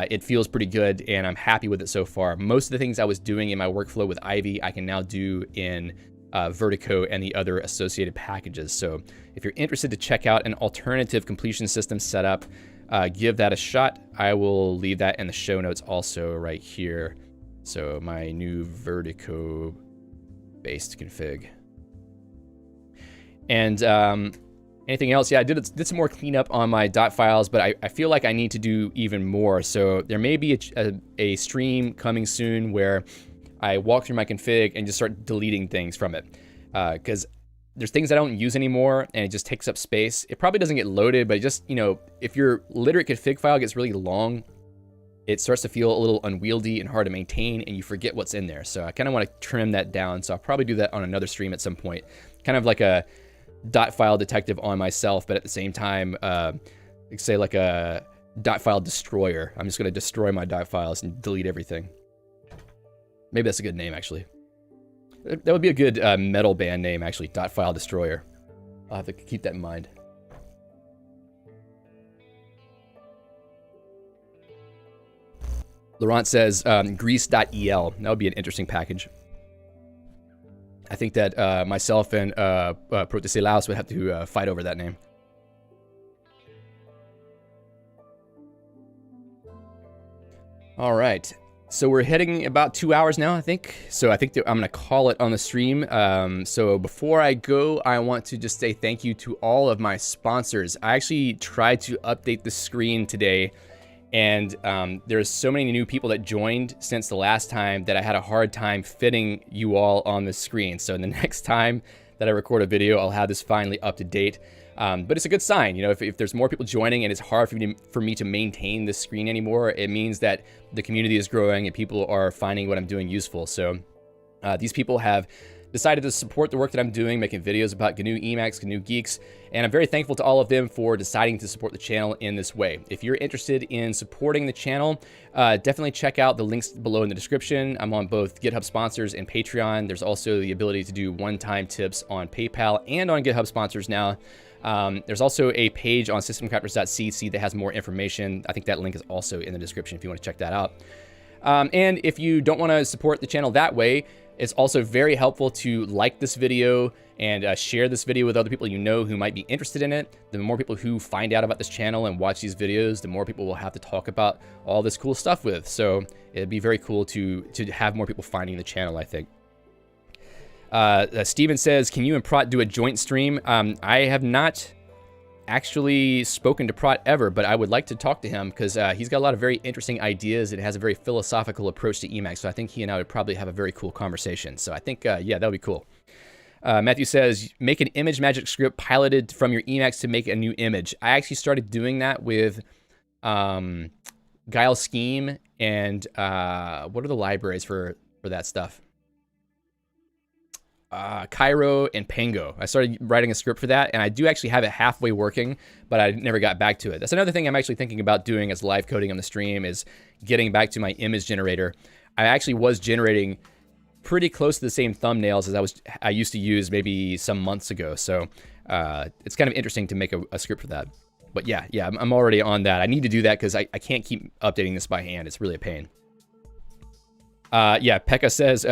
it feels pretty good and I'm happy with it so far. Most of the things I was doing in my workflow with Ivy, I can now do in Vertigo and the other associated packages. So if you're interested to check out an alternative completion system setup, give that a shot. I will leave that in the show notes also right here. So my new Vertigo based config. And anything else? Yeah, I did some more cleanup on my dot files, but I feel like I need to do even more. So there may be a stream coming soon where I walk through my config and just start deleting things from it. because there's things I don't use anymore and it just takes up space. It probably doesn't get loaded, but it just, if your literate config file gets really long, it starts to feel a little unwieldy and hard to maintain, and you forget what's in there. So I kind of want to trim that down. So I'll probably do that on another stream at some point. Kind of like a .file detective on myself, but at the same time, say like a .file destroyer. I'm just going to destroy my .files and delete everything. Maybe that's a good name, actually. That would be a good metal band name, actually, .file destroyer. I'll have to keep that in mind. Laurent says grease.el. That would be an interesting package. I think that myself and Proteselaus would have to fight over that name. All right. So we're heading about 2 hours now, I think. So I think that I'm going to call it on the stream. So before I go, I want to just say thank you to all of my sponsors. I actually tried to update the screen today, and there's so many new people that joined since the last time that I had a hard time fitting you all on the screen. So the next time that I record a video, I'll have this finally up to date. But it's a good sign, if there's more people joining and it's hard for me to maintain the screen anymore, it means that the community is growing and people are finding what I'm doing useful. So these people have decided to support the work that I'm doing, making videos about GNU Emacs, GNU Geeks, and I'm very thankful to all of them for deciding to support the channel in this way. If you're interested in supporting the channel, definitely check out the links below in the description. I'm on both GitHub Sponsors and Patreon. There's also the ability to do one-time tips on PayPal and on GitHub Sponsors now. There's also a page on systemcrafters.cc that has more information. I think that link is also in the description if you want to check that out. And if you don't want to support the channel that way, it's also very helpful to like this video and share this video with other people who might be interested in it. The more people who find out about this channel and watch these videos, the more people will have to talk about all this cool stuff with. So it'd be very cool to have more people finding the channel, I think. Steven says, can you and Prot do a joint stream? I have not actually spoken to Prot ever, but I would like to talk to him because he's got a lot of very interesting ideas and has a very philosophical approach to Emacs. So I think he and I would probably have a very cool conversation. So I think, yeah, that would be cool. Matthew says, make an image magic script piloted from your Emacs to make a new image. I actually started doing that with Guile Scheme and what are the libraries for that stuff? Cairo and Pango. I started writing a script for that, and I do actually have it halfway working, but I never got back to it. That's another thing I'm actually thinking about doing as live coding on the stream, is getting back to my image generator. I actually was generating pretty close to the same thumbnails as I used to use maybe some months ago. So it's kind of interesting to make a script for that. But yeah, I'm already on that. I need to do that because I can't keep updating this by hand. It's really a pain. Yeah, Pekka says,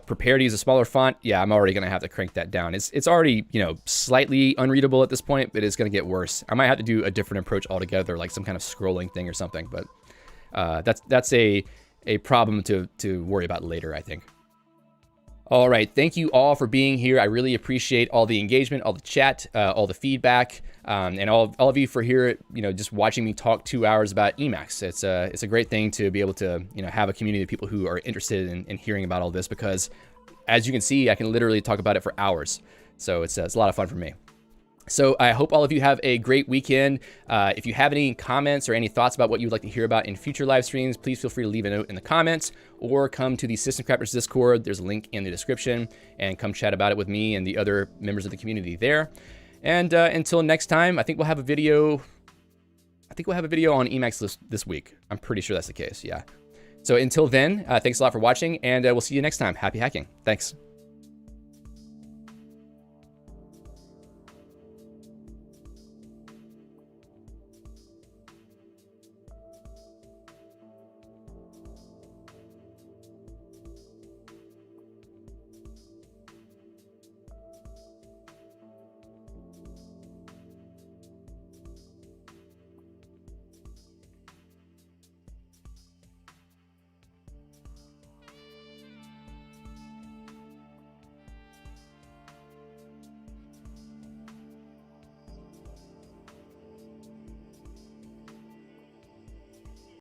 prepare to use a smaller font. Yeah, I'm already going to have to crank that down. It's already, slightly unreadable at this point, but it's going to get worse. I might have to do a different approach altogether, like some kind of scrolling thing or something, but that's a problem to worry about later, I think. All right, thank you all for being here. I really appreciate all the engagement, all the chat, all the feedback, and all of you for here, just watching me talk 2 hours about Emacs. It's a great thing to be able to, have a community of people who are interested in hearing about all this, because as you can see, I can literally talk about it for hours. So it's a lot of fun for me. So I hope all of you have a great weekend. If you have any comments or any thoughts about what you'd like to hear about in future live streams, please feel free to leave a note in the comments or come to the System Crafters Discord. There's a link in the description, and come chat about it with me and the other members of the community there. And until next time, I think we'll have a video. on Emacs this week. I'm pretty sure that's the case. Yeah. So until then, thanks a lot for watching, and we'll see you next time. Happy hacking. Thanks.